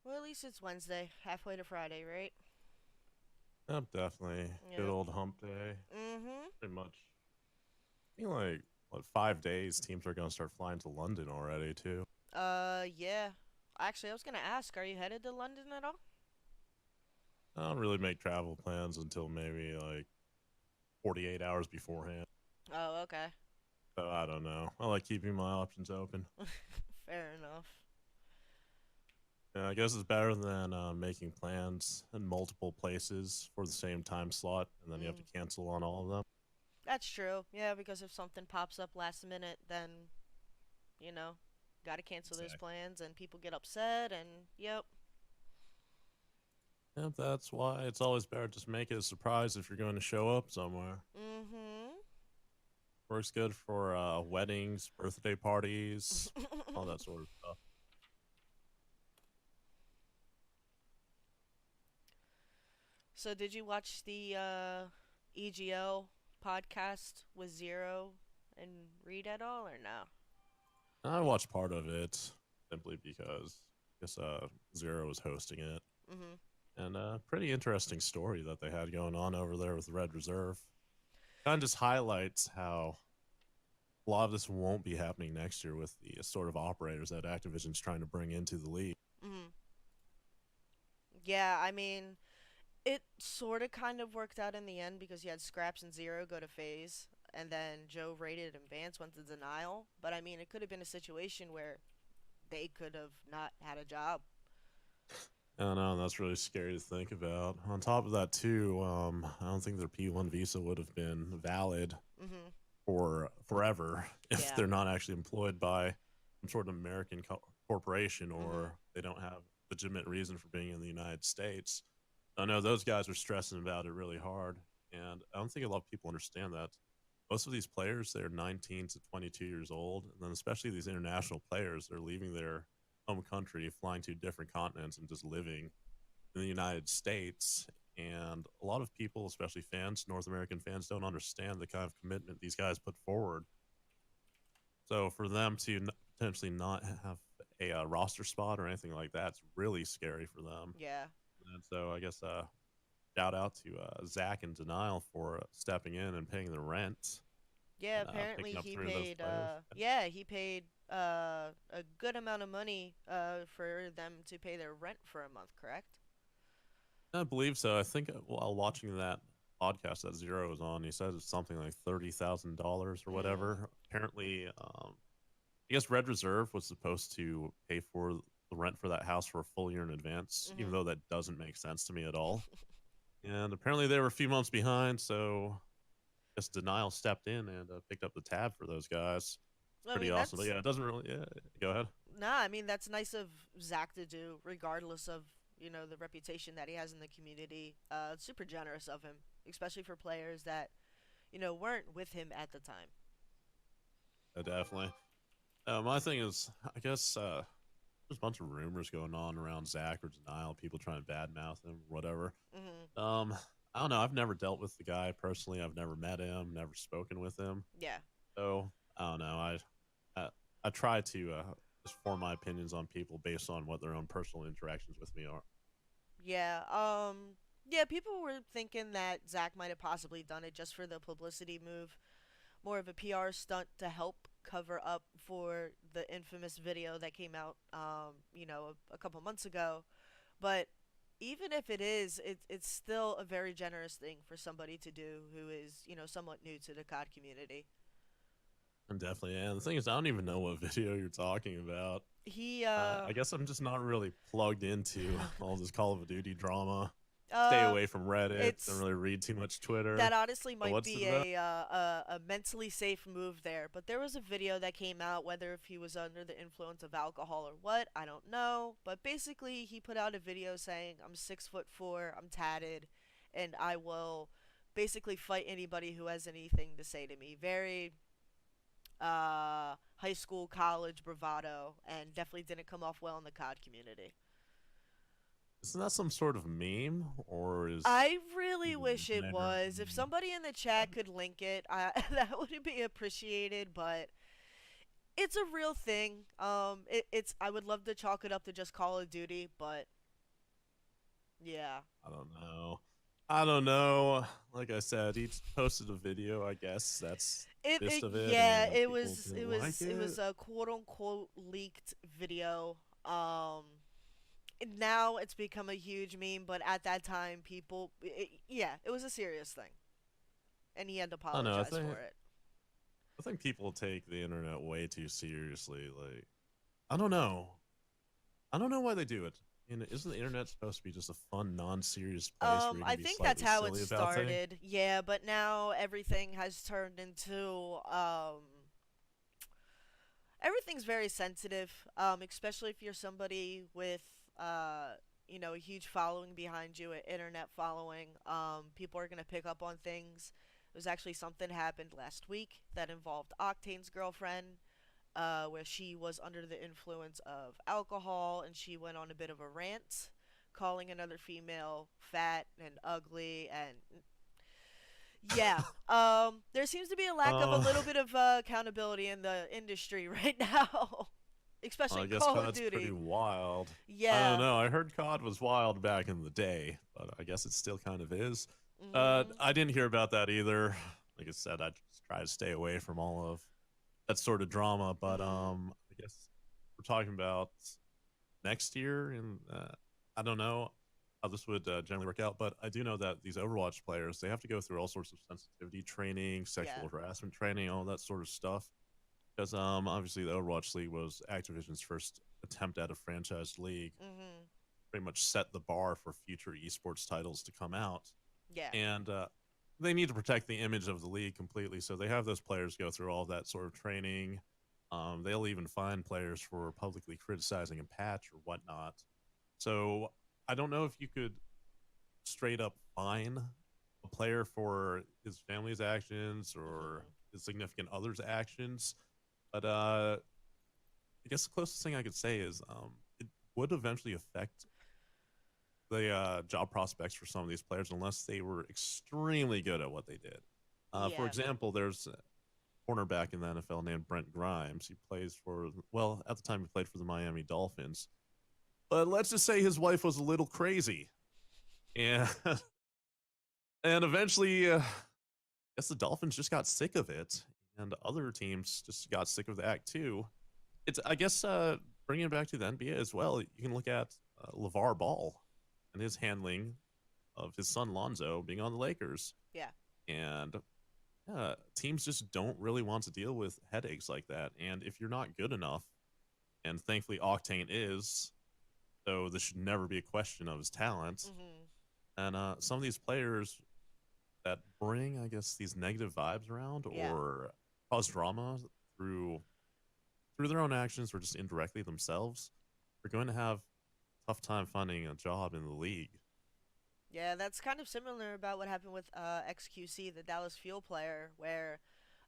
Well, at least it's Wednesday, halfway to Friday, right? Yep, definitely. Good Yep. old hump day. Mm-hmm. Pretty much. I think like what 5 days teams are gonna start flying to London already too. Yeah. Actually, I was gonna ask, are you headed to London at all? I don't really make travel plans until maybe like 48 hours beforehand. Oh, okay. So I don't know. I like keeping my options open. Fair enough. Yeah, I guess it's better than making plans in multiple places for the same time slot, and then you have Mm. to cancel on all of them. That's true. Yeah, because if something pops up last minute, then, you know, gotta cancel those Exactly. plans and people get upset and, yep. Yep, that's why it's always better to just make it a surprise if you're going to show up somewhere. Mm-hmm. Works good for weddings, birthday parties, all that sort of stuff. So did you watch the EGL podcast with Zero and Reed at all or no? I watched part of it simply because I guess Zero was hosting it, Mm-hmm. and pretty interesting story that they had going on over there with Red Reserve. Kind of just highlights how a lot of this won't be happening next year with the sort of operators that Activision's trying to bring into the league. Mm-hmm. Yeah, I mean, it sort of kind of worked out in the end because you had Scraps and Zero go to phase, and then Joe rated and Vance went to denial. But I mean, it could have been a situation where they could have not had a job. I don't know, and that's really scary to think about. On top of that, too, I don't think their P1 visa would have been valid Mm-hmm. for forever if Yeah. they're not actually employed by some sort of American corporation Mm-hmm. or they don't have legitimate reason for being in the United States. I know those guys are stressing about it really hard, and I don't think a lot of people understand that. Most of these players, they're 19 to 22 years old, and then especially these international players, they're leaving their home country, flying to different continents, and just living in the United States. And a lot of people, especially fans, North American fans, don't understand the kind of commitment these guys put forward. So for them to potentially not have a roster spot or anything like that, it's really scary for them. Yeah. And so I guess shout out to Zach and Denial for stepping in and paying the rent Yeah, and apparently picking up he three of those paid players. he paid a good amount of money for them to pay their rent for a month, correct? I believe so. I think while watching that podcast that Zero was on, he said it's something like $30,000 or Mm. whatever. Apparently, I guess Red Reserve was supposed to pay for the rent for that house for a full year in advance, even Mhm. though that doesn't make sense to me at all. And apparently, they were a few months behind, so I guess Denial stepped in and picked up the tab for those guys. It's I pretty mean, awesome. But that's yeah, it doesn't really. Yeah, go ahead. nah, I mean that's nice of Zach to do regardless of, the reputation that he has in the community. It's super generous of him, especially for players that, weren't with him at the time. Definitely. My thing is, I guess there's a bunch of rumors going on around Zach or Denial, people trying to badmouth him or whatever. Mhm. Um, I don't know. I've never dealt with the guy personally. I've never met him, never spoken with him. Yeah. So I don't know. I, I try to just form my opinions on people based on what their own personal interactions with me are. Yeah. Yeah, people were thinking that Zach might have possibly done it just for the publicity move, more of a PR stunt to help cover up for the infamous video that came out, a couple months ago. But even if it is, it's still a very generous thing for somebody to do who is, somewhat new to the COD community. And definitely, and the thing is, I don't even know what video you're talking about. He, I guess I'm just not really plugged into all this Call of Duty drama. Stay uh, away from Reddit. Don't it's really read too much that Twitter. honestly But might what's it be about? a mentally safe move there. But there was a video that came out, whether if he was under the influence of alcohol or what, I don't know. But basically, he put out a video saying, "I'm 6'4", I'm tatted, and I will basically fight anybody who has anything to say to me." Very high school, college bravado, and definitely didn't come off well in the COD community. Isn't that some sort of meme, or is I really the wish it originator of the was. If meme? somebody in the chat could link it, that would be appreciated. But It's a real thing. It's I would love to chalk it up to just Call of Duty, but yeah. I don't know. I don't know. Like I said, he posted a video. I guess that's the gist of it, Yeah, and people didn't like it it. was a quote unquote leaked video. Now it's become a huge meme, but at that time, yeah, it was a serious thing, and he had to I don't know. apologize for it. I think people take the internet way too seriously. Like, I don't know. I don't know why they do it. And isn't the internet supposed to be just a fun, non-serious place where you I can be think that's slightly how it silly about things? started. Yeah, but now everything has turned into everything's very sensitive, especially if you're somebody with a huge following behind you, an internet following. People are gonna pick up on things. There's actually something happened last week that involved Octane's girlfriend, where she was under the influence of alcohol and she went on a bit of a rant, calling another female fat and ugly and yeah. There seems to be a lack of a Uh, little bit of accountability in the industry right now, especially I in guess Call of COD's pretty Duty. wild. I don't Yeah. know. I heard COD was wild back in the day, but I guess it still kind of is. Mhm. I didn't hear about that either. Like I said, I just try to stay away from all of that sort of drama. But Mhm. I guess we're talking about next year, and I don't know how this would generally work out. But I do know that these Overwatch players they have to go through all sorts of sensitivity training, Yeah. sexual harassment training, all that sort of stuff. Because obviously the Overwatch League was Activision's first attempt at a franchise league, Mhm. pretty much set the bar for future esports titles to come out, Yeah. and they need to protect the image of the league completely. So they have those players go through all that sort of training. They'll even find players for publicly criticizing a patch or whatnot. So I don't know if you could straight up fine a player for his family's actions or Mhm. his significant other's actions, but I guess the closest thing I could say is it would eventually affect the job prospects for some of these players unless they were extremely good at what they did. For Yeah. example, there's a cornerback in the NFL named Brent Grimes. He plays for, well, at the time he played for the Miami Dolphins. But let's just say his wife was a little crazy. And and eventually, I guess the Dolphins just got sick of it. And other teams just got sick of the act too. It's, I guess, bringing it back to the NBA as well, you can look at LeVar Ball and his handling of his son Lonzo being on the Lakers. Yeah. And teams just don't really want to deal with headaches like that. And if you're not good enough, and thankfully Octane is, so this should never be a question of his talent. Mhm. And some of these players that bring, I guess, these negative vibes around Yeah. or cause drama through through their own actions or just indirectly themselves, are going to have a tough time finding a job in the league. Yeah, that's kind of similar about what happened with XQC, the Dallas Fuel player, where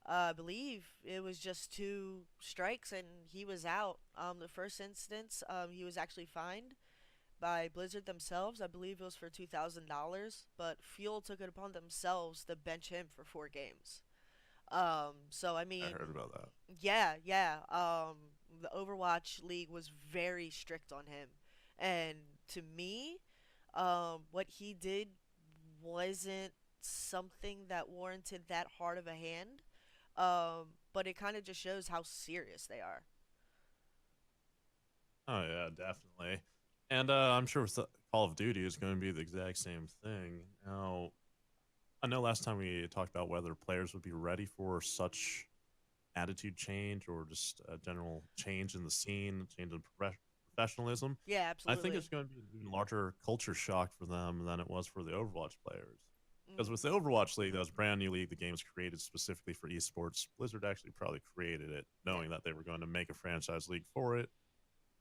I believe it was just two strikes and he was out. The first instance, he was actually fined by Blizzard themselves. I believe it was for $2,000, but Fuel took it upon themselves to bench him for 4 games. So I I mean, heard about that. yeah, yeah. The Overwatch League was very strict on him, and to me, what he did wasn't something that warranted that hard of a hand. But it kind of just shows how serious they are. Oh yeah, definitely. And I'm sure with Call of Duty is going to be the exact same thing. Now, I know last time we talked about whether players would be ready for such attitude change or just a general change in the scene, change in professionalism. Yeah, I think absolutely. it's going to be an even larger culture shock for them than it was for the Overwatch players. Because with Mm, the Overwatch League, that was a brand new league. The game was created specifically for esports. Blizzard actually probably created it yeah. knowing that they were going to make a franchise league for it.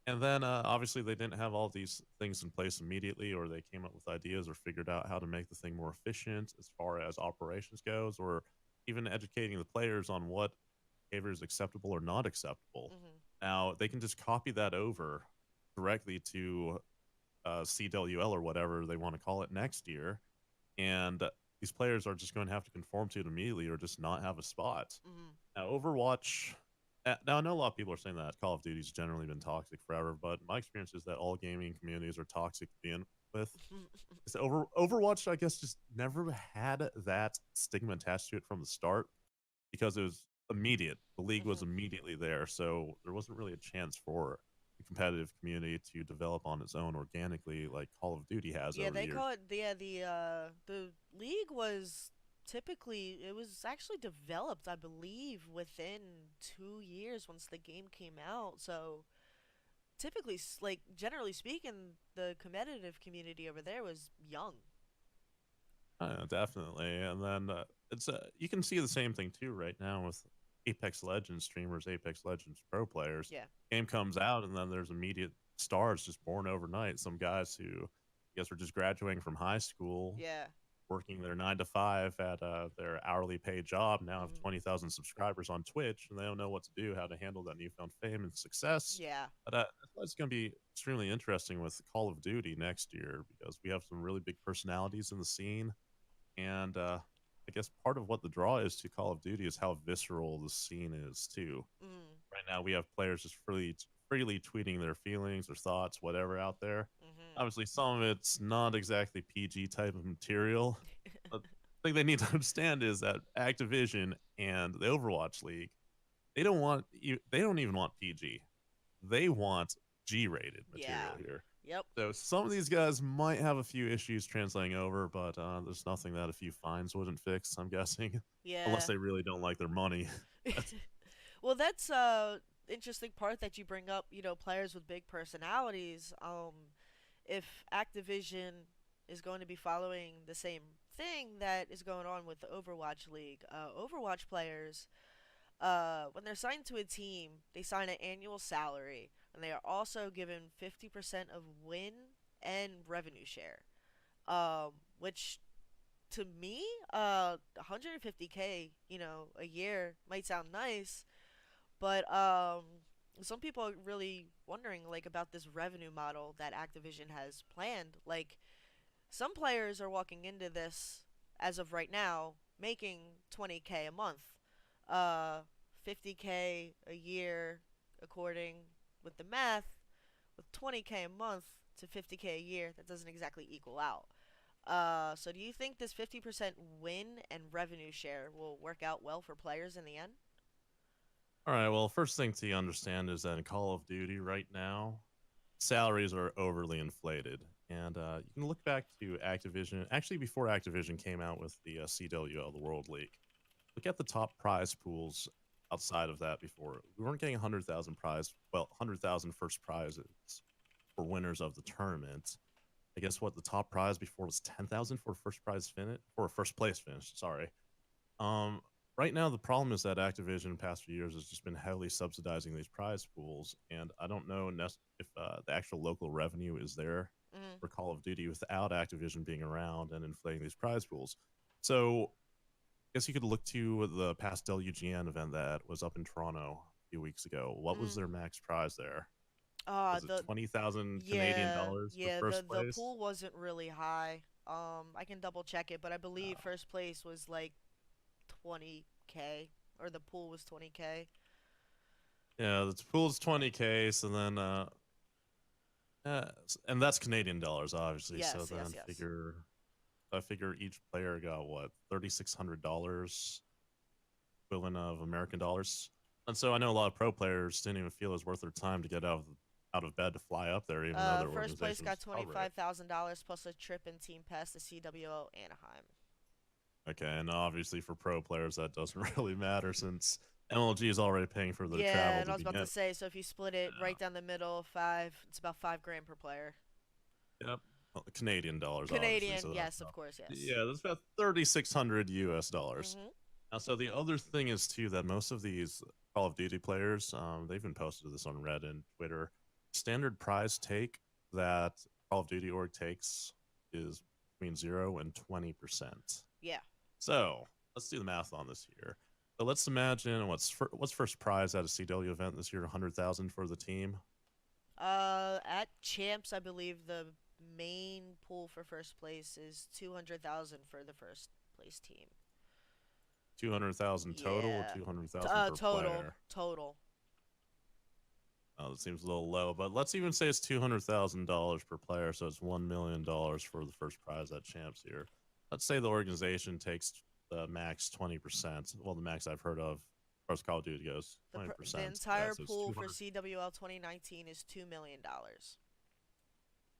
And then obviously they didn't have all these things in place immediately, or they came up with ideas or figured out how to make the thing more efficient as far as operations goes, or even educating the players on what behavior is acceptable or not acceptable. Mhm. Now they can just copy that over directly to CWL or whatever they want to call it next year, and these players are just going to have to conform to it immediately or just not have a spot. Mhm. Now, Overwatch, Now I know a lot of people are saying that Call of Duty's generally been toxic forever, but my experience is that all gaming communities are toxic to begin with. It's Overwatch, I guess, just never had that stigma attached to it from the start because it was immediate. The league was Mhm. immediately there, so there wasn't really a chance for the competitive community to develop on its own organically like Call of Duty has Yeah, over the they years. call it the league was typically it was actually developed, I believe, within 2 years once the game came out. So typically, like generally speaking, the competitive community over there was young. Definitely. And then it's you can see the same thing too right now with Apex Legends streamers, Apex Legends pro players. Yeah, Game comes out and then there's immediate stars just born overnight. Some guys who I guess were just graduating from high school, yeah, working their 9 to 5 at their hourly paid job, now have hmm 20,000 subscribers on Twitch, and they don't know what to do, how to handle that newfound fame and success. yeah, But that's why it's going to be extremely interesting with Call of Duty next year because we have some really big personalities in the scene and I guess part of what the draw is to Call of Duty is how visceral the scene is too. mm, Right now, we have players just freely tweeting their feelings, their thoughts, whatever out there. hmm Obviously, some of it's not exactly PG type of material. But the thing they need to understand is that Activision and the Overwatch League, they don't even want PG. They want G-rated material yeah, here. yep, So some of these guys might have a few issues translating over, but there's nothing that a few fines wouldn't fix. I'm guessing, unless yeah. they really don't like their money. That's, Well, that's interesting part that you bring up. You know, players with big personalities. If Activision is going to be following the same thing that is going on with the Overwatch League, Overwatch players, when they're signed to a team, they sign an annual salary, and they are also given 50% of win and revenue share. Which to me, 150K, a year might sound nice, but some people are really wondering like about this revenue model that Activision has planned. Like some players are walking into this as of right now making 20K a month, uh 50K a year according with the math. With 20K a month to 50K a year, that doesn't exactly equal out. So do you think this 50% win and revenue share will work out well for players in the end? all right. Well, first thing to understand is that in Call of Duty right now, salaries are overly inflated, and you can look back to Activision. Actually, before Activision came out with the CWL, the World League, look at the top prize pools outside of that before. We weren't getting 100,000 prize, well, 100,000 first prizes for winners of the tournament. I guess what the top prize before was 10,000 for first prize finish for first place finish. Sorry. Um, right now the problem is that Activision in the past few years has just been heavily subsidizing these prize pools, and I don't know if the actual local revenue is there Mm-hmm. for Call of Duty without Activision being around and inflating these prize pools. So I guess you could look to the past WGN event that was up in Toronto a few weeks ago. What was Mm-hmm. their max prize there? Uh Was it the 20,000 Canadian yeah, dollars for yeah, the first the place? pool wasn't really high. I can double check it, but I believe Uh, first place was like 20K, or the pool was 20K. yeah, the pool's 20K, so then and that's Canadian dollars, obviously. So Yes, yes, then yes. I figure each player got what $3,600 equivalent of American dollars. And so I know a lot of pro players didn't even feel it was worth their time to get out of bed to fly up there, even though their First place organization got was cover it. $25,000 plus a trip and team pass to CWO Anaheim. Okay, and obviously for pro players that doesn't really matter since MLG is already paying for their Yeah, travel and I to was about to begin. say, so if you split it right down the middle, it's about 5 grand per player. Yep. Well, Canadian dollars, obviously. Canadian, So that's yes, of about course, yes. yeah, that's about 3,600 US dollars. Mhm. Now, so the other thing is too that most of these Call of Duty players, they've been posted this on Reddit and Twitter. Standard prize take that Call of Duty org takes is between 0 and 20%. Yeah. So let's do the math on this here. So let's imagine what's first prize at a CW event this year? 100,000 for the team. At champs, I believe the main pool for first place is 200,000 for the first place team. 200,000 total or Yeah. 200,000 per Total, player. total. That seems a little low, but let's even say it's $200,000 per player, so it's $1 million for the first prize at champs here. Let's say the organization takes the max 20%. Well, the max I've heard of, as far as Call of Duty goes, The 20%. Yeah, entire so it's pool for 200. CWL 2019 is $2 million.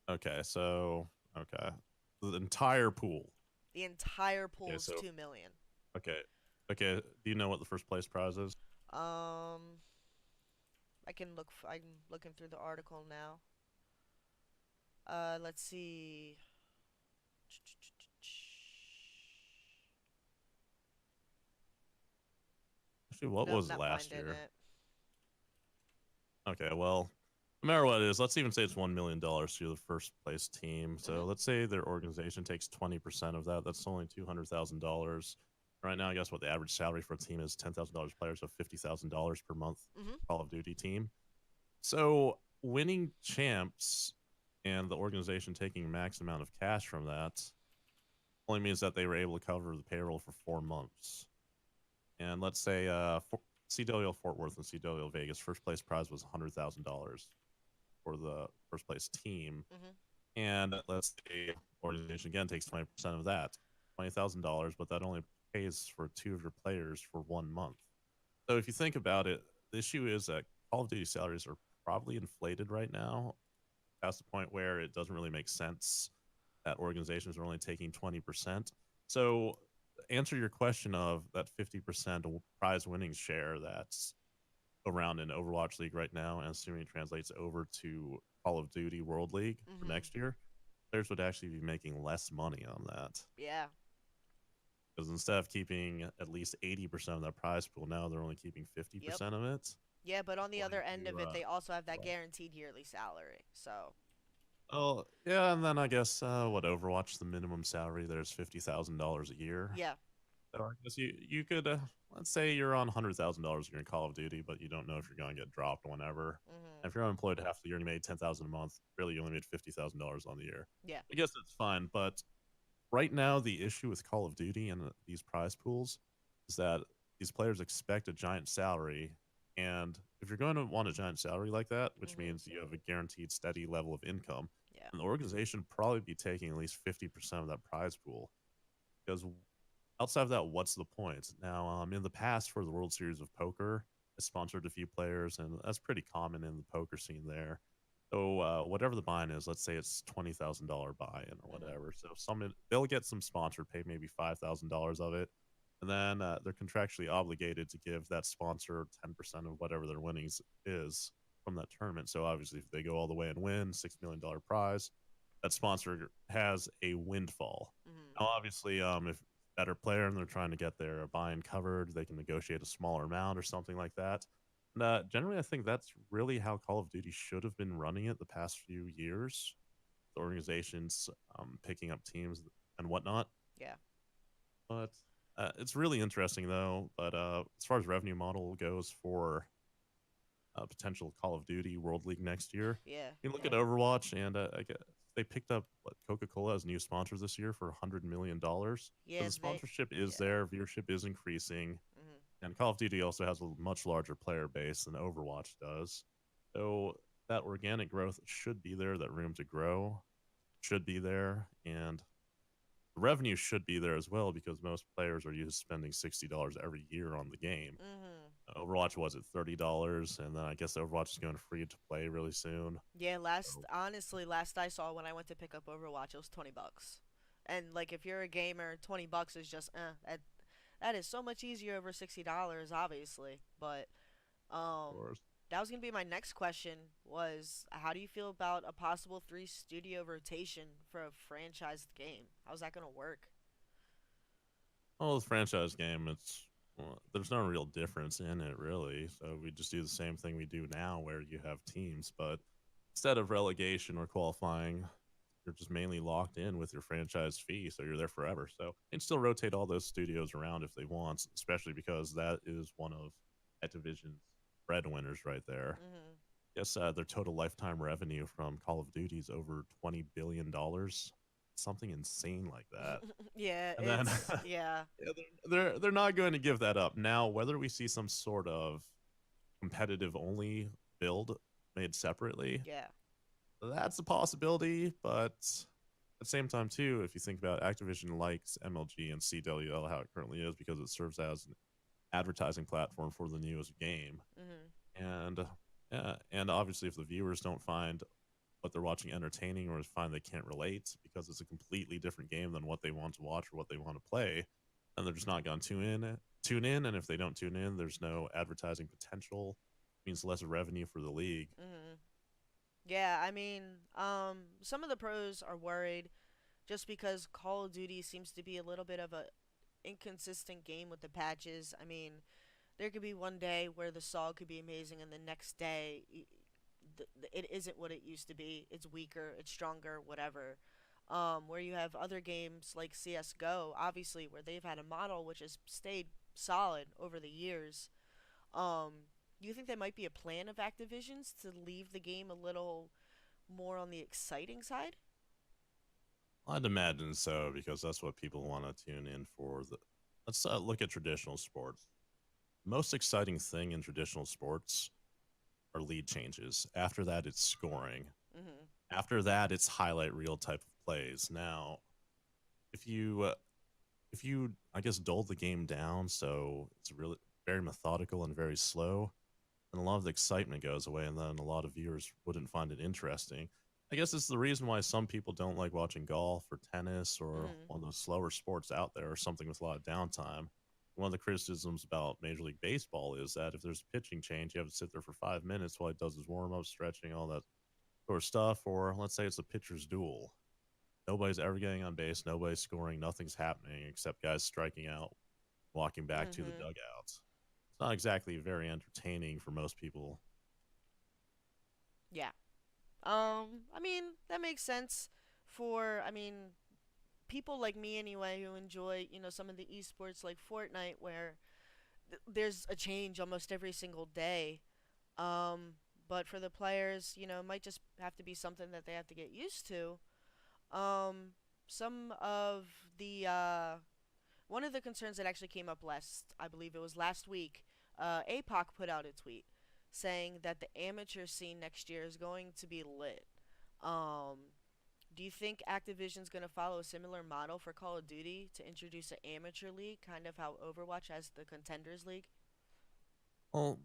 Okay, so okay, the entire pool. The entire pool Okay, is so 2 million. okay, okay. Do you know what the first place prize is? Um, I can look. I'm looking through the article now. Let's see. Actually, what Nope, was it not last finding year? it. Okay, well, no matter what it is, let's even say it's $1 million to the first place team. Mhm. So let's say their organization takes 20% of that. That's only $200,000. Right now, I guess what the average salary for a team is $10,000 players, so $50,000 per month. Mhm. Call of Duty team. So winning champs and the organization taking max amount of cash from that only means that they were able to cover the payroll for 4 months. And let's say CWL Fort Worth and CWL Vegas first place prize was $100,000 for the first place team. Mhm. And let's say organization again takes 20% of that, $20,000, but that only pays for two of your players for 1 month. So if you think about it, the issue is that Call of Duty salaries are probably inflated right now, past the point where it doesn't really make sense that organizations are only taking 20%. So answer your question of that 50% prize winning share that's around in Overwatch League right now, and assuming it translates over to Call of Duty World League for Mhm. next year, players would actually be making less money on that. Yeah. Because instead of keeping at least 80% of that prize pool, now they're only keeping Yep. 50% of it. Yeah, but on the According other end of to it, they also have that well, guaranteed yearly salary. So. oh yeah, and then I guess what Overwatch the minimum salary there's $50,000 a year. Yeah. So I guess you could let's say you're on $100,000 a year in Call of Duty, but you don't know if you're going to get dropped whenever. Mhm. And if you're unemployed half the year and you made 10,000 a month, really you only made $50,000 on the year. Yeah. I guess that's fine, but right now the issue with Call of Duty and these prize pools is that these players expect a giant salary, and if you're going to want a giant salary like that, which Mhm. means you have a guaranteed steady level of income, Yeah. an organization probably be taking at least 50% of that prize pool because outside of that, what's the point? Now, in the past for the World Series of Poker, I sponsored a few players, and that's pretty common in the poker scene there. So whatever the buy-in is, let's say it's $20,000 buy-in or Mhm. whatever. So they'll get some sponsor, pay maybe $5,000 of it, and then they're contractually obligated to give that sponsor 10% of whatever their winnings is from that tournament. So obviously, if they go all the way and win $6 million prize, that sponsor has a windfall. Mhm. Now, obviously, if better player and they're trying to get their buy-in covered, they can negotiate a smaller amount or something like that. And generally, I think that's really how Call of Duty should have been running it the past few years. The organizations picking up teams and whatnot. Yeah. But it's really interesting though. But as far as revenue model goes for potential Call of Duty World League next year. Yeah. You can look at Overwatch, and I guess they picked up Coca-Cola as new sponsor this year for $100 million. So Yeah. the sponsorship is Yeah. there, viewership is increasing, Mhm. and Call of Duty also has a much larger player base than Overwatch does. So that organic growth should be there, that room to grow should be there, and the revenue should be there as well because most players are used to spending $60 every year on the game. Mhm. Overwatch was at $30, and then I guess Overwatch is going free to play really soon. Yeah. So, Last I saw when I went to pick up Overwatch, it was $20. And like, if you're a gamer, $20 is just that is so much easier over $60, obviously. But of um, course. that was gonna be my next question. Was how do you feel about a possible three studio rotation for a franchised game? How's that gonna work? Well, the franchise game, there's no real difference in it really. So we just do the same thing we do now, where you have teams, but instead of relegation or qualifying, you're just mainly locked in with your franchise fee, so you're there forever. So they can still rotate all those studios around if they want, especially because that is one of Activision's breadwinners right there. Mhm. Yes, their total lifetime revenue from Call of Duty is over $20 billion, something insane like that. Yeah. And then Yeah. yeah, they're not going to give that up now. Whether we see some sort of competitive only build made separately. Yeah. That's a possibility, but at the same time, too, if you think about Activision likes MLG and CWL how it currently is because it serves as an advertising platform for the newest game, Mhm. and and obviously, if the viewers don't find what they're watching entertaining or find they can't relate because it's a completely different game than what they want to watch or what they want to play, then they're just not going to tune in, and if they don't tune in, there's no advertising potential. It means less revenue for the league. Mhm. Yeah, I mean, some of the pros are worried just because Call of Duty seems to be a little bit of a inconsistent game with the patches. I mean, there could be one day where the saw could be amazing, and the next day it isn't what it used to be. It's weaker, it's stronger, whatever. Where you have other games like CS:GO, obviously, where they've had a model which has stayed solid over the years. Do you think there might be a plan of Activision's to leave the game a little more on the exciting side? I'd imagine so because that's what people want to tune in for. Let's look at traditional sports. Most exciting thing in traditional sports are lead changes. After that, it's scoring. Mhm. After that, it's highlight reel type of plays. Now, if you if you I guess dull the game down so it's really very methodical and very slow, and a lot of the excitement goes away, and then a lot of viewers wouldn't find it interesting. I guess it's the reason why some people don't like watching golf or tennis or Mhm. one of those slower sports out there or something with a lot of downtime. One of the criticisms about Major League Baseball is that if there's a pitching change, you have to sit there for 5 minutes while he does his warm up, stretching, all that sort of stuff. Or let's say it's a pitcher's duel. Nobody's ever getting on base, nobody's scoring, nothing's happening except guys striking out, walking back to the Mhm. dugouts. It's not exactly very entertaining for most people. Yeah. I mean, that makes sense for people like me anyway who enjoy, some of the esports like Fortnite where there's a change almost every single day. Um, but for the players, it might just have to be something that they have to get used to. Um, some of the one of the concerns that actually came up I believe it was last week, APOC put out a tweet saying that the amateur scene next year is going to be lit. Um, do you think Activision's going to follow a similar model for Call of Duty to introduce an amateur league, kind of how Overwatch has the Contenders League? Well,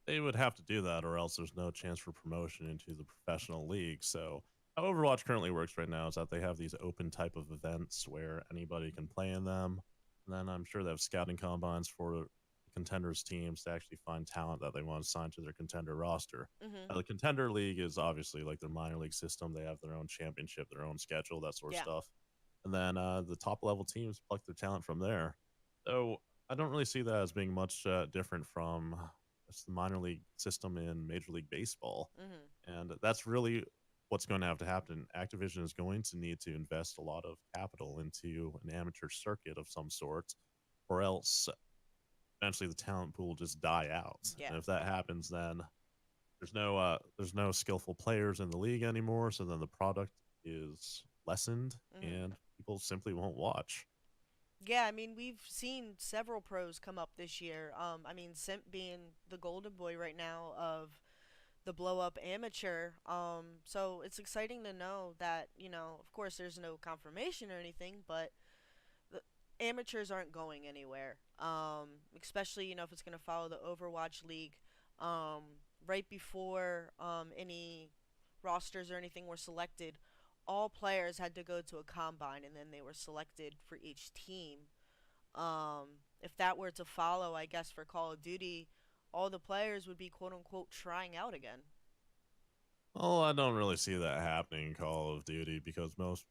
they would have to do that, or else there's no chance for promotion into the professional league. So, how Overwatch currently works right now is that they have these open type of events where anybody can play in them. And then I'm sure they have scouting combines for contenders teams to actually find talent that they want to sign to their contender roster. Mhm. The contender league is obviously like their minor league system. They have their own championship, their own schedule, that sort of Yeah. stuff. And then the top level teams pluck their talent from there. So I don't really see that as being much different from it's the minor league system in Major League Baseball. Mhm. And that's really what's going to have to happen. Activision is going to need to invest a lot of capital into an amateur circuit of some sort, or else eventually the talent pool will just die out. Yeah. And if that happens, then there's no skillful players in the league anymore. So then the product is lessened, Mhm. and people simply won't watch. Yeah, I mean, we've seen several pros come up this year. Simp being the golden boy right now of the blow up amateur. So it's exciting to know that, of course, there's no confirmation or anything, but the amateurs aren't going anywhere. Especially, if it's going to follow the Overwatch League. Right before any rosters or anything were selected, all players had to go to a combine and then they were selected for each team. If that were to follow, I guess for Call of Duty, all the players would be quote unquote trying out again. Well, I don't really see that happening in Call of Duty because most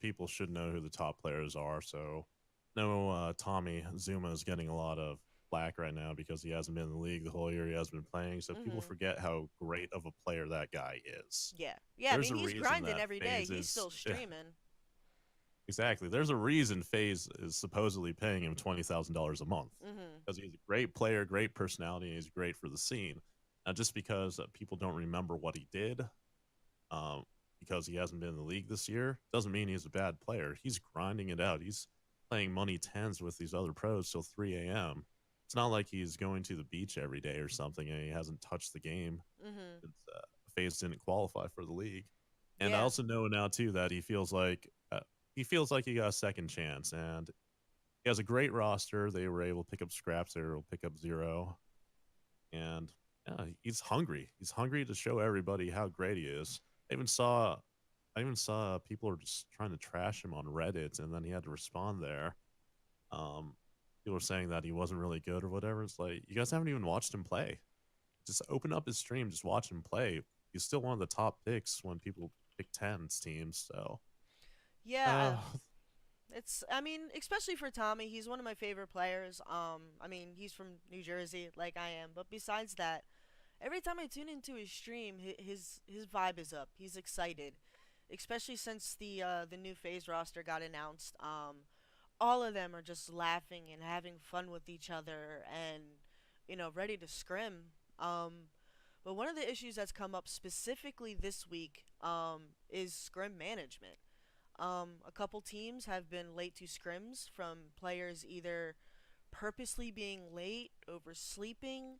people should know who the top players are. So, no, Tommy Zuma is getting a lot of flack right now because he hasn't been in the league the whole year he has been playing. So people Mhm. forget how great of a player that guy is. Yeah. Yeah. I There's mean, a he's reason grinding that every day. Phase He's is still streaming. exactly. There's a reason Phase is supposedly paying him $20,000 a month Mhm. because he's a great player, great personality, and he's great for the scene. Not just because people don't remember what he did, um, because he hasn't been in the league this year, doesn't mean he's a bad player. He's grinding it out. He's playing money tens with these other pros till 3 a.m. It's not like he's going to the beach every day or something and he hasn't touched the game Mhm. since FaZe didn't qualify for the league. And I Yeah. also know now too that he feels like he got a second chance, and he has a great roster. They were able to pick up scraps. They were able to pick up zero, and yeah, he's hungry. He's hungry to show everybody how great he is. I even saw, I even saw people are just trying to trash him on Reddit, and then he had to respond there. Um, People were saying that he wasn't really good or whatever. It's like you guys haven't even watched him play. Just open up his stream, just watch him play. He's still one of the top picks when people pick tens teams. So, Yeah. uh, I mean, especially for Tommy, he's one of my favorite players. I mean, he's from New Jersey, like I am. But besides that, every time I tune into his stream, his vibe is up. He's excited, especially since the new phase roster got announced. All of them are just laughing and having fun with each other, and ready to scrim. But one of the issues that's come up specifically this week is scrim management. A couple teams have been late to scrims from players either purposely being late, oversleeping,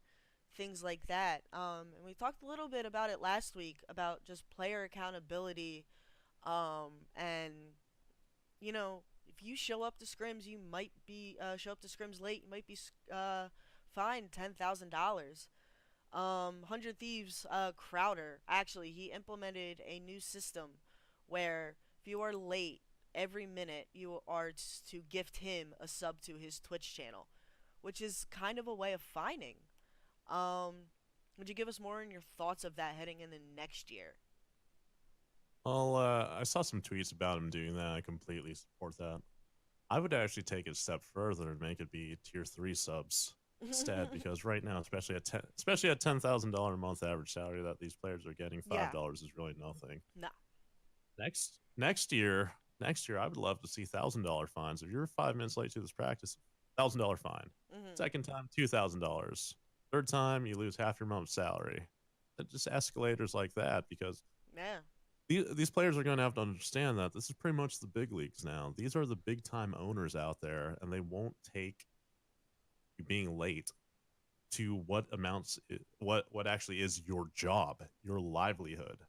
things like that. And we talked a little bit about it last week about just player accountability. And if you show up to scrims, you might be show up to scrims late. You might be fined $10,000. 100 Thieves Crowder, actually, he implemented a new system where if you are late every minute, you are to gift him a sub to his Twitch channel, which is kind of a way of fining. Um, would you give us more on your thoughts of that heading in the next year? well, I saw some tweets about him doing that. I completely support that. I would actually take it a step further and make it be tier three subs instead, because right now, especially at $10,000 a month average salary that these players are getting, Yeah, $5 is really nothing. nah. Next year, I would love to see $1,000 fines. If you're 5 minutes late to this practice, $1,000 fine. Mhm. Second time, $2,000. Third time, you lose half your month's salary. It just escalators like that, because Yeah. these players are going to have to understand that this is pretty much the big leagues now. These are the big time owners out there, and they won't take you being late to what actually is your job, your livelihood.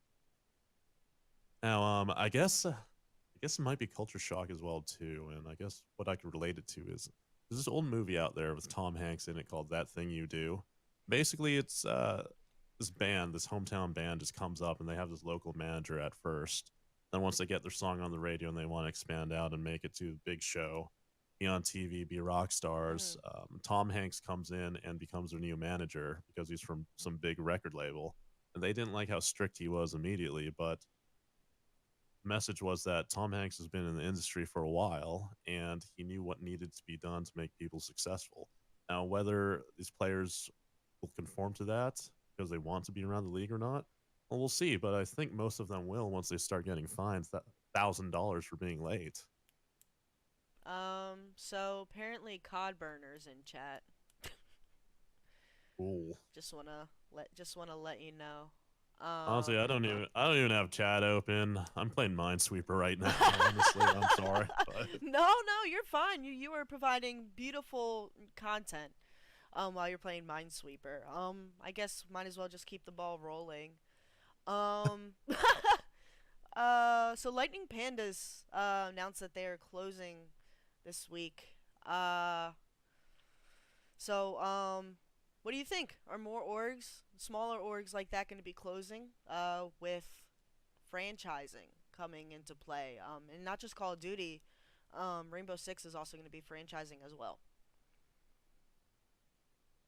Now, I guess it might be culture shock as well too, and I guess what I could relate it to is there's this old movie out there with Tom Hanks in it called That Thing You Do. Basically, it's this hometown band just comes up and they have this local manager at first. Then once they get their song on the radio and they want to expand out and make it to the big show, be on TV, be rock stars, Mhm. Tom Hanks comes in and becomes their new manager because he's from some big record label. And they didn't like how strict he was immediately, but message was that Tom Hanks has been in the industry for a while and he knew what needed to be done to make people successful. Now, whether these players will conform to that because they want to be around the league or not, well, we'll see. But I think most of them will once they start getting fines that $1,000 for being late. So apparently COD burners in chat. Cool. Just wanna let you know. Honestly, Um I don't even have chat open. I'm playing Minesweeper right now. Honestly, I'm sorry, but No, you're fine. You are providing beautiful content while you're playing Minesweeper. I guess might as well just keep the ball rolling. Um so Lightning Pandas announced that they are closing this week. So what do you think? Are more orgs, smaller orgs like that going to be closing with franchising coming into play? And not just Call of Duty. Rainbow Six is also going to be franchising as well.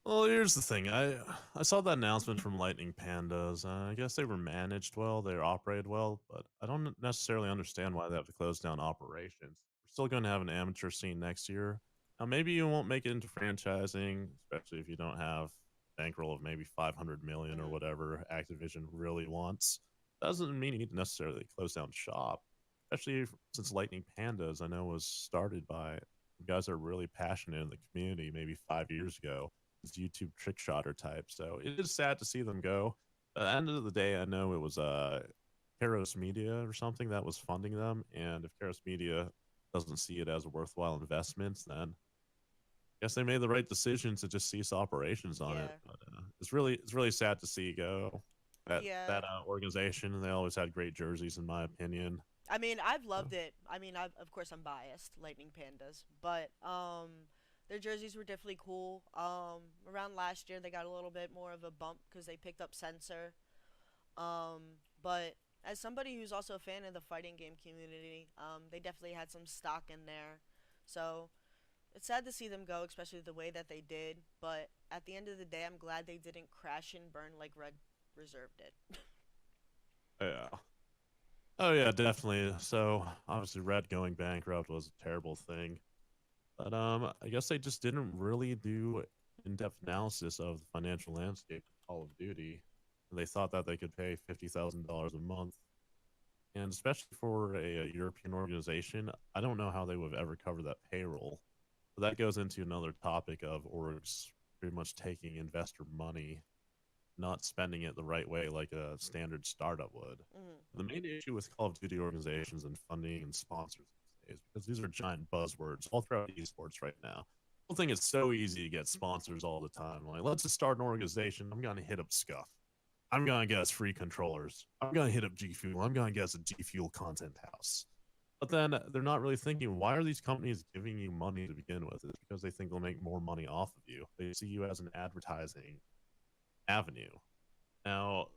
well, here's the thing. I saw that announcement from Lightning Pandas. I guess they were managed well, they were operated well, but I don't necessarily understand why they have to close down operations. We're still going to have an amateur scene next year. Now, maybe you won't make it into franchising, especially if you don't have bankroll of maybe 500 million or Mm-hmm. whatever Activision really wants. Doesn't mean you need to necessarily close down shop, especially since Lightning Pandas, I know, was started by guys that are really passionate in the community maybe 5 years ago, YouTube trick shotter type. So it is sad to see them go. At the end of the day, I know it was Karos Media or something that was funding them, and if Karos Media doesn't see it as a worthwhile investment, then I guess they made the right decision to just cease operations on it. Yeah. But it's really sad to see go. Yeah. That organization. They always had great jerseys, in my opinion. I mean, I've So, loved it. I mean, of course I'm biased, Lightning Pandas, but their jerseys were definitely cool. Around last year they got a little bit more of a bump because they picked up Censor. But as somebody who's also a fan of the fighting game community, they definitely had some stock in there. So it's sad to see them go, especially the way that they did. But at the end of the day, I'm glad they didn't crash and burn like Red Reserve did. yeah. Oh yeah, definitely. So obviously, Red going bankrupt was a terrible thing. But I guess they just didn't really do in-depth analysis of the financial landscape of Call of Duty. They thought that they could pay $50,000 a month, and especially for a European organization, I don't know how they would have ever covered that payroll. But that goes into another topic of orgs pretty much taking investor money, not spending it the right way like a standard startup would. Mm-hmm. The main issue with Call of Duty organizations and funding and sponsors these days, because these are giant buzzwords all throughout esports right now. I think it's so easy to get sponsors all the time. Like, let's just start an organization. I'm going to hit up Scuff. I'm going to get us free controllers. I'm going to hit up G Fuel. I'm going to get us a G Fuel content house. But then they're not really thinking, why are these companies giving you money to begin with? It's because they think they'll make more money off of you. They see you as an advertising avenue. Now,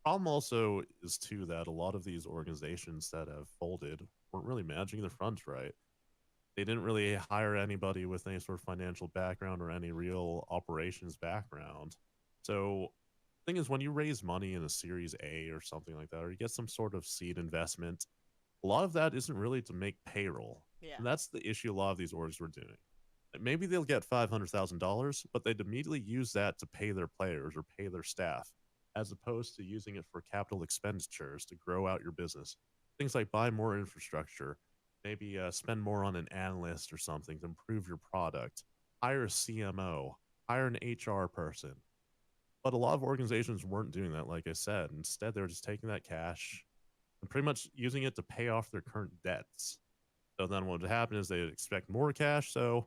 problem also is too that a lot of these organizations that have folded weren't really managing their funds right. They didn't really hire anybody with any sort of financial background or any real operations background. So the thing is, when you raise money in a Series A or something like that, or you get some sort of seed investment, a lot of that isn't really to make payroll. Yeah. And that's the issue a lot of these orgs were doing. Maybe they'll get $500,000, but they'd immediately use that to pay their players or pay their staff, as opposed to using it for capital expenditures to grow out your business. Things like buy more infrastructure, maybe spend more on an analyst or something to improve your product, hire a CMO, hire an HR person. But a lot of organizations weren't doing that, like I said. Instead, they were just taking that cash and pretty much using it to pay off their current debts. So then what would happen is they'd expect more cash. So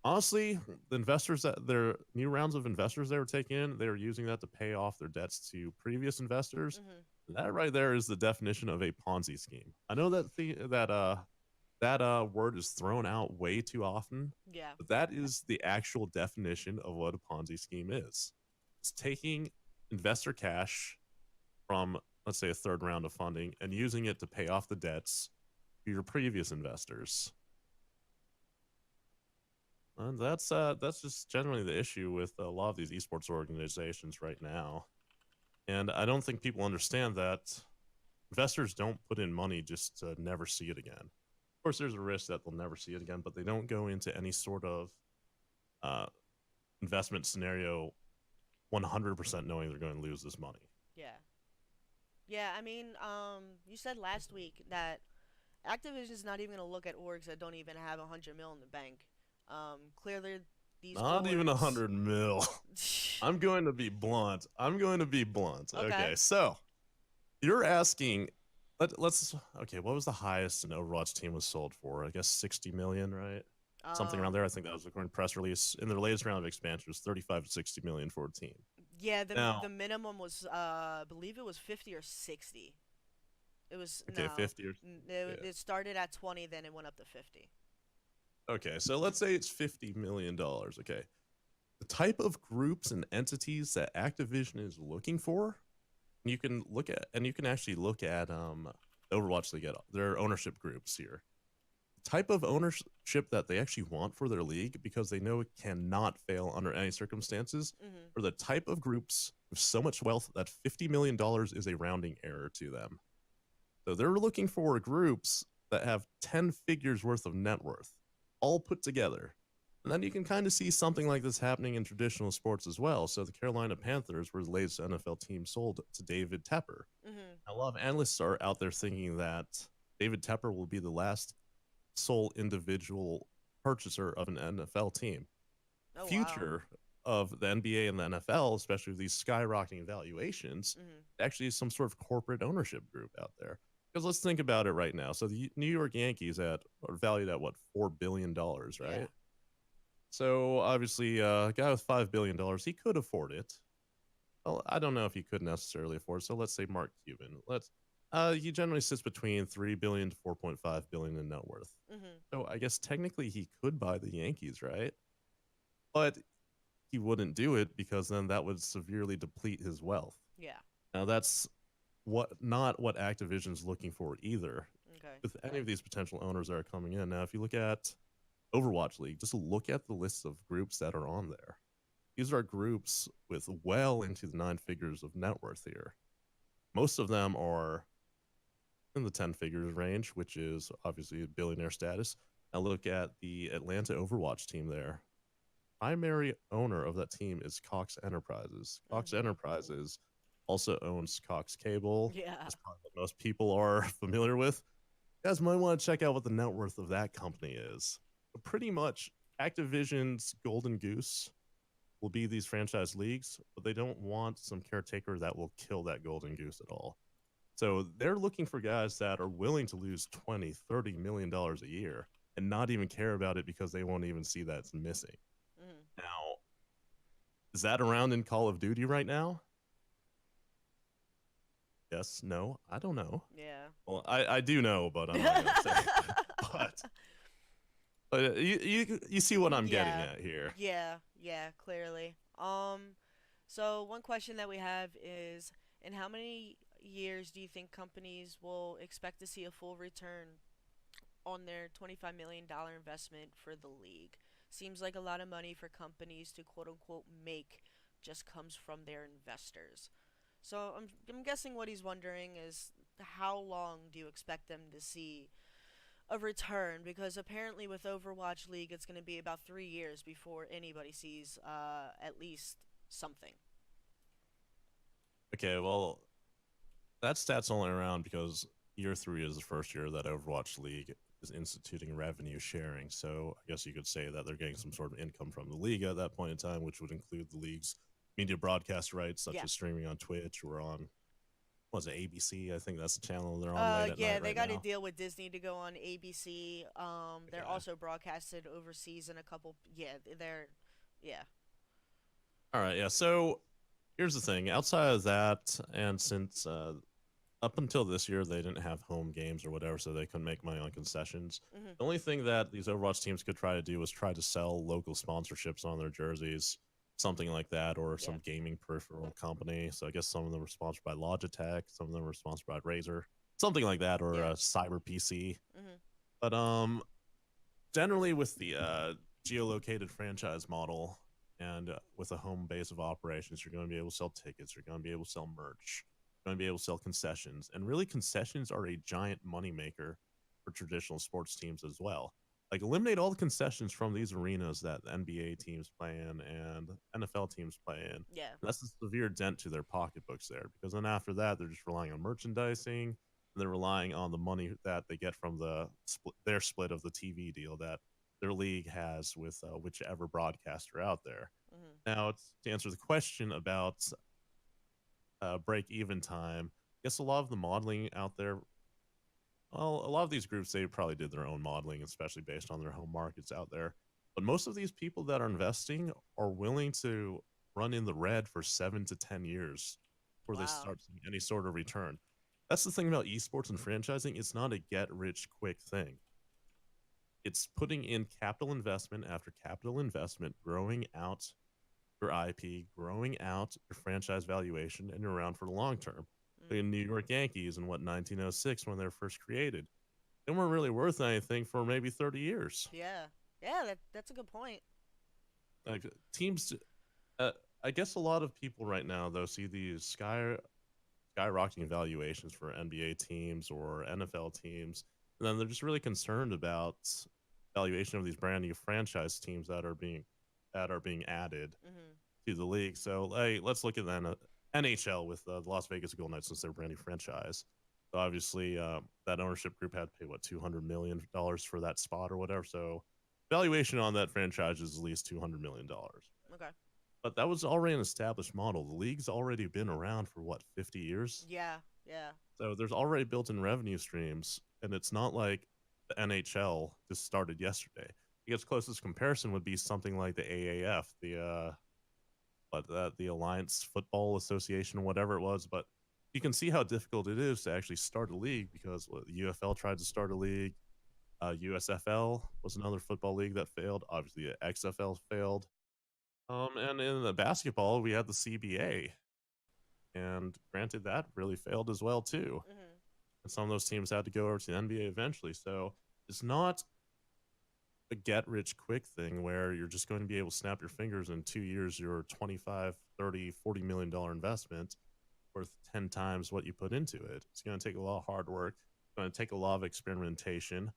honestly, the investors that their new rounds of investors they were taking in, they were using that to pay off their debts to previous investors. Mm-hmm. That right there is the definition of a Ponzi scheme. I know that word is thrown out way too often, Yeah. but that is the actual definition of what a Ponzi scheme is. It's taking investor cash from, let's say, a third round of funding and using it to pay off the debts to your previous investors. And that's just generally the issue with a lot of these esports organizations right now. And I don't think people understand that investors don't put in money just to never see it again. Of course, there's a risk that they'll never see it again, but they don't go into any sort of uh, investment scenario 100% knowing they're going to lose this money. Yeah. Yeah, I mean, you said last week that Activision's not even gonna look at orgs that don't even have 100 mil in the bank. Clearly these Not even a orgs. 100 mil. I'm going to be blunt. I'm going to be blunt. Okay. Okay, so you're asking, let's okay, what was the highest an Overwatch team was sold for? I guess 60 million, right? Something around Um. there. I think that was the current press release. In their latest round of expansion was 35 to 60 million for a team. Yeah. Now, The minimum was I believe it was 50 or 60. It was okay, no. 50 or It, yeah. it started at 20, then it went up to 50. Okay, so let's say it's $50 million. Okay, the type of groups and entities that Activision is looking for, you can look at, and you can actually look at Overwatch. They get their ownership groups here. The type of ownership that they actually want for their league, because they know it cannot fail under any circumstances, Mhm. are the type of groups with so much wealth that $50 million is a rounding error to them. So they're looking for groups that have 10 figures worth of net worth, all put together. And then you can kind of see something like this happening in traditional sports as well. So the Carolina Panthers were the latest NFL team sold to David Tepper. Mhm. A lot of analysts are out there thinking that David Tepper will be the last sole individual purchaser of an NFL team. Oh wow. Future of the NBA and the NFL, especially with these skyrocketing valuations, Mhm. actually is some sort of corporate ownership group out there. Because let's think about it right now. So the New York Yankees are valued at what, $4 billion, Yeah. right? So obviously, a guy with $5 billion, he could afford it. well, I don't know if he could necessarily afford. So let's say Mark Cuban. He generally sits between 3 billion to 4.5 billion in net worth. Mhm. So I guess technically he could buy the Yankees, right? But he wouldn't do it because then that would severely deplete his wealth. Yeah. Now that's not what Activision's looking for either Okay. with any of these potential owners that are coming in. Now, if you look at Overwatch League, just look at the list of groups that are on there. These are groups with well into the nine figures of net worth here. Most of them are in the 10 figures range, which is obviously billionaire status. Now look at the Atlanta Overwatch team there. Primary owner of that team is Cox Enterprises. Cox Mhm. Enterprises also owns Cox Cable. Yeah. That's probably what most people are familiar with. You guys might want to check out what the net worth of that company is. But pretty much, Activision's golden goose will be these franchise leagues, but they don't want some caretaker that will kill that golden goose at all. So they're looking for guys that are willing to lose 20, $30 million a year and not even care about it because they won't even see that it's missing. Mhm. Now, is that around in Call of Duty right now? Yes, no, I don't know. Yeah. Well, I do know, but I'm not gonna say. but you see what I'm getting Yeah. at here. Yeah. Yeah, clearly. So one question that we have is, in how many years do you think companies will expect to see a full return on their $25 million investment for the league? Seems like a lot of money for companies to quote unquote make just comes from their investors. So I'm guessing what he's wondering is, how long do you expect them to see a return? Because apparently with Overwatch League, it's going to be about 3 years before anybody sees at least something. Okay, well, that stat's only around because year three is the first year that Overwatch League is instituting revenue sharing. So I guess you could say that they're getting some sort of income from the league at that point in time, which would include the league's media broadcast rights, such Yeah. as streaming on Twitch or on, what was it, ABC? I think that's the channel they're on late at Yeah, night they right got a now. deal with Disney to go on ABC. They're Okay. also broadcasted overseas in a couple. Yeah, they're. Yeah. All right. Yeah. So here's the thing. Outside of that, and since up until this year, they didn't have home games or whatever, so they couldn't make money on concessions. Mhm. The only thing that these Overwatch teams could try to do was try to sell local sponsorships on their jerseys, something like that, or Yeah. some gaming peripheral company. So I guess some of them were sponsored by Logitech, some of them were sponsored by Razer, something like that, or Yeah. Cyber PC. Mhm. But generally with the geolocated franchise model and with a home base of operations, you're going to be able to sell tickets, you're going to be able to sell merch, you're going to be able to sell concessions, and really concessions are a giant moneymaker for traditional sports teams as well. Like eliminate all the concessions from these arenas that the NBA teams play in and NFL teams play in. Yeah. That's a severe dent to their pocketbooks there because then after that they're just relying on merchandising, they're relying on the money that they get from their split of the TV deal that their league has with whichever broadcaster out there. Mhm. Now, to answer the question about break even time, I guess a lot of the modeling out there, well, a lot of these groups, they probably did their own modeling, especially based on their home markets out there. But most of these people that are investing are willing to run in the red for 7 to 10 years before they Wow. start seeing any sort of return. That's the thing about esports and franchising. It's not a get rich quick thing. It's putting in capital investment after capital investment, growing out your IP, growing out your franchise valuation, and you're around for the long term. The Mhm. New York Yankees in what 1906 when they were first created, they weren't really worth anything for maybe 30 years. Yeah. Yeah. That's a good point. Like teams, uh, I guess a lot of people right now though see these skyrocketing valuations for NBA teams or NFL teams, and then they're just really concerned about valuation of these brand new franchise teams that are being added Mhm. to the league. So hey, let's look at the NHL with the Las Vegas Golden Knights since they're a brand new franchise. So obviously, that ownership group had to pay what $200 million for that spot or whatever. So valuation on that franchise is at least $200 million. Okay. But that was already an established model. The league's already been around for what 50 years. Yeah. Yeah. So there's already built-in revenue streams, and it's not like the NHL just started yesterday. I guess closest comparison would be something like the AAF, the but the Alliance Football Association, whatever it was. But you can see how difficult it is to actually start a league because the UFL tried to start a league. USFL was another football league that failed. Obviously, XFL failed. And in the basketball, we had the CBA, and granted, that really failed as well too. Mhm. And some of those teams had to go over to the NBA eventually. So it's not a get rich quick thing where you're just going to be able to snap your fingers in 2 years, your 25, 30, $40 million investment worth 10 times what you put into it. It's going to take a lot of hard work. It's going to take a lot of experimentation.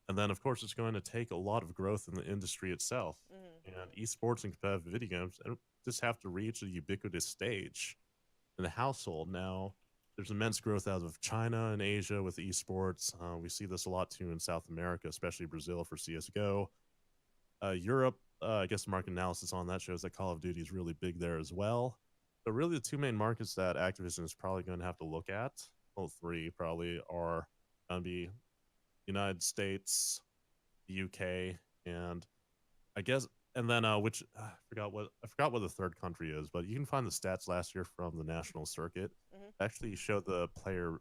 And then, of course, it's going to take a lot of growth in the industry itself. Mhm. And esports and competitive video games just have to reach a ubiquitous stage in the household. Now, there's immense growth out of China and Asia with esports. We see this a lot too in South America, especially Brazil for CSGO. Europe, I guess market analysis on that shows that Call of Duty is really big there as well. But really, the two main markets that Activision is probably going to have to look at, well, three probably, are going to be United States, the UK, and I guess, and then which I forgot what the third country is, but you can find the stats last year from the national circuit. Mhm. Actually, showed the player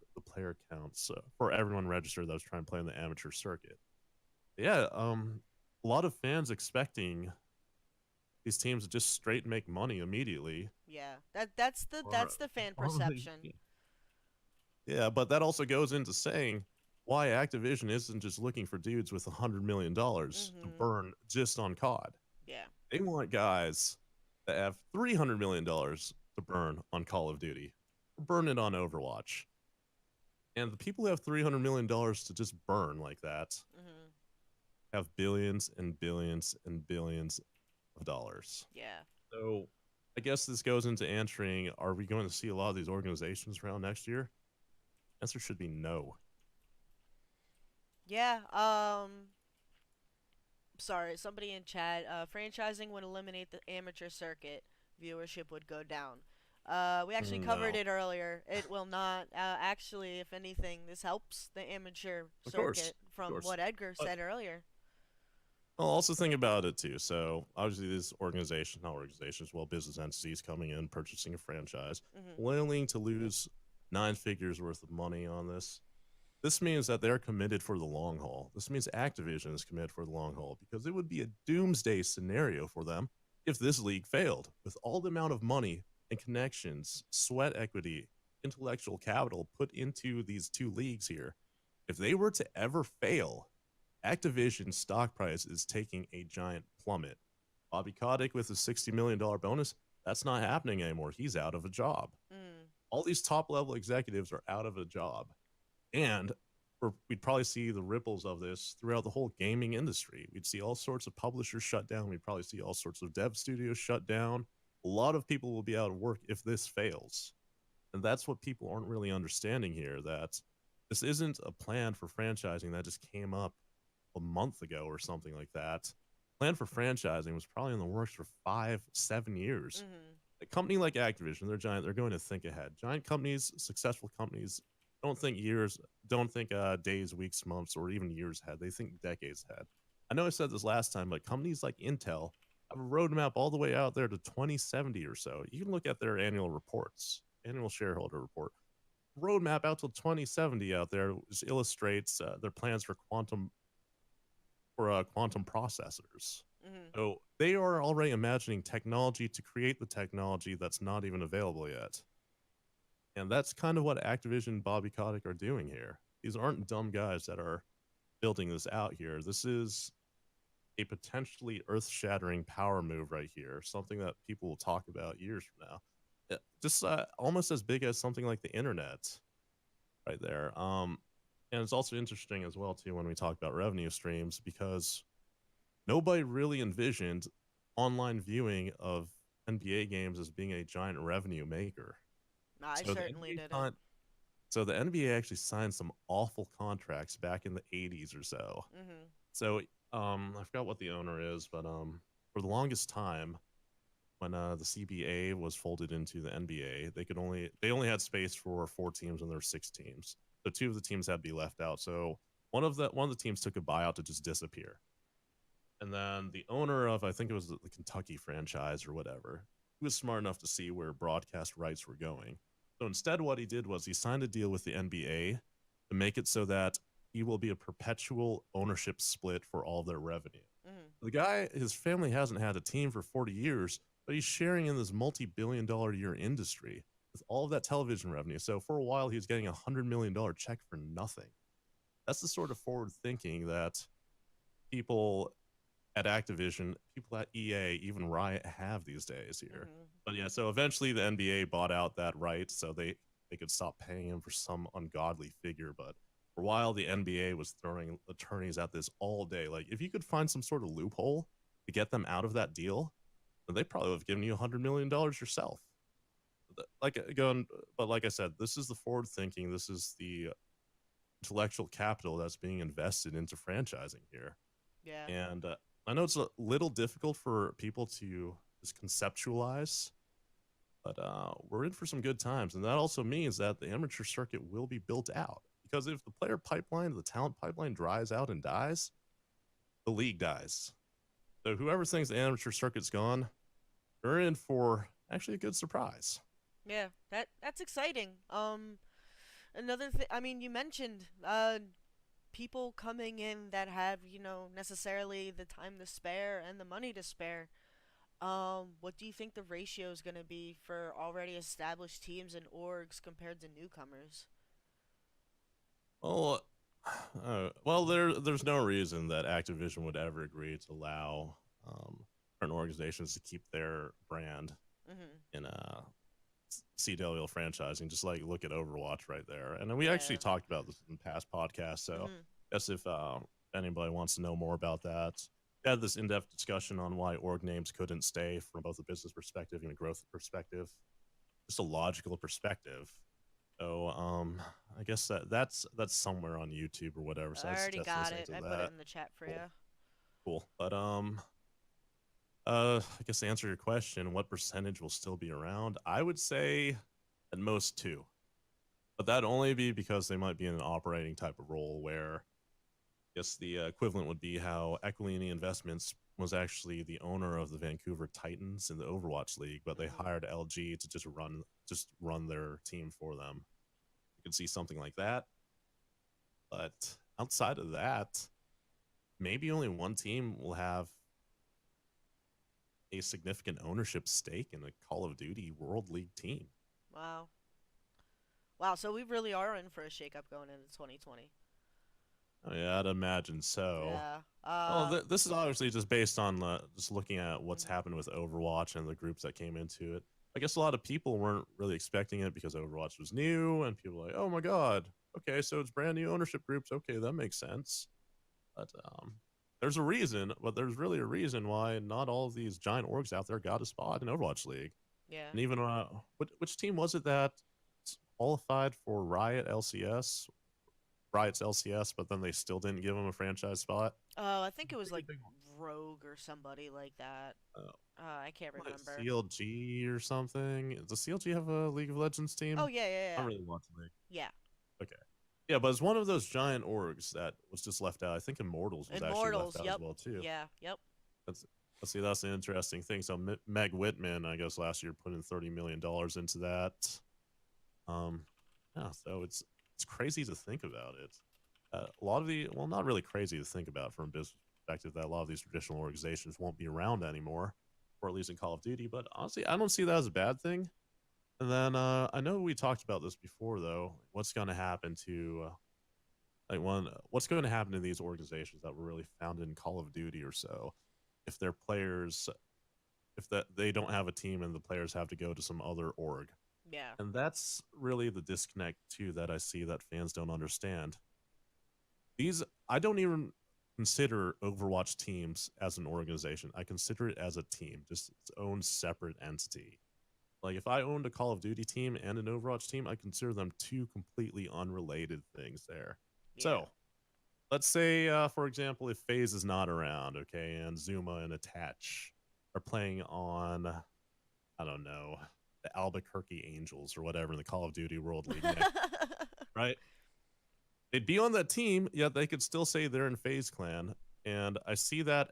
counts for everyone registered that was trying to play in the amateur circuit. Yeah, a lot of fans expecting these teams to just straight make money immediately. Yeah. That's the fan Or perception. yeah, but that also goes into saying why Activision isn't just looking for dudes with $100 million to Mhm. burn just on COD. Yeah. They want guys that have $300 million to burn on Call of Duty, burn it on Overwatch. And the people who have $300 million to just burn like that Mhm. have billions and billions and billions of dollars. Yeah. So I guess this goes into answering, are we going to see a lot of these organizations around next year? Answer should be no. Yeah. Sorry, somebody in chat. Franchising would eliminate the amateur circuit. Viewership would go down. We actually covered No. it earlier. It will not. Actually, if anything, this helps the amateur Of course. circuit Of from course. what Edgar But said earlier. I'll also think about it too. So obviously, these organizations, not organizations, well, business entities coming in, purchasing a franchise, Mhm. willing to lose 9 figures worth of money on this. This means that they're committed for the long haul. This means Activision is committed for the long haul because it would be a doomsday scenario for them if this league failed. With all the amount of money and connections, sweat equity, intellectual capital put into these two leagues here, if they were to ever fail, Activision's stock price is taking a giant plummet. Bobby Kotick with a $60 million bonus, that's not happening anymore. He's out of a job. Mm. All these top level executives are out of a job. And we'd probably see the ripples of this throughout the whole gaming industry. We'd see all sorts of publishers shut down. We'd probably see all sorts of dev studios shut down. A lot of people will be out of work if this fails. And that's what people aren't really understanding here, that this isn't a plan for franchising that just came up a month ago or something like that. Plan for franchising was probably in the works for 5, 7 years. Mhm. A company like Activision, they're giant. They're going to think ahead. Giant companies, successful companies, don't think years, don't think days, weeks, months, or even years ahead. They think decades ahead. I know I said this last time, but companies like Intel have a roadmap all the way out there to 2070 or so. You can look at their annual reports, annual shareholder report. Roadmap out till 2070 out there, which illustrates their plans for quantum processors. Mhm. So they are already imagining technology to create the technology that's not even available yet. And that's kind of what Activision Bobby Kotick are doing here. These aren't dumb guys that are building this out here. This is a potentially earth shattering power move right here, something that people will talk about years from now. Just almost as big as something like the internet right there. And it's also interesting as well, too, when we talk about revenue streams, because nobody really envisioned online viewing of NBA games as being a giant revenue maker. I So the certainly NBA didn't. so the NBA actually signed some awful contracts back in the 80s or so. Mhm. So I forgot what the owner is, but for the longest time when the CBA was folded into the NBA, they only had space for 4 teams and there were 6 teams. So two of the teams had to be left out. So one of the teams took a buyout to just disappear. And then the owner of, I think it was the Kentucky franchise or whatever, he was smart enough to see where broadcast rights were going. So instead, what he did was he signed a deal with the NBA to make it so that he will be a perpetual ownership split for all their revenue. Mhm. The guy, his family hasn't had a team for 40 years, but he's sharing in this multi-billion-dollar a year industry with all of that television revenue. So for a while, he was getting $100 million check for nothing. That's the sort of forward thinking that people at Activision, people at EA, even Riot have these days here. Mhm. But yeah, so eventually the NBA bought out that right so they could stop paying him for some ungodly figure. But for a while, the NBA was throwing attorneys at this all day. Like, if you could find some sort of loophole to get them out of that deal, then they probably would have given you $100 million yourself. But like I said, this is the forward thinking. This is the intellectual capital that's being invested into franchising here. Yeah. And I know it's a little difficult for people to just conceptualize, but we're in for some good times. And that also means that the amateur circuit will be built out. Because if the player pipeline, the talent pipeline dries out and dies, the league dies. So whoever thinks the amateur circuit's gone, they're in for actually a good surprise. Yeah. That's exciting. Another thing, I mean, you mentioned people coming in that have, necessarily the time to spare and the money to spare. What do you think the ratio is going to be for already established teams and orgs compared to newcomers? Well, there's no reason that Activision would ever agree to allow certain organizations to keep their brand Mhm. in CWL franchising. Just like look at Overwatch right there, and then we actually Yeah. talked about this in past podcasts. So, Mhm. guess if anybody wants to know more about that, we had this in-depth discussion on why org names couldn't stay from both a business perspective and a growth perspective, just a logical perspective. So I guess that's somewhere on YouTube or whatever. So I I'd already suggest got listening it. to I put it that. in the chat for Cool, you. cool. But I guess to answer your question, what percentage will still be around? I would say at most two, but that'd only be because they might be in an operating type of role where I guess the equivalent would be how Equilini Investments was actually the owner of the Vancouver Titans in the Overwatch League, but they Mhm. hired LG to just run their team for them. You could see something like that. But outside of that, maybe only one team will have a significant ownership stake in a Call of Duty World League team. Wow. Wow, so we really are in for a shakeup going into 2020. Oh, yeah, I'd imagine so. Yeah. Well, this is obviously just based on just looking at what's Mhm. happened with Overwatch and the groups that came into it. I guess a lot of people weren't really expecting it because Overwatch was new, and people were like, "Oh my god, okay, so it's brand new ownership groups. Okay, that makes sense." But there's a reason, but there's really a reason why not all of these giant orgs out there got a spot in Overwatch League. Yeah. And even which team was it that qualified for Riot's LCS, but then they still didn't give them a franchise spot? Oh, I think it was Pretty like big one. Rogue or somebody like that. Uh, I can't like remember. CLG or something. Does CLG have a League of Legends Oh team? yeah, yeah, I yeah. don't really want to League. Yeah. Okay. Yeah, but it's one of those giant orgs that was just left out. I think Immortals was actually left Immortals. out as Yep. well too. Yeah. Yep. That's let's see, that's an interesting thing. So Meg Whitman, I guess last year put in $30 million into that. Um, yeah, so it's crazy to think about it. A lot of not really crazy to think about from a business perspective that a lot of these traditional organizations won't be around anymore, or at least in Call of Duty. But honestly, I don't see that as a bad thing. And then I know we talked about this before, though. What's going to happen to What's going to happen to these organizations that were really founded in Call of Duty or so? If their players, if that they don't have a team and the players have to go to some other org, Yeah. and that's really the disconnect too that I see that fans don't understand. These I don't even consider Overwatch teams as an organization. I consider it as a team, just its own separate entity. Like if I owned a Call of Duty team and an Overwatch team, I consider them two completely unrelated things there. Yeah. So let's say, for example, if FaZe is not around, okay, and Zuma and Attach are playing on, I don't know, the Albuquerque Angels or whatever in the Call of Duty World League next, right? They'd be on that team, yet they could still say they're in FaZe Clan. And I see that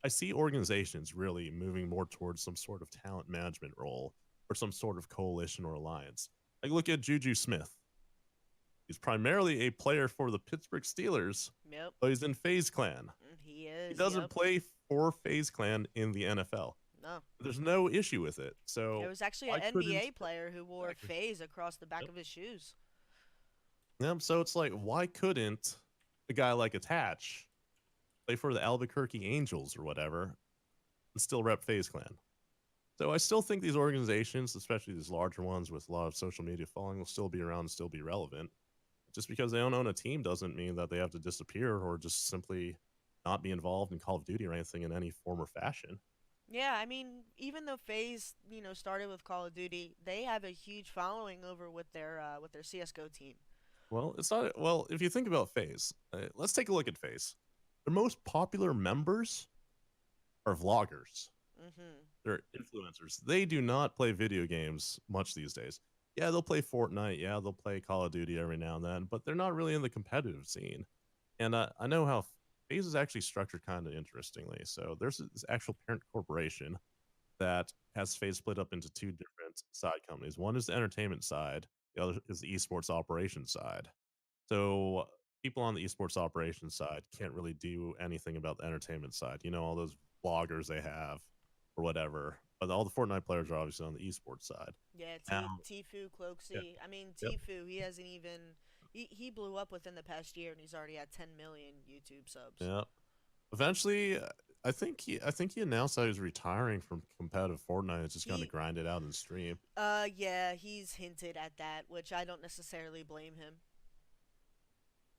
I see organizations really moving more towards some sort of talent management role or some sort of coalition or alliance. Like look at Juju Smith. He's primarily a player for the Pittsburgh Steelers, Yep. but he's in FaZe Clan. He He is. doesn't Yep. play for FaZe Clan in the NFL. No. There's no issue with it. There So was actually why an couldn't NBA player who wore exactly? phase across the back Yep. of his shoes. Yep. So it's like, why couldn't a guy like Attach play for the Albuquerque Angels or whatever and still rep FaZe Clan? So I still think these organizations, especially these larger ones with a lot of social media following, will still be around and still be relevant. Just because they don't own a team doesn't mean that they have to disappear or just simply not be involved in Call of Duty or anything in any form or fashion. Yeah, I mean, even though FaZe, started with Call of Duty, they have a huge following over with their CS:GO team. Well, it's not. Well, if you think about FaZe, let's take a look at FaZe. Their most popular members are vloggers. Mhm. They're influencers. They do not play video games much these days. Yeah, they'll play Fortnite. Yeah, they'll play Call of Duty every now and then, but they're not really in the competitive scene. And I know how FaZe is actually structured kind of interestingly. So there's this actual parent corporation that has FaZe split up into two different side companies. One is the entertainment side, the other is the esports operations side. So people on the esports operations side can't really do anything about the entertainment side. You know, all those bloggers they have or whatever. But all the Fortnite players are obviously on the esports side. Yeah, Now, Tfue, yeah, Cloaksy. I mean, yep. Tfue, he hasn't even he blew up within the past year and he's already at 10 million YouTube subs. Yeah. Eventually, I think he announced that he was retiring from competitive Fortnite. It's just going to He grind it out and stream. yeah, he's hinted at that, which I don't necessarily blame him.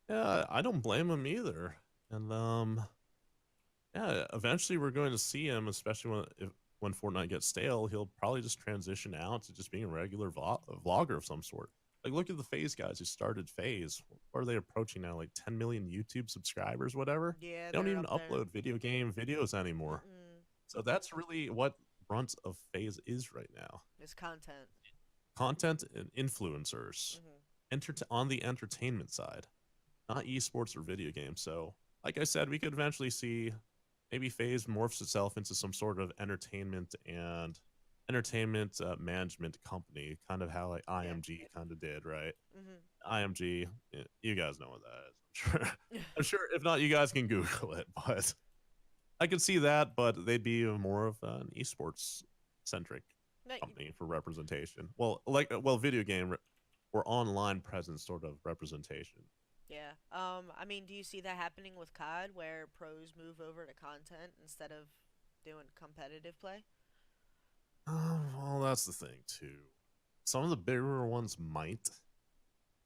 Yeah, I don't blame him either. And yeah, eventually we're going to see him, especially when Fortnite gets stale. He'll probably just transition out to just being a regular vlogger of some sort. Like, look at the FaZe guys who started FaZe. What are they approaching now? Like 10 million YouTube subscribers, whatever. Yeah, They don't they're even up there. upload video game videos anymore. Mm-mm. So that's really what brunt of FaZe is right now. It's content. Content and influencers, Mhm. on the entertainment side, not esports or video games. So, like I said, we could eventually see maybe FaZe morphs itself into some sort of entertainment management company, kind of how like Yeah. IMG kind of did, right? Mhm. IMG, you guys know what that is. I'm sure. I'm sure. If not, you guys can Google it. But I could see that, but they'd be more of an esports centric But company for representation. Well, video game or online presence sort of representation. yeah. I mean, do you see that happening with COD where pros move over to content instead of doing competitive play? Well, that's the thing too. Some of the bigger ones might,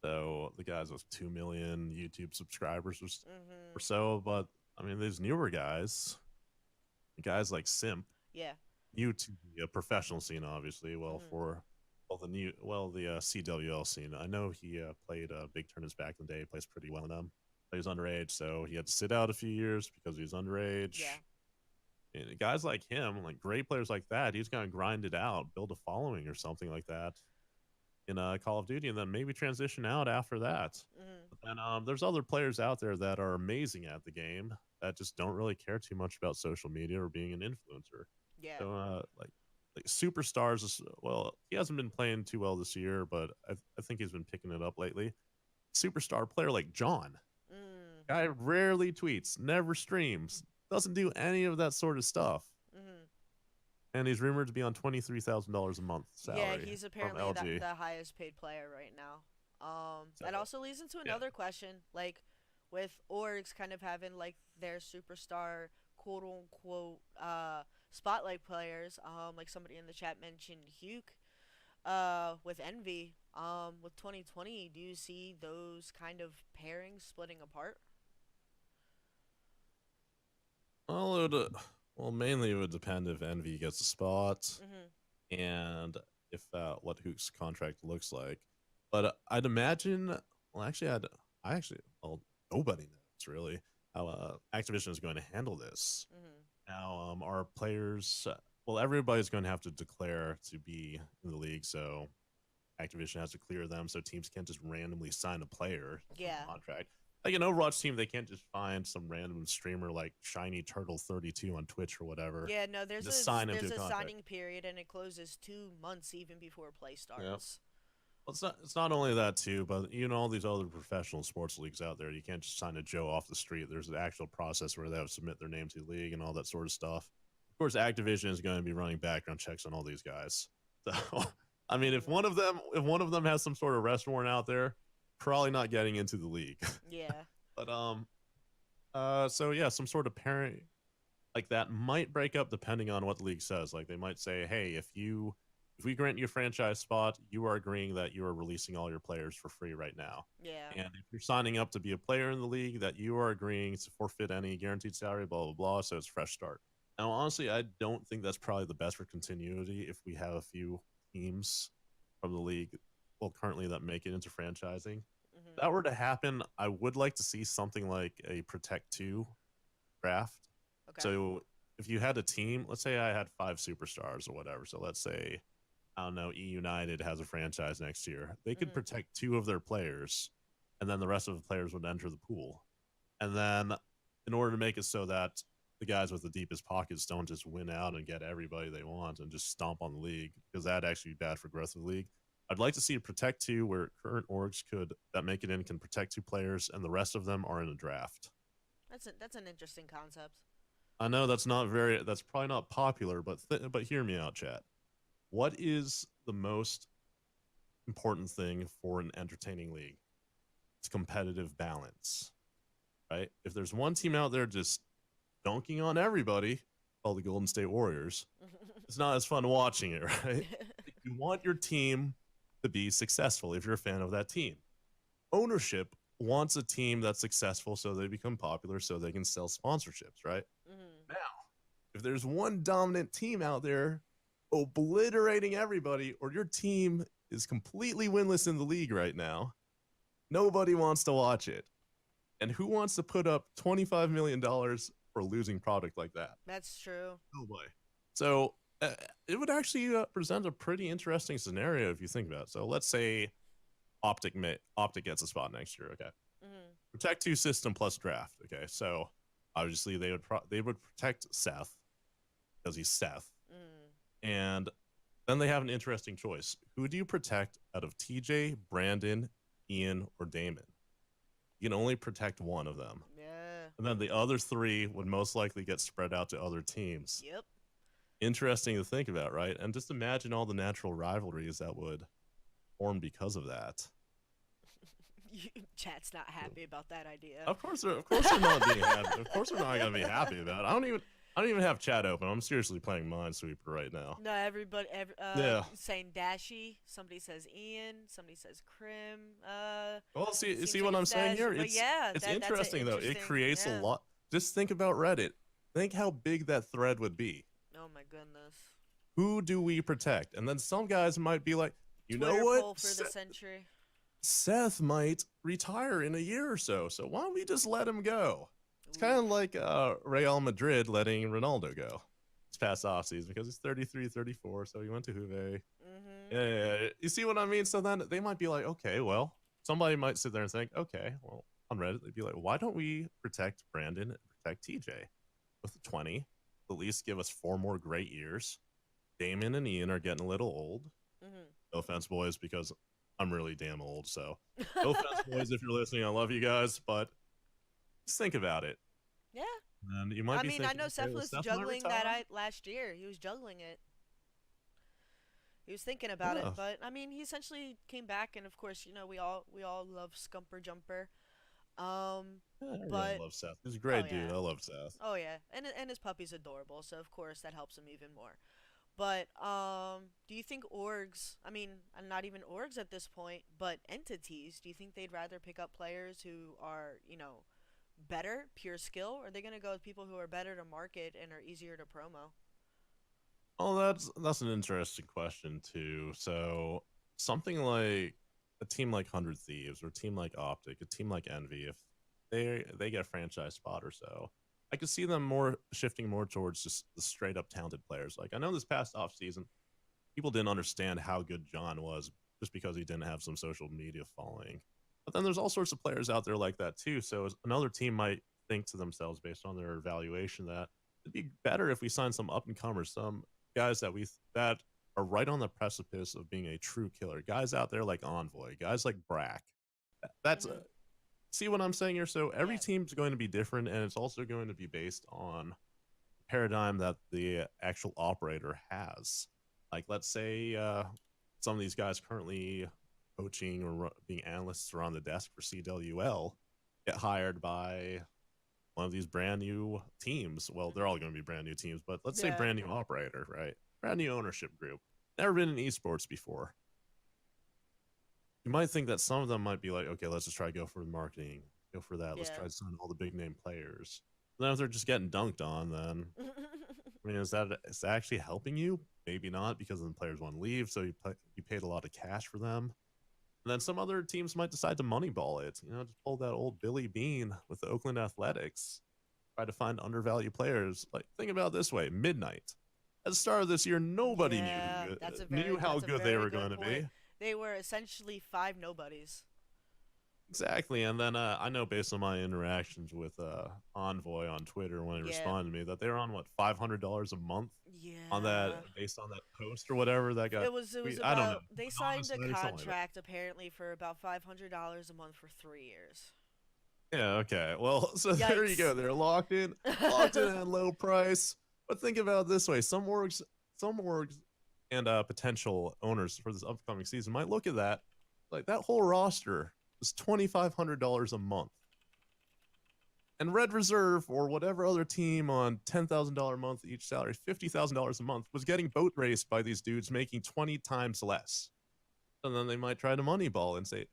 though. The guys with 2 million YouTube subscribers or Mhm. so, but I mean, these newer guys like Simp, Yeah. new to the professional scene, obviously. Well, Mhm. for the CWL scene. I know he played big tournaments back in the day. He plays pretty well in them. But he's underage, so he had to sit out a few years because he's underage. Yeah. And guys like him, like great players like that, he's gonna grind it out, build a following or something like that in Call of Duty, and then maybe transition out after that. Mhm. But then there's other players out there that are amazing at the game that just don't really care too much about social media or being an influencer. Yeah. So like superstars, well, he hasn't been playing too well this year, but I think he's been picking it up lately. Superstar player like John, Mm. guy rarely tweets, never streams, doesn't do any of that sort of stuff, Mhm. and he's rumored to be on $23,000 a month Yeah, salary he's from apparently LG. the highest paid player right now. So That also leads into yeah, another question, like with orgs kind of having like their superstar quote unquote spotlight players. Like somebody in the chat mentioned Huke. With Envy. With 2020, do you see those kind of pairings splitting apart? well, mainly it would depend if Envy gets a spot Mhm. and if what Hook's contract looks like. But I'd imagine, well, actually, well, nobody knows really how Activision is going to handle this. Mhm. Now, our players, well, everybody's going to have to declare to be in the league, so Activision has to clear them, so teams can't just randomly sign a player from Yeah. contract. like an Overwatch team, they can't just find some random streamer like Shiny Turtle 32 on Twitch or whatever Yeah, no, and just sign him to there's a a contract. signing period and it closes 2 months even before play Yeah. starts. Well, it's not only that too, but all these other professional sports leagues out there. You can't just sign a Joe off the street. There's an actual process where they have to submit their name to the league and all that sort of stuff. Of course, Activision is going to be running background checks on all these guys. So, I mean, if Mm, one of them has some sort of arrest warrant out there, probably not getting into the league. yeah. But so yeah, some sort of parent like that might break up depending on what the league says. Like they might say, hey, if we grant you a franchise spot, you are agreeing that you are releasing all your players for free right now. Yeah. And if you're signing up to be a player in the league, that you are agreeing to forfeit any guaranteed salary, blah blah blah. So it's fresh start. Now, honestly, I don't think that's probably the best for continuity if we have a few teams from the league, well, currently that make it into franchising. If Mhm. that were to happen, I would like to see something like a Protect 2 draft. Okay. So if you had a team, let's say I had 5 superstars or whatever. So let's say, I don't know, E United has a franchise next year. They could Mhm. protect 2 of their players, and then the rest of the players would enter the pool. And then in order to make it so that the guys with the deepest pockets don't just win out and get everybody they want and just stomp on the league, because that'd actually be bad for growth of the league. I'd like to see a protect 2 where current orgs could that make it in can protect 2 players and the rest of them are in a draft. That's an interesting concept. I know that's probably not popular, but hear me out, chat. What is the most important thing for an entertaining league? It's competitive balance, right? If there's one team out there just dunking on everybody, called the Golden State Warriors, it's not as fun watching it, right? You want your team to be successful if you're a fan of that team. Ownership wants a team that's successful so they become popular so they can sell sponsorships, right? Mhm. Now, if there's one dominant team out there obliterating everybody, or your team is completely winless in the league right now, nobody wants to watch it. And who wants to put up $25 million for a losing product like that? That's true. Nobody. So it would actually present a pretty interesting scenario if you think about it. So let's say Optic gets a spot next year. Okay, Mhm. protect 2 system plus draft. Okay, so obviously they would protect Seth because he's Seth, Mhm. and then they have an interesting choice. Who do you protect out of TJ, Brandon, Ian, or Damon? You can only protect one of them. Yeah. And then the other 3 would most likely get spread out to other teams. Yep. Interesting to think about, right? And just imagine all the natural rivalries that would form because of that. Chat's not happy about that idea. Of course they're not being happy. Of course they're not gonna be happy about it. I don't even have chat open. I'm seriously playing Minesweeper right now. No, everybody, Yeah. saying Dashy. Somebody says Ian. Somebody says Krim. Well, see Seems what like I'm it's saying Dash, here. but It's yeah, it's that's an interesting though. It interesting. creates a Yeah. lot. Just think about Reddit. Think how big that thread would be. Oh my goodness. Who do we protect? And then some guys might be like, you know Twitter what? poll for the century. Seth might retire in a year or so. So why don't we just let him go? It's kind of Oof. like Real Madrid letting Ronaldo go this past offseason because he's 33, 34. So he went to Juve. Mhm. Yeah. You see what I mean? So then they might be like, okay, well, somebody might sit there and think, okay, well, on Reddit, they'd be like, why don't we protect Brandon and protect TJ with the 20? At least give us 4 more great years. Damon and Ian are getting a little old. Mhm. No offense, boys, because I'm really damn old. So no offense, boys, if you're listening. I love you guys, but just think about it. Yeah. And you might I be mean, I thinking, know okay, Seth well, was Steph might juggling that retire. I last year. He was juggling it. He was thinking about it, Yeah. but I mean, he essentially came back, and of course, we all love Scumper Jumper. Um, Yeah, everyone but loves Seth. He's a oh great dude. yeah, I love Seth. oh yeah, and his puppy's adorable, so of course that helps him even more. But do you think orgs? I mean, not even orgs at this point, but entities. Do you think they'd rather pick up players who are better, pure skill, or are they gonna go with people who are better to market and are easier to promo? Oh, that's an interesting question too. So something like a team like 100 Thieves or a team like Optic, a team like Envy, if they get a franchise spot or so, I could see them more shifting more towards just the straight up talented players. Like I know this past off season, people didn't understand how good John was just because he didn't have some social media following. But then there's all sorts of players out there like that too. So another team might think to themselves based on their evaluation that it'd be better if we signed some up and comers, some guys that are right on the precipice of being a true killer. Guys out there like Envoy, guys like Brack. That's Mhm. see what I'm saying here. So every Yeah. team's going to be different, and it's also going to be based on paradigm that the actual operator has. Like, let's say some of these guys currently coaching or being analysts or on the desk for CWL get hired by one of these brand new teams. Well, they're all Mhm. going to be brand new teams, but let's say Yeah. brand new operator, right? Brand new ownership group. Never been in esports before. You might think that some of them might be like, okay, let's just try to go for the marketing, go for that. Let's Yeah. try to sign all the big name players. And then if they're just getting dunked on, then I mean, is that actually helping you? Maybe not, because then the players want to leave, so you paid a lot of cash for them. And then some other teams might decide to moneyball it. Just pull that old Billy Bean with the Oakland Athletics, try to find undervalued players. Like, think about it this way: Midnight. At the start of this year, nobody Yeah, that's a knew very how that's a good they very were good going to point. be. They were essentially five nobodies. Exactly. And then I know based on my interactions with Envoy on Twitter when he Yeah. responded to me that they were on what $500 a month on that Yeah. based on that post or whatever that got It was I don't know, about they signed a anonymously or something like that. contract apparently for about $500 a month for 3 years. Yeah, okay. Well, so there you Yikes. go. They're locked in at low price. But think about it this way: some orgs, and potential owners for this upcoming season might look at that like that whole roster is $2,500 a month. And Red Reserve or whatever other team on $10,000 a month each salary, $50,000 a month, was getting boat raced by these dudes making 20 times less. And then they might try to moneyball and say,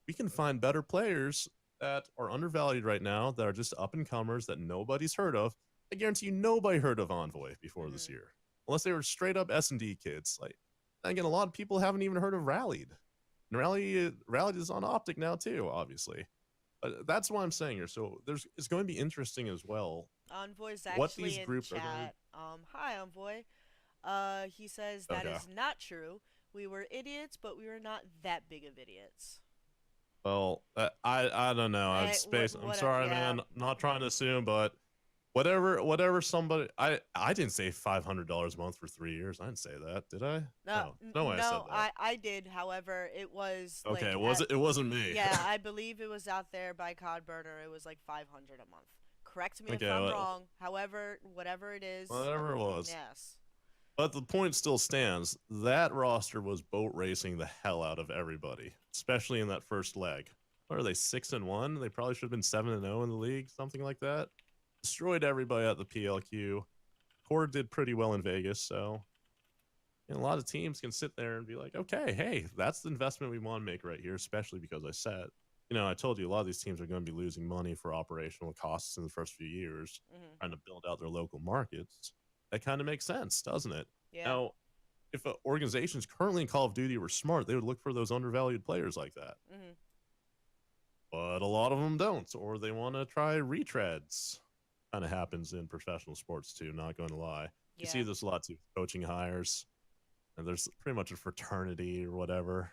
we can find better players that are undervalued right now, that are just up and comers that nobody's heard of. I guarantee you nobody heard of Envoy before this Mhm. year, unless they were straight up S&D kids. Like, again, a lot of people haven't even heard of Rallied. And Rallied is on Optic now too, obviously. That's what I'm saying here. So it's going to be interesting as well Envoy's what actually these in groups are going to. chat. Hi Envoy. He says that Okay. is not true. We were idiots, but we were not that big of idiots. Well, I don't know. I'm space. I'm What sorry, yeah. man. I'm not trying to assume, but whatever somebody. I didn't say $500 a month for 3 years. I didn't say that, did I? No, No way I said no, that. I did. However, it was Okay, like was it? It wasn't me. yeah, I believe it was out there by Codburner. It was like 500 a month. Correct me if Okay, I'm well, wrong. However, whatever it is, whatever it was. yes. But the point still stands. That roster was boat racing the hell out of everybody, especially in that first leg. What are they, 6-1? They probably should have been 7-0 in the league, something like that. Destroyed everybody at the PLQ. Core did pretty well in Vegas, so a lot of teams can sit there and be like, okay, hey, that's the investment we want to make right here, especially because I told you a lot of these teams are going to be losing money for operational costs in the first few years, Mhm. trying to build out their local markets. That kind of makes sense, doesn't it? Yeah. Now, if organizations currently in Call of Duty were smart, they would look for those undervalued players like that. Mhm. But a lot of them don't, or they want to try retreads. Kind of happens in professional sports too, not going to lie. You see Yeah. this a lot too, coaching hires, and there's pretty much a fraternity or whatever,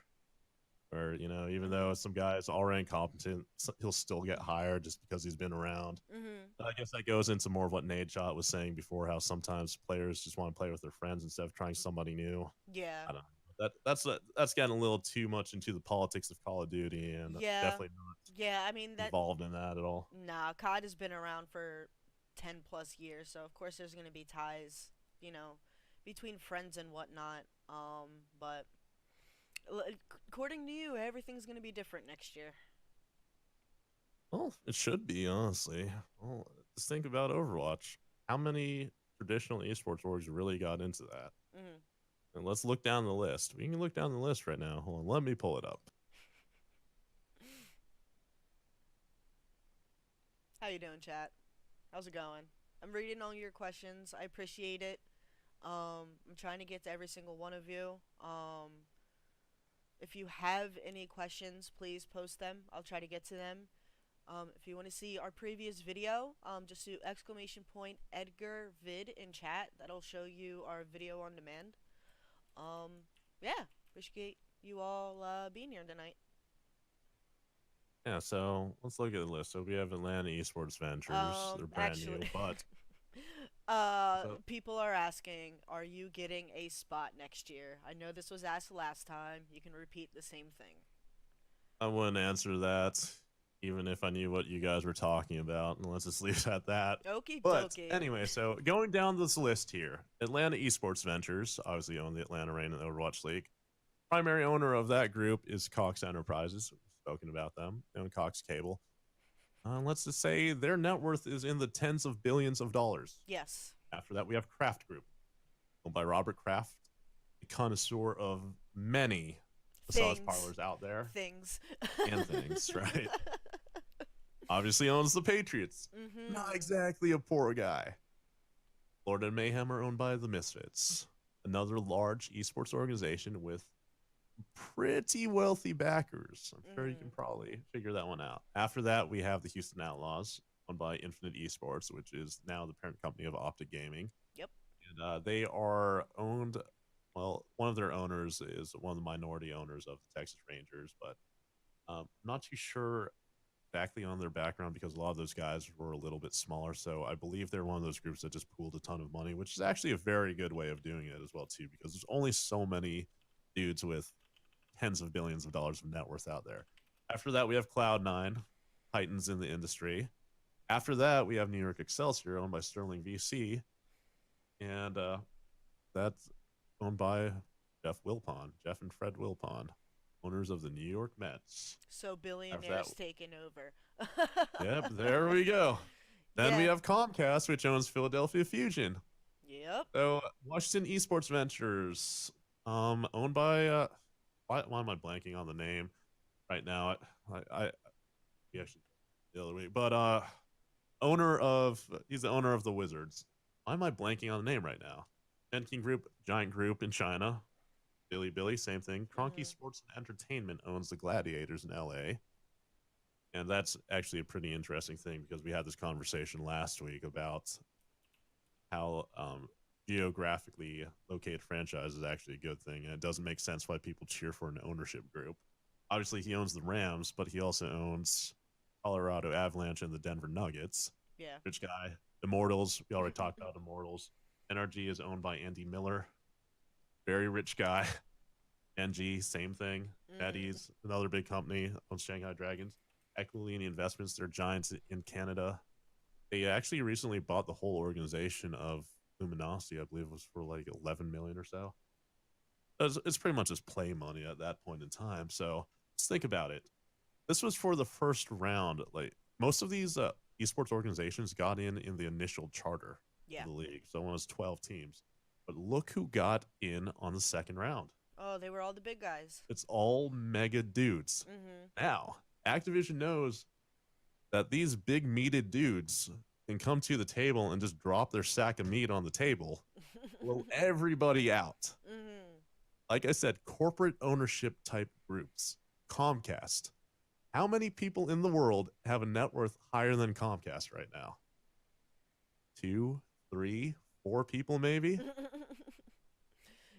where, even though Mhm. some guy's already incompetent, he'll still get hired just because he's been around. Mhm. I guess that goes into more of what Nate Shot was saying before, how sometimes players just want to play with their friends instead of trying somebody new. Yeah. I don't know. That's getting a little too much into the politics of Call of Duty, and Yeah. definitely not Yeah, I mean that involved in that at all. nah, COD has been around for 10 plus years, so of course there's going to be ties, you know, between friends and whatnot. But l- according to you, everything's going to be different next year. Well, it should be, honestly. Well, just think about Overwatch. How many traditional esports orgs really got into that? Mhm. And let's look down the list. We can look down the list right now. Hold on, let me pull it up. How you doing, chat? How's it going? I'm reading all your questions. I appreciate it. I'm trying to get to every single one of you. If you have any questions, please post them. I'll try to get to them. If you want to see our previous video, just do exclamation point Edgar vid in chat. That'll show you our video on demand. Um, yeah, appreciate you all being here tonight. Yeah, so let's look at the list. So we have Atlanta Esports Ventures. They're brand Actually, new, but so people are asking, are you getting a spot next year? I know this was asked last time. You can repeat the same thing. I wouldn't answer that even if I knew what you guys were talking about. And let's just leave it at that. Okie But dokie. anyway, so going down this list here, Atlanta Esports Ventures obviously own the Atlanta Reign and Overwatch League. Primary owner of that group is Cox Enterprises. We've spoken about them. They own Cox Cable. Let's just say their net worth is in the tens of billions of dollars. Yes. After that, we have Kraft Group, owned by Robert Kraft, a connoisseur of many massage Things. parlors out there Things. and things, right? Obviously owns the Patriots. Not Mm-hmm. exactly a poor guy. Florida and Mayhem are owned by the Misfits, another large esports organization with pretty wealthy backers. I'm sure you can Mm-hmm. probably figure that one out. After that, we have the Houston Outlaws, owned by Infinite Esports, which is now the parent company of Optic Gaming. Yep. And they are owned, well, one of their owners is one of the minority owners of the Texas Rangers, but I'm not too sure exactly on their background because a lot of those guys were a little bit smaller. So I believe they're one of those groups that just pooled a ton of money, which is actually a very good way of doing it as well, too, because there's only so many dudes with tens of billions of dollars of net worth out there. After that, we have Cloud9, titans in the industry. After that, we have New York Excelsior, owned by Sterling VC, and that's owned by Jeff and Fred Wilpon, owners of the New York Mets. So After that, billionaires taking over. yep, there we go. Then we Yeah. have Comcast, which owns Philadelphia Fusion. Yep. So Washington Esports Ventures, owned by why am I blanking on the name right now? I we actually the other week, but he's the owner of the Wizards. Why am I blanking on the name right now? Gen.G Group, giant group in China. Billy, same thing. Cronky Mm-hmm. Sports and Entertainment owns the Gladiators in LA. And that's actually a pretty interesting thing because we had this conversation last week about how geographically located franchise is actually a good thing, and it doesn't make sense why people cheer for an ownership group. Obviously, he owns the Rams, but he also owns Colorado Avalanche and the Denver Nuggets. Yeah. Rich guy. Immortals. We already talked about Immortals. NRG is owned by Andy Miller. Very rich guy. Gen.G, same thing. Mm-hmm. Eddie's another big company owns Shanghai Dragons. Equilini Investments, they're giants in Canada. They actually recently bought the whole organization of Luminosity. I believe it was for like 11 million or so. It's pretty much just play money at that point in time. So let's think about it. This was for the first round. Like most of these esports organizations got in the initial charter of Yeah. the league. So it was 12 teams. But look who got in on the second round. Oh, they were all the big guys. It's all mega dudes. Mm-hmm. Now, Activision knows that these big meated dudes can come to the table and just drop their sack of meat on the table, blow everybody out. Mm-hmm. Like I said, corporate ownership type groups. Comcast. How many people in the world have a net worth higher than Comcast right now? Two, three, four people, maybe?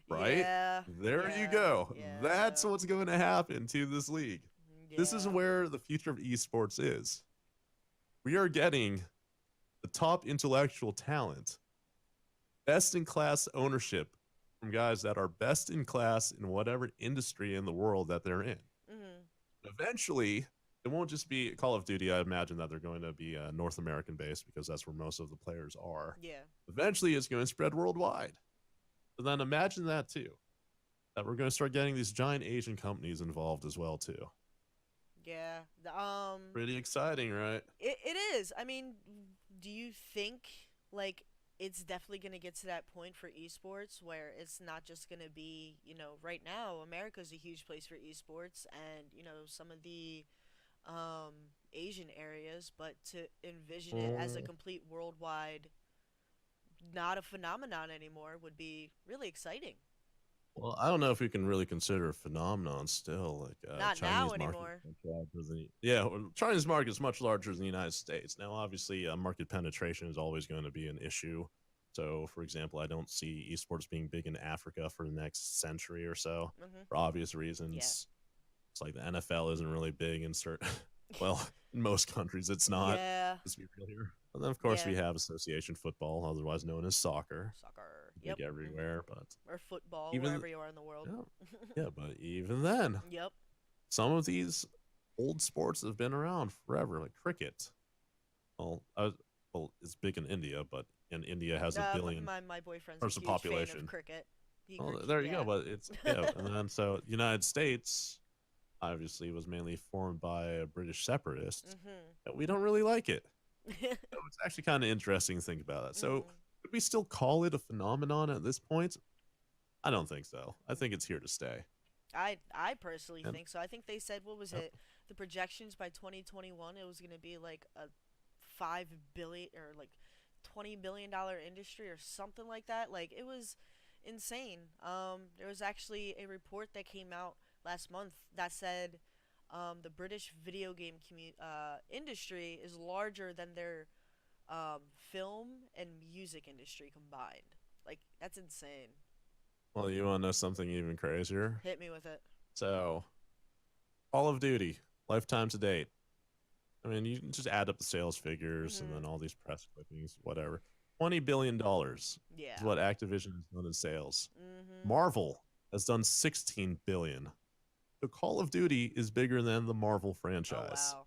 Right? Yeah. There you Yeah. go. That's Yeah. what's going to happen to this league. This is Yeah. where the future of esports is. We are getting the top intellectual talent, best in class ownership from guys that are best in class in whatever industry in the world that they're in. Mm-hmm. Eventually, it won't just be Call of Duty. I imagine that they're going to be North American based because that's where most of the players are. Yeah. Eventually, it's going to spread worldwide. So then imagine that too, that we're going to start getting these giant Asian companies involved as well too. Yeah. Pretty exciting, right? It is. I mean, do you think like it's definitely going to get to that point for esports where it's not just going to be, right now America's a huge place for esports and, some of the Asian areas, but to envision it as a Mm. complete worldwide not a phenomenon anymore would be really exciting. Well, I don't know if we can really consider a phenomenon still. Like Not now Chinese market anymore. is much larger than well, Chinese market is much larger than the United States. Now, obviously, market penetration is always going to be an issue. So, for example, I don't see esports being big in Africa for the next century or so Mhm. for obvious Yeah. reasons. It's like the NFL isn't really big in certain Well, in most countries, it's not. Yeah. Let's be real here. And then, of course, Yeah. we have association football, otherwise known as soccer, Soccer. Yep. big everywhere. But Or football, even wherever you are in the world. yeah, yeah, but even then, Yep. some of these old sports have been around forever, like cricket. Well, well, it's big in India, but and India has a billion My boyfriend's a person huge fan of population. cricket. Well, there you go. Yeah. But it's yeah, and then so the United States obviously was mainly formed by British separatists, Mhm. and we don't really like it. So it's actually kind of interesting to think about that. So Mhm. could we still call it a phenomenon at this point? I don't think so. I think it's here to stay. I personally And think so. I think they said what was yep. it? The projections by 2021 it was going to be like a 5 billion or like 20 billion-dollar industry or something like that. Like it was insane. There was actually a report that came out last month that said the British video game industry is larger than their film and music industry combined. Like that's insane. Well, you want to know something even crazier? Hit me with it. So Call of Duty lifetime to date. I mean, you can just add up the sales figures and then Mhm. all these press clippings, whatever. $20 billion is Yeah. what Activision has done in sales. Mhm. Marvel has done 16 billion. So Call of Duty is bigger than the Marvel Oh franchise. wow.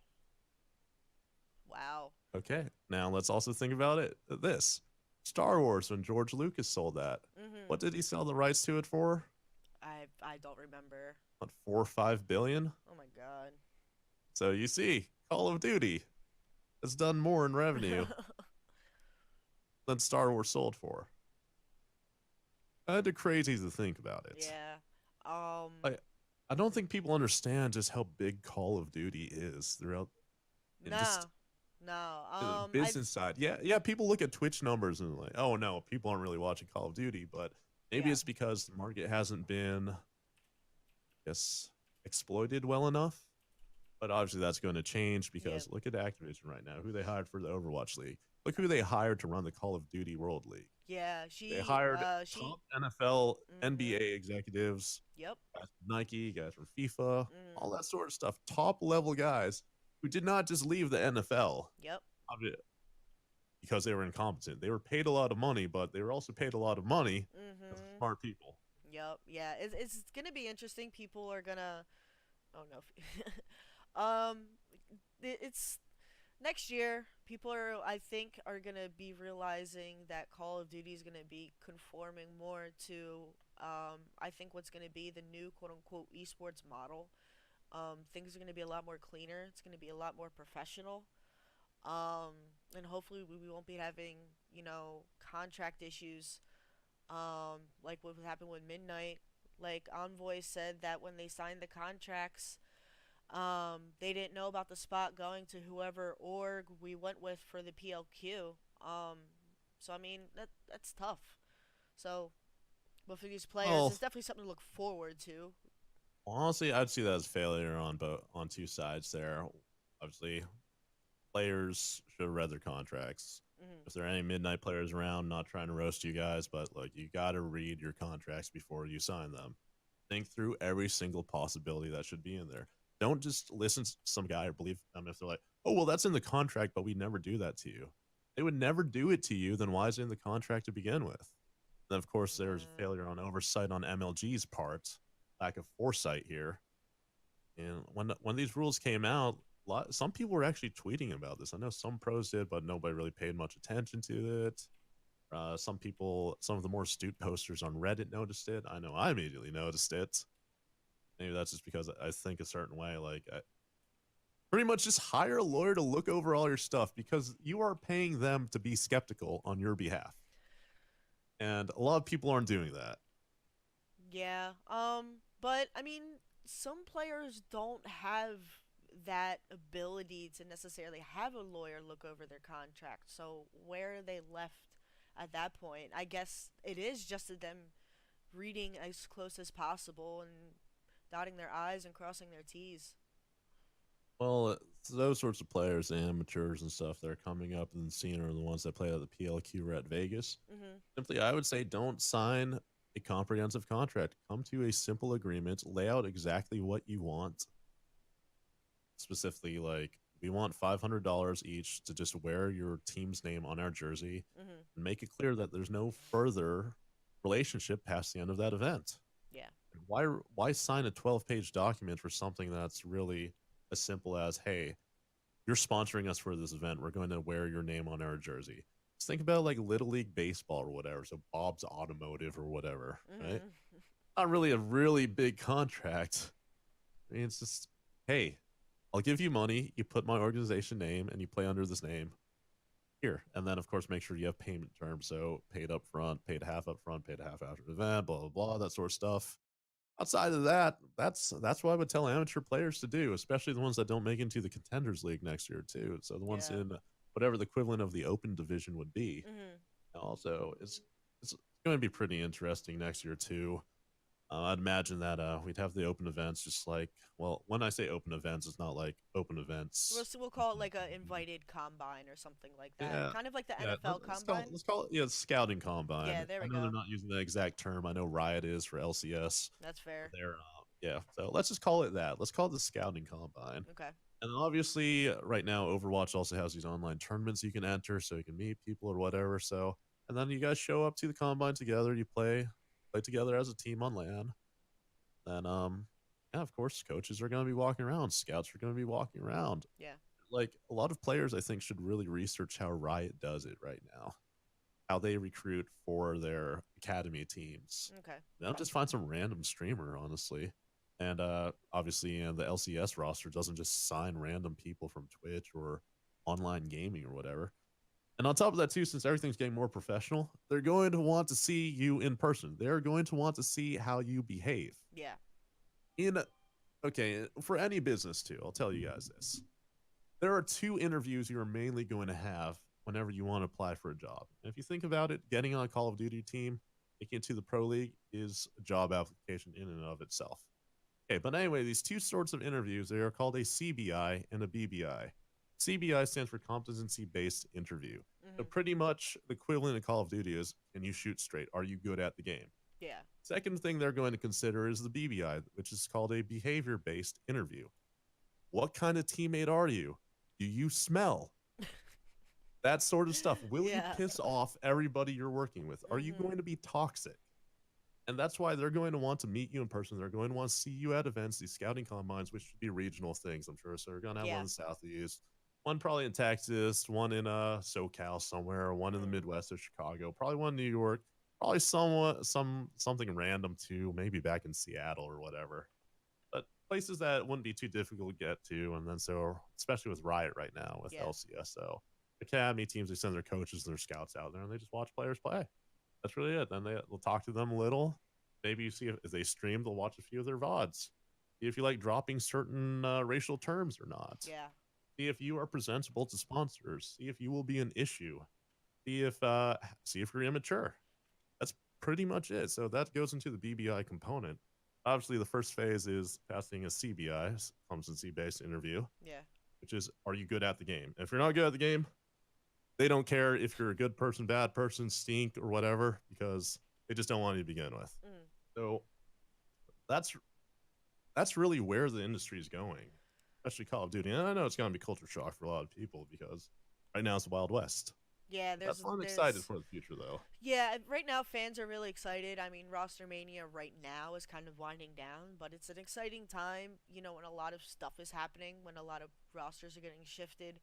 Wow. Okay, now let's also think about it. This Star Wars, when George Lucas sold that, Mhm. what did he sell the rights to it for? I don't remember. What, 4 or 5 billion? Oh my god. So you see, Call of Duty has done more in revenue than Star Wars sold for. Kind of crazy to think about it. Yeah. I I don't think people understand just how big Call of Duty is throughout and just No. No. the I've business side. Yeah, yeah. People look at Twitch numbers and like, oh no, people aren't really watching Call of Duty, but maybe yeah. it's because the market hasn't been, I guess, exploited well enough. But obviously that's going to change Yep. because look at Activision right now, who they hired for the Overwatch League. Look who they hired to run the Call of Duty World League. Yeah, They hired she top NFL, mhm. NBA executives, Yep. guys from Nike, guys from FIFA, all Mhm. that sort of stuff. Top level guys who did not just leave the NFL Yep. because they were incompetent. They were paid a lot of money, but they were also paid a lot of money because of Mhm. smart people. Yep. Yeah. It's going to be interesting. People are going to oh no. It's next year people are I think are going to be realizing that Call of Duty is going to be conforming more to I think what's going to be the new quote unquote esports model. Things are going to be a lot more cleaner. It's going to be a lot more professional. Um, and hopefully we won't be having, contract issues like what happened with Midnight. Like Envoy said that when they signed the contracts, they didn't know about the spot going to whoever org we went with for the PLQ. So I mean that's tough. So, but for these players, Well, it's definitely something to look forward to. honestly, I'd see that as failure on two sides there. Obviously, players should have read their contracts. Hmm. If there are any midnight players around, not trying to roast you guys, but like you got to read your contracts before you sign them. Think through every single possibility that should be in there. Don't just listen to some guy or believe them if they're like, oh, well, that's in the contract, but we never do that to you. They would never do it to you, then why is it in the contract to begin with? Then, of course, there's failure on oversight on MLG's part, lack of foresight here. And when these rules came out, some people were actually tweeting about this. I know some pros did, but nobody really paid much attention to it. Some people, some of the more astute posters on Reddit noticed it. I know I immediately noticed it. Maybe that's just because I think a certain way. Like, pretty much just hire a lawyer to look over all your stuff because you are paying them to be skeptical on your behalf. And a lot of people aren't doing that. Yeah. But I mean, some players don't have that ability to necessarily have a lawyer look over their contract. So where are they left at that point? I guess it is just them reading as close as possible and dotting their I's and crossing their T's. Well, those sorts of players, the amateurs and stuff that are coming up in the scene are the ones that play at the PLQ or at Vegas. Mhm. Simply, I would say don't sign a comprehensive contract. Come to a simple agreement, lay out exactly what you want, specifically like we want $500 each to just wear your team's name on our jersey Mhm. and make it clear that there's no further relationship past the end of that event. Yeah. Why sign a 12-page document for something that's really as simple as, hey, you're sponsoring us for this event. We're going to wear your name on our jersey. Just think about like Little League Baseball or whatever. So Bob's Automotive or whatever, right? Mhm. Not really a really big contract. I mean, it's just, hey, I'll give you money. You put my organization name and you play under this name here. And then, of course, make sure you have payment terms. So paid up front, paid half up front, paid half after the event, blah, blah, blah, that sort of stuff. Outside of that, that's what I would tell amateur players to do, especially the ones that don't make into the contenders league next year too. So the ones Yeah. in whatever the equivalent of the open division would be. Mhm. Also, it's going to be pretty interesting next year too. I'd imagine that we'd have the open events, just like, well, when I say open events, it's not like open events. We'll call it like a invited combine or something like that. Yeah, Kind of like the yeah. NFL combine. Let's call it yeah, scouting combine. Yeah, there I we know they're go. not using the exact term. I know Riot is for LCS. That's fair. They're yeah. So let's just call it that. Let's call it the scouting combine. Okay. And obviously, right now, Overwatch also has these online tournaments you can enter, so you can meet people or whatever. So, and then you guys show up to the combine together. You play together as a team on LAN. Then, yeah, of course, coaches are going to be walking around. Scouts are going to be walking around. Yeah. Like a lot of players, I think, should really research how Riot does it right now, how they recruit for their academy teams. Okay. They'll just find some random streamer, honestly. And obviously, the LCS roster doesn't just sign random people from Twitch or online gaming or whatever. And on top of that, too, since everything's getting more professional, they're going to want to see you in person. They're going to want to see how you behave. Yeah. In okay, for any business too, I'll tell you guys this. There are two interviews you are mainly going to have whenever you want to apply for a job. And if you think about it, getting on a Call of Duty team, making it to the pro league is a job application in and of itself. Okay, but anyway, these two sorts of interviews, they are called a CBI and a BBI. CBI stands for competency based interview. So Mhm. pretty much the equivalent of Call of Duty is, can you shoot straight? Are you good at the game? Yeah. Second thing they're going to consider is the BBI, which is called a behavior based interview. What kind of teammate are you? Do you smell? That sort of stuff. Will you Yeah. piss off everybody you're working with? Are you Mhm. going to be toxic? And that's why they're going to want to meet you in person. They're going to want to see you at events, these scouting combines, which should be regional things, I'm sure. So they're going to have one Yeah. in the Southeast, one probably in Texas, one in SoCal somewhere, one in the Mhm. Midwest of Chicago, probably one in New York, probably something random too, maybe back in Seattle or whatever. But places that wouldn't be too difficult to get to. And then so, especially with Riot right now with Yeah. LCSO, academy teams, they send their coaches and their scouts out there and they just watch players play. That's really it. Then they'll talk to them a little. Maybe you see if they stream, they'll watch a few of their VODs. See if you like dropping certain racial terms or not. Yeah. See if you are presentable to sponsors. See if you will be an issue. See if you're immature. That's pretty much it. So that goes into the BBI component. Obviously, the first phase is passing a CBI, competency based interview, Yeah. which is, are you good at the game? If you're not good at the game, they don't care if you're a good person, bad person, stink, or whatever, because they just don't want you to begin with. Mhm. So that's that's really where the industry is going, especially Call of Duty. And I know it's going to be culture shock for a lot of people because right now it's the Wild West. Yeah. That's I'm excited There's. for the future, though. Yeah. Right now, fans are really excited. I mean, Roster Mania right now is kind of winding down, but it's an exciting time. When a lot of stuff is happening, when a lot of rosters are getting shifted,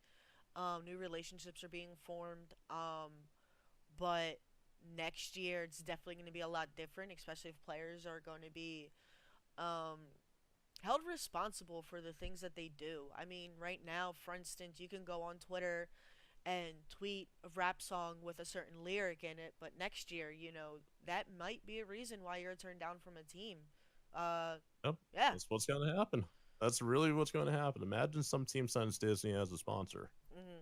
new relationships are being formed. But next year it's definitely going to be a lot different, especially if players are going to be um, held responsible for the things that they do. I mean, right now, for instance, you can go on Twitter and tweet a rap song with a certain lyric in it, but next year, that might be a reason why you're turned down from a team. Uh, Yep, yeah. that's what's going to happen. That's really what's going to happen. Imagine some team signs Disney as a sponsor. Hmm.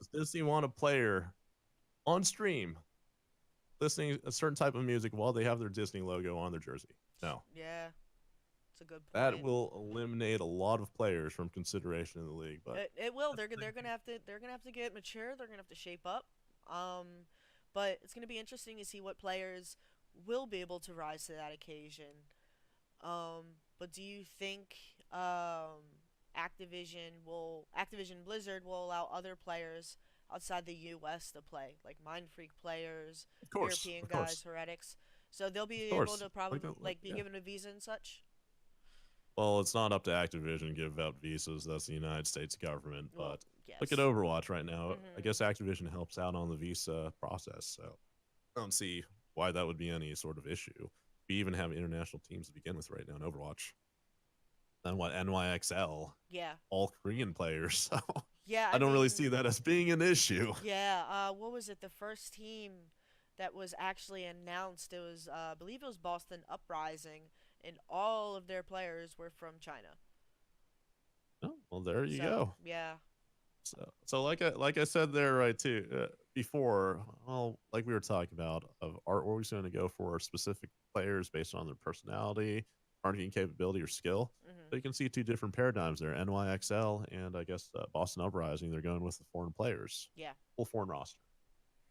Does Disney want a player on stream listening a certain type of music while they have their Disney logo on their jersey? No. Yeah, it's a good That point. will eliminate a lot of players from consideration in the league. But It will. They're gonna have to get mature. They're gonna have to shape up. Um, but it's gonna be interesting to see what players will be able to rise to that occasion. But do you think Activision Blizzard will allow other players outside the U.S. to play, like Mind Freak players, Of course, European of guys, course, heretics. So they'll of be able course. to probably Like, be yeah. given a visa and such. Well, it's not up to Activision to give out visas. That's the United States government. Well, But look at yes. Overwatch right now. I Mhm. guess Activision helps out on the visa process. So I don't see why that would be any sort of issue. We even have international teams to begin with right now in Overwatch. Then what? NYXL, Yeah. all Korean players. So Yeah. I I don't really mean, see that as being an issue. yeah. What was it? The first team that was actually announced. It was, I believe it was Boston Uprising, and all of their players were from China. Oh, well, there you So go. yeah. So like I said there right too before, well, like we were talking about, of are always going to go for specific players based on their personality, marketing capability, or skill. Mhm. So you can see two different paradigms there: NYXL and I guess Boston Uprising. They're going with the foreign players, Yeah. full foreign roster,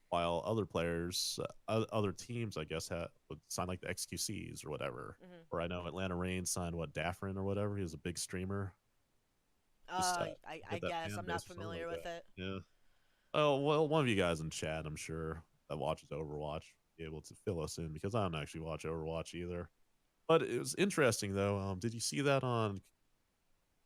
while other players, other teams, I guess, would sign like the XQCs or whatever. Mhm. Or I know Atlanta Reign signed what Daffrin or whatever. He was a big streamer. Just I get that guess fan I'm not base or something familiar like with that. it. Yeah. Oh well, one of you guys in chat, I'm sure, that watches Overwatch, be able to fill us in because I don't actually watch Overwatch either. But it was interesting though. Did you see that on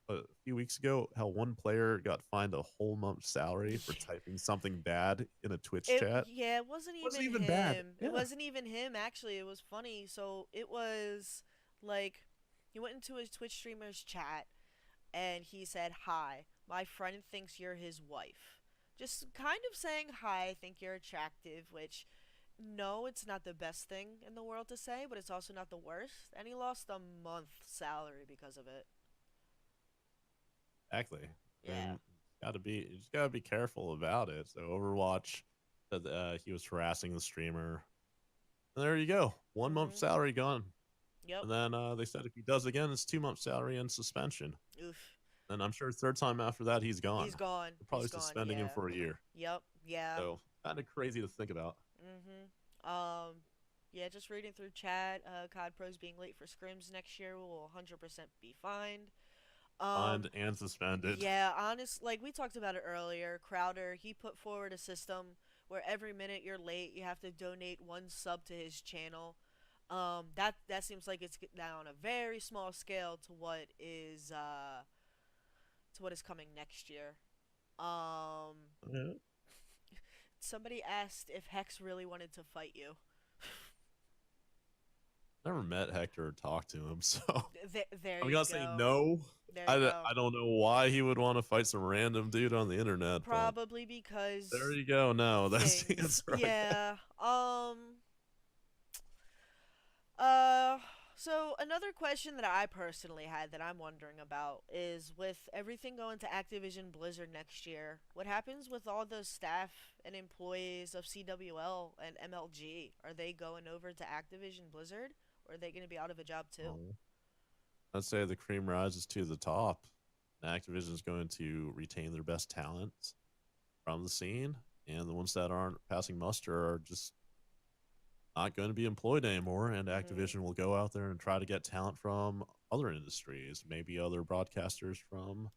a few weeks ago? How one player got fined a whole month's salary for typing something bad in a Twitch It chat? yeah, it wasn't Wasn't even even bad. him. It Yeah. wasn't even him actually. It was funny. So it was like he went into his Twitch streamer's chat and he said, "Hi, my friend thinks you're his wife." Just kind of saying, "Hi, I think you're attractive," which no, it's not the best thing in the world to say, but it's also not the worst. And he lost a month's salary because of it. Exactly. Yeah. And you just gotta be careful about it. So Overwatch said he was harassing the streamer. And there you go. 1 month Mhm. salary gone. Yep. And then they said if he does again, it's 2 months salary and suspension. Oof. And I'm sure third time after that, he's gone. He's gone. They're He's probably gone. suspending him Yeah. for a year. Yep. Yeah. So kind of crazy to think about. Yeah, just reading through chat, COD Pros being late for scrims next year will 100% be fined. Fined Um, and suspended. yeah, honest, like we talked about it earlier, Crowder, he put forward a system where every minute you're late, you have to donate one sub to his channel. That seems like it's now on a very small scale to what is coming next year. Um, Yeah. Somebody asked if Hex really wanted to fight you. Never met Hector or talked to him, so There I'm you gonna say go. no. There you go. I don't know why he would want to fight some random dude on the internet, but Probably there because you go. No, that's the things. answer I got. Yeah. Uh so another question that I personally had that I'm wondering about is with everything going to Activision Blizzard next year, what happens with all the staff and employees of CWL and MLG? Are they going over to Activision Blizzard or are they going to be out of a job too? I'd say the cream rises to the top. Activision is going to retain their best talent from the scene, and the ones that aren't passing muster are just not going to be employed anymore. And Mhm. Activision will go out there and try to get talent from other industries, maybe other broadcasters from,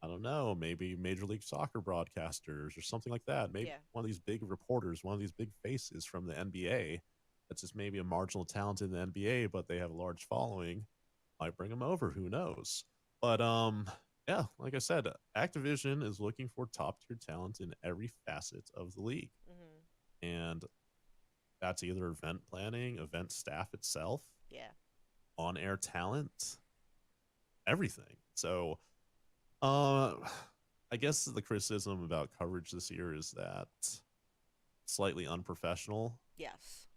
I don't know, maybe Major League Soccer broadcasters or something like that. Maybe Yeah. one of these big reporters, one of these big faces from the NBA that's just maybe a marginal talent in the NBA, but they have a large following, might bring them over. Who knows? But yeah, like I said, Activision is looking for top tier talent in every facet of the league, Mhm. and that's either event planning, event staff itself, Yeah. on air talent, everything. So, uh, I guess the criticism about coverage this year is that slightly unprofessional. Yes.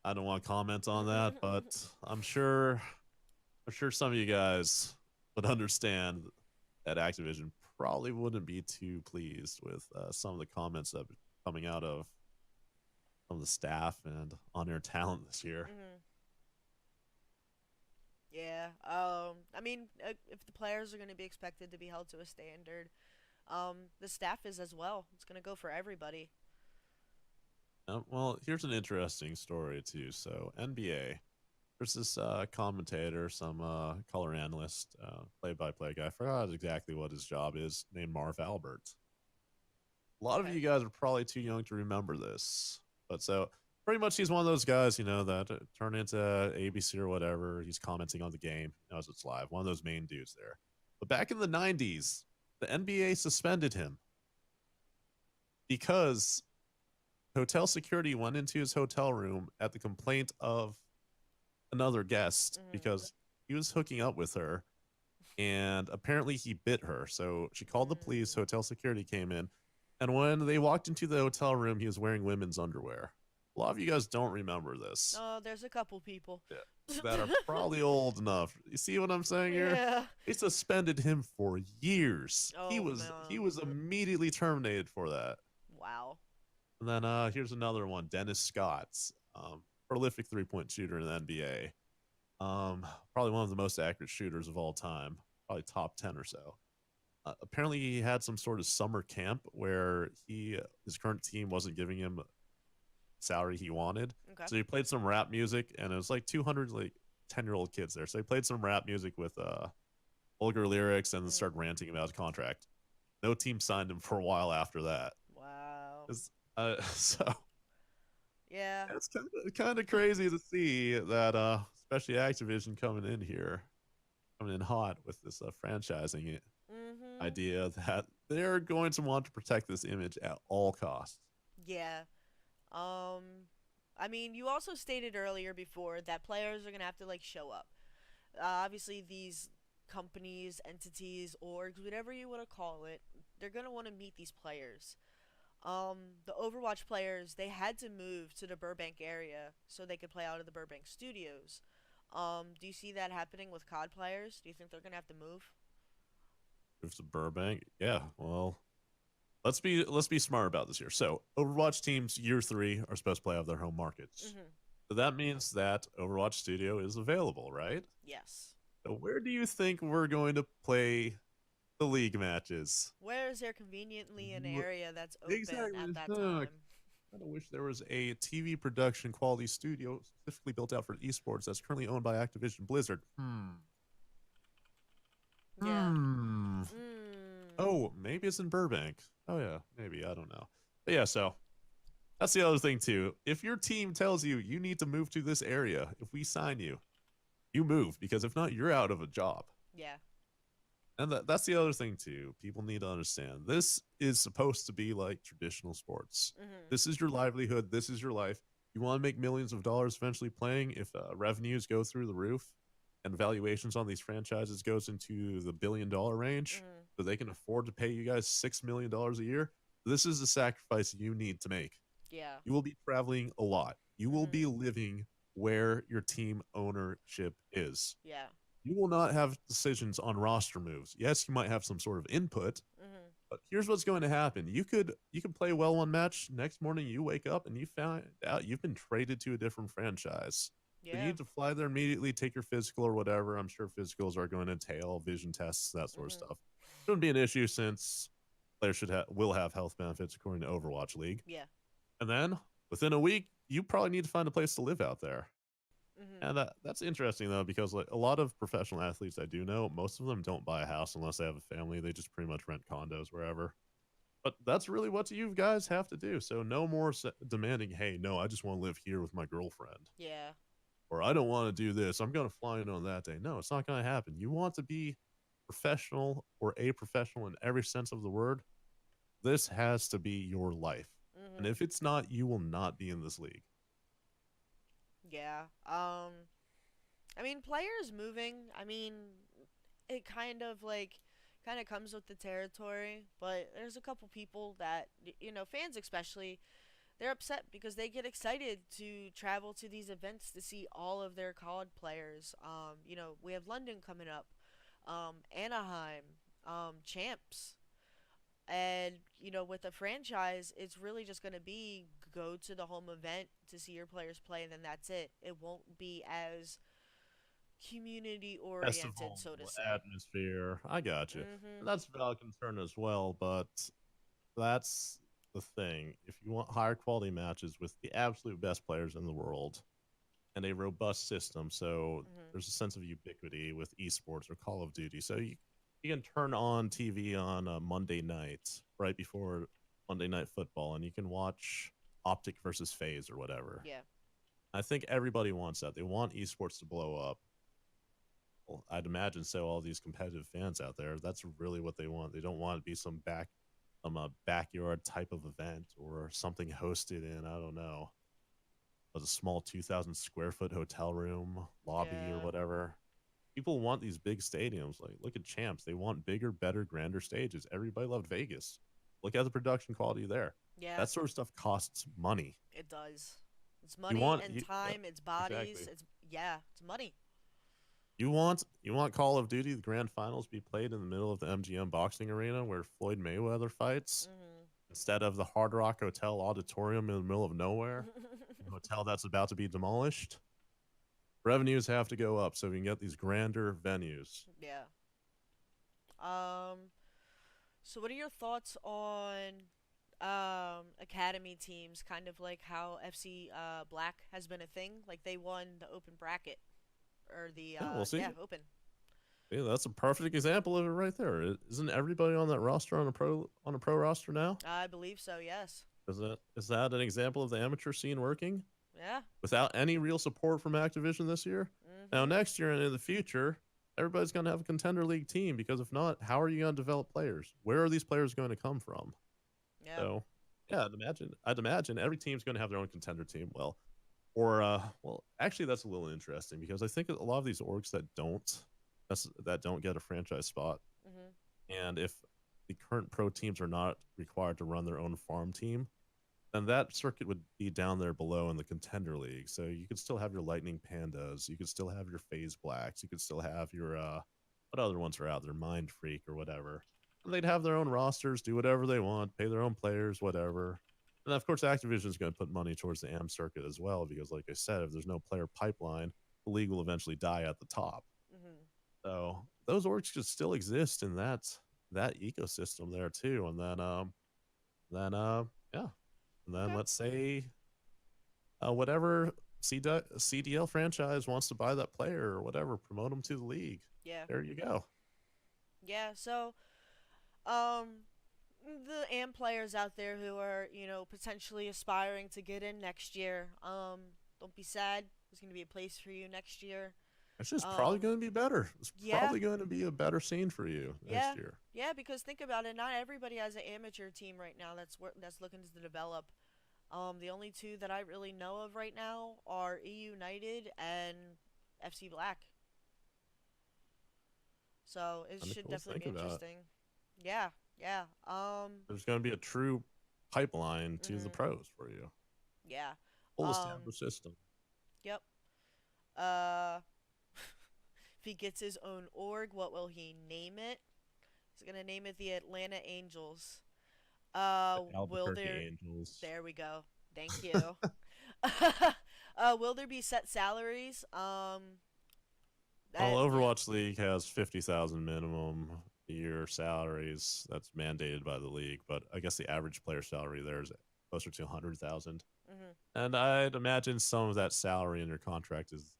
I don't want to comment on that, but I'm sure some of you guys would understand that Activision probably wouldn't be too pleased with some of the comments that are coming out of some of the staff and on-air talent this year. Mhm. Yeah. I mean, if the players are going to be expected to be held to a standard, the staff is as well. It's going to go for everybody. Well, here's an interesting story too. So NBA. there's this commentator, some color analyst, play-by-play guy. I forgot exactly what his job is. Named Marv Albert. A lot of Okay. you guys are probably too young to remember this, but so pretty much he's one of those guys, that turn into ABC or whatever. He's commenting on the game as it's live. One of those main dudes there. But back in the '90s, the NBA suspended him because hotel security went into his hotel room at the complaint of another guest Mhm. because he was hooking up with her and apparently he bit her. So she called the police. Mm. Hotel security came in. And when they walked into the hotel room, he was wearing women's underwear. A lot of you guys don't remember this. Oh, there's a couple people. Yeah. That are probably old enough. You see what I'm saying here? Yeah. They suspended him for years. He Oh was he man. was immediately terminated for that. Wow. And then here's another one, Dennis Scott, prolific 3-point shooter in the NBA. Probably one of the most accurate shooters of all time, probably top 10 or so. Apparently, he had some sort of summer camp where his current team wasn't giving him salary he wanted, Okay. so he played some rap music, and it was like 200 like 10-year-old kids there. So he played some rap music with vulgar lyrics and then Mhm. started ranting about his contract. No team signed him for a while after that. Wow. So Yeah. it's kind of crazy to see that, especially Activision coming in hot with this franchising Mhm. idea that they're going to want to protect this image at all costs. Yeah. I mean, you also stated earlier before that players are gonna have to like show up. Obviously, these companies, entities, orgs, whatever you want to call it, they're gonna want to meet these players. The Overwatch players, they had to move to the Burbank area so they could play out of the Burbank studios. Do you see that happening with COD players? Do you think they're gonna have to move? Move to Burbank, yeah. Well, let's be smart about this here. So Overwatch teams year 3 are supposed to play out of their home markets. Mhm. So that means that Overwatch Studio is available, right? Yes. So where do you think we're going to play the league matches? Where is there conveniently an area that's open at Exactly. that I time? kind of wish there was a TV production quality studio specifically built out for esports that's currently owned by Activision Blizzard. Yeah. Hmm. Mm. Oh, maybe it's in Burbank. Oh yeah, maybe, I don't know. But yeah, so that's the other thing too. If your team tells you you need to move to this area, if we sign you, you move because if not, you're out of a job. Yeah. And that's the other thing too. People need to understand this is supposed to be like traditional sports. Mhm. This is your livelihood. This is your life. You want to make millions of dollars eventually playing. If revenues go through the roof and valuations on these franchises goes into the $1 billion range, Mhm. so they can afford to pay you guys $6 million a year. This is a sacrifice you need to make. Yeah. You will be traveling a lot. You will Mhm. be living where your team ownership is. Yeah. You will not have decisions on roster moves. Yes, you might have some sort of input, Mhm. but here's what's going to happen. You could play well one match, next morning you wake up and you found out you've been traded to a different franchise. So you Yeah. need to fly there immediately, take your physical or whatever. I'm sure physicals are going to entail vision tests, that sort of Mhm. stuff. Shouldn't be an issue since players will have health benefits according to Overwatch League. Yeah. And then within a week, you probably need to find a place to live out there. Mhm. And that's interesting though, because like a lot of professional athletes I do know, most of them don't buy a house unless they have a family. They just pretty much rent condos wherever. But that's really what you guys have to do. So no more demanding, hey, no, I just want to live here with my girlfriend, Yeah. or I don't want to do this. I'm going to fly in on that day. No, it's not going to happen. You want to be professional or a professional in every sense of the word. This has to be your life. And Mhm. if it's not, you will not be in this league. Yeah. I mean, players moving. I mean, it kind of comes with the territory. But there's a couple people that fans especially, they're upset because they get excited to travel to these events to see all of their COD players. We have London coming up, Anaheim, Champs. And, with a franchise, it's really just going to be go to the home event to see your players play, and then that's it. It won't be as community oriented, Festival so to say. atmosphere. I got you. Mm-hmm. And that's a valid concern as well, but that's the thing. If you want higher quality matches with the absolute best players in the world, and a robust system. So Mhm. there's a sense of ubiquity with esports or Call of Duty. So you can turn on TV on a Monday night right before Monday Night Football, and you can watch Optic versus FaZe or whatever. Yeah. I think everybody wants that. They want esports to blow up. Well, I'd imagine so. All these competitive fans out there, that's really what they want. They don't want to be some backyard type of event or something hosted in, I don't know, a small 2,000 square foot hotel room lobby or Yeah. whatever. People want these big stadiums. Like, look at champs. They want bigger, better, grander stages. Everybody loved Vegas. Look at the production quality there. Yeah. That sort of stuff costs money. It does. It's You money want and you, yeah, time. It's bodies. exactly. It's yeah. It's money. You want Call of Duty the grand finals be played in the middle of the MGM boxing arena where Floyd Mayweather fights Mhm. instead of the Hard Rock Hotel auditorium in the middle of nowhere, a hotel that's about to be demolished. Revenues have to go up so we can get these grander venues. Yeah. Um. So, what are your thoughts on academy teams? Kind of like how FC Black has been a thing. Like they won the open bracket or the Yeah, we'll yeah see. open. Yeah, that's a perfect example of it right there. Isn't everybody on that roster on a pro roster now? I believe so. Yes. Is that an example of the amateur scene working Yeah. without any real support from Activision this year? Now Mhm. next year and in the future, everybody's going to have a contender league team because if not, how are you going to develop players? Where are these players going to come from? Yeah. So, yeah, I'd imagine every team's going to have their own contender team. Well, actually, that's a little interesting because I think a lot of these orgs that don't get a franchise spot, Mhm. and if the current pro teams are not required to run their own farm team, then that circuit would be down there below in the contender league. So you could still have your Lightning Pandas, you could still have your FaZe Blacks, you could still have your what other ones are out there, Mind Freak or whatever. And they'd have their own rosters, do whatever they want, pay their own players, whatever. And of course, Activision is going to put money towards the AM circuit as well because, like I said, if there's no player pipeline, the league will eventually die at the top. Mhm. So those orgs could still exist in that ecosystem there too. And then yeah, and then Okay. let's say whatever CDL franchise wants to buy that player or whatever, promote them to the league. Yeah. There you go. Yeah. So, um, the AM players out there who are potentially aspiring to get in next year, don't be sad. There's gonna be a place for you next year. It's just probably Um, going to be better. It's yeah. probably going to be a better scene for you Yeah. next year. Yeah, because think about it. Not everybody has an amateur team right now that's looking to develop. The only two that I really know of right now are E United and FC Black. So it Kind of should cool to definitely think be about. interesting. Yeah, yeah. There's going to be a true pipeline to the Mhm. pros for you. Yeah. Full Um, established system. yep. Uh, if he gets his own org, what will he name it? He's gonna name it the Atlanta Angels. The Will Albuquerque there? Angels. There we go. Thank you. Will there be set salaries? Well, That Overwatch League has 50,000 minimum year salaries. That's mandated by the league, but I guess the average player salary there is closer to 100,000. mhm. And I'd imagine some of that salary in your contract is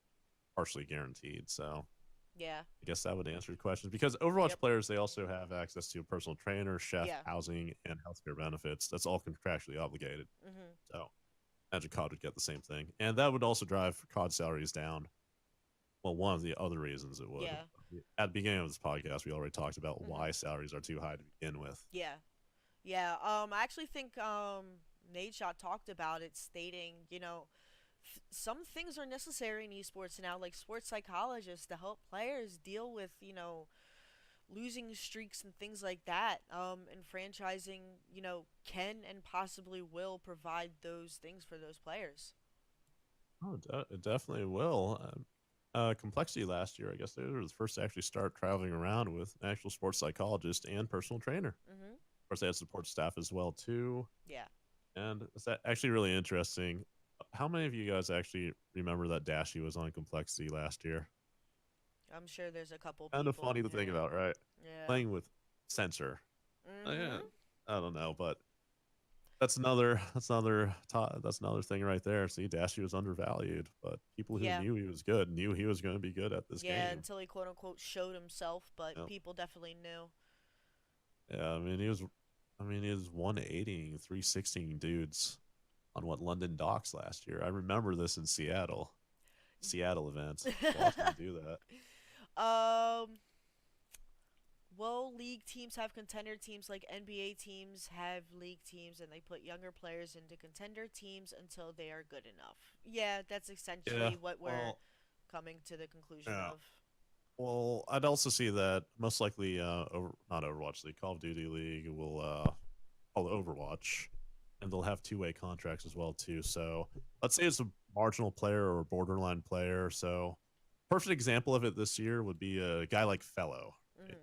partially guaranteed. So Yeah. I guess that would answer your questions because Overwatch Yep. players they also have access to a personal trainer, chef, Yeah. housing, and healthcare benefits. That's all contractually obligated. Mhm. So Magic COD would get the same thing, and that would also drive COD salaries down. Well, one of the other reasons it would. Yeah. At the beginning of this podcast, we already talked about Mhm. why salaries are too high to begin with. Yeah. Yeah. I actually think Nate Shot talked about it, stating some things are necessary in esports now, like sports psychologists to help players deal with losing streaks and things like that. And franchising can and possibly will provide those things for those players. Oh, it definitely will. Complexity last year, I guess they were the first to actually start traveling around with an actual sports psychologist and personal trainer. Mhm. Of course, they had support staff as well too, Yeah. and it's actually really interesting. How many of you guys actually remember that Dashy was on Complexity last year? I'm sure there's a couple Kind of people funny in to think here. about, right? Yeah. Playing with censor. Yeah, Mhm. I don't know, but that's another thing right there. See, Dashy was undervalued, but people who Yeah. knew he was good knew he was going to be good at this Yeah, game. until he quote unquote showed himself, but Yep. people definitely knew. Yeah, I mean, he was 180, 316 dudes on what London Docks last year. I remember this in Seattle event, watching him do that. um, will league teams have contender teams like NBA teams have league teams and they put younger players into contender teams until they are good enough? Yeah, that's Yeah, essentially what we're well, coming to the conclusion yeah. of. Well, I'd also see that most likely, not Overwatch League, Call of Duty League will call Overwatch, and they'll have two-way contracts as well too. So let's say it's a marginal player or a borderline player. So perfect example of it this year would be a guy like Fellow. Right? Mm-hmm.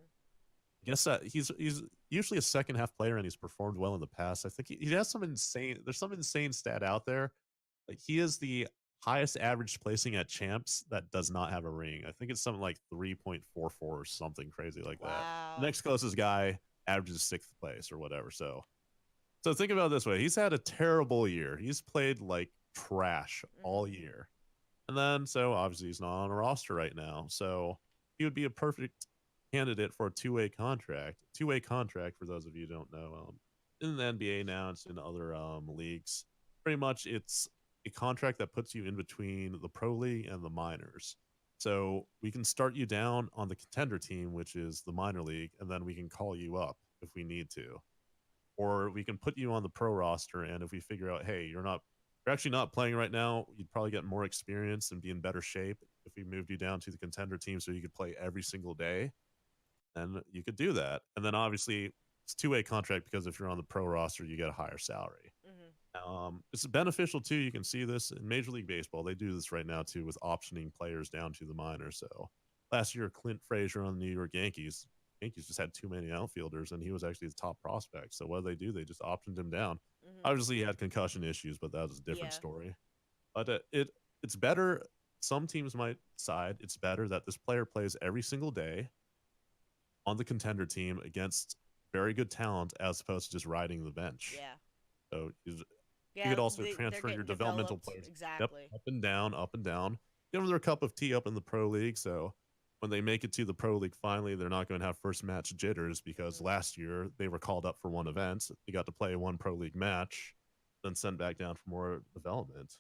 I guess that he's usually a second half player and he's performed well in the past. I think he has some insane. There's some insane stat out there. Like he is the highest average placing at champs that does not have a ring. I think it's something like 3.44 or something crazy like that. The Wow. next closest guy averages sixth place or whatever. So think about it this way. He's had a terrible year. He's played like trash all Mm-hmm. year. And then, so obviously he's not on a roster right now. So he would be a perfect candidate for a two-way contract. Two-way contract, for those of you who don't know, in the NBA now, it's in other leagues. Pretty much, it's a contract that puts you in between the pro league and the minors. So we can start you down on the contender team, which is the minor league, and then we can call you up if we need to, or we can put you on the pro roster. And if we figure out, hey, you're actually not playing right now, you'd probably get more experience and be in better shape if we moved you down to the contender team so you could play every single day. Then you could do that. And then obviously it's two-way contract because if you're on the pro roster, you get a higher salary. Mm-hmm. It's beneficial too. You can see this in Major League Baseball. They do this right now too with optioning players down to the minors. So last year, Clint Frazier on the New York Yankees just had too many outfielders, and he was actually the top prospect. So what did they do? They just optioned him down. Mm-hmm. Obviously, he had concussion issues, but that was a different Yeah. story. But it's better. Some teams might decide it's better that this player plays every single day on the contender team against very good talent as opposed to just riding the bench. Yeah. So you Yeah, could also they're transfer your getting developmental developed. players. Yep, Exactly. up and down, up and down. Give them their cup of tea up in the pro league. So when they make it to the pro league finally, they're not going to have first match jitters because Mm-hmm. last year they were called up for one event. They got to play one pro league match, then sent back down for more development.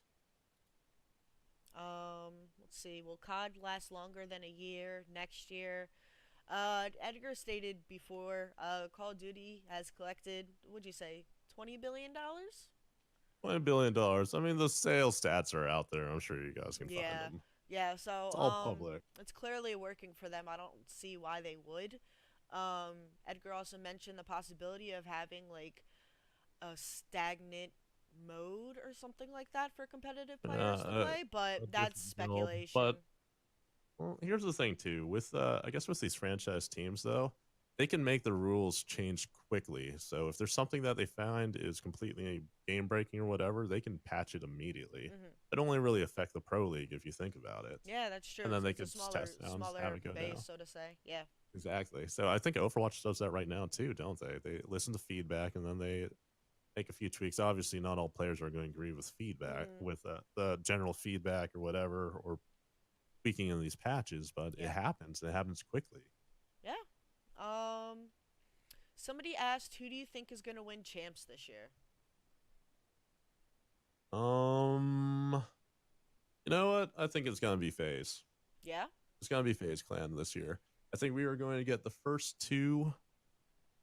Let's see. Will COD last longer than a year next year? Edgar stated before, Call of Duty has collected, what'd you say, $20 billion? $20 billion. I mean, the sales stats are out there. I'm sure you guys can find Yeah, them. yeah. So It's all public. it's clearly working for them. I don't see why they would. Edgar also mentioned the possibility of having like a stagnant mode or something like that for competitive players to play, but A that's different build. speculation. But well, here's the thing too. With I guess with these franchise teams though, they can make the rules change quickly. So if there's something that they find is completely game breaking or whatever, they can patch it immediately. Hmm. It only really affect the pro league if you think about it. Yeah, that's true. And then they It's a could just smaller test it out and just have smaller it go base, down. so to say. Yeah. Exactly. So I think Overwatch does that right now too, don't they? They listen to feedback and then they make a few tweaks. Obviously, not all players are going to agree with feedback, Mm, with the general feedback or whatever, or tweaking in these patches, but it yeah. happens. It happens quickly. Yeah. Somebody asked, who do you think is gonna win champs this year? Um, you know what? I think it's gonna be Phase. Yeah. It's gonna be Phase Clan this year. I think we are going to get the first two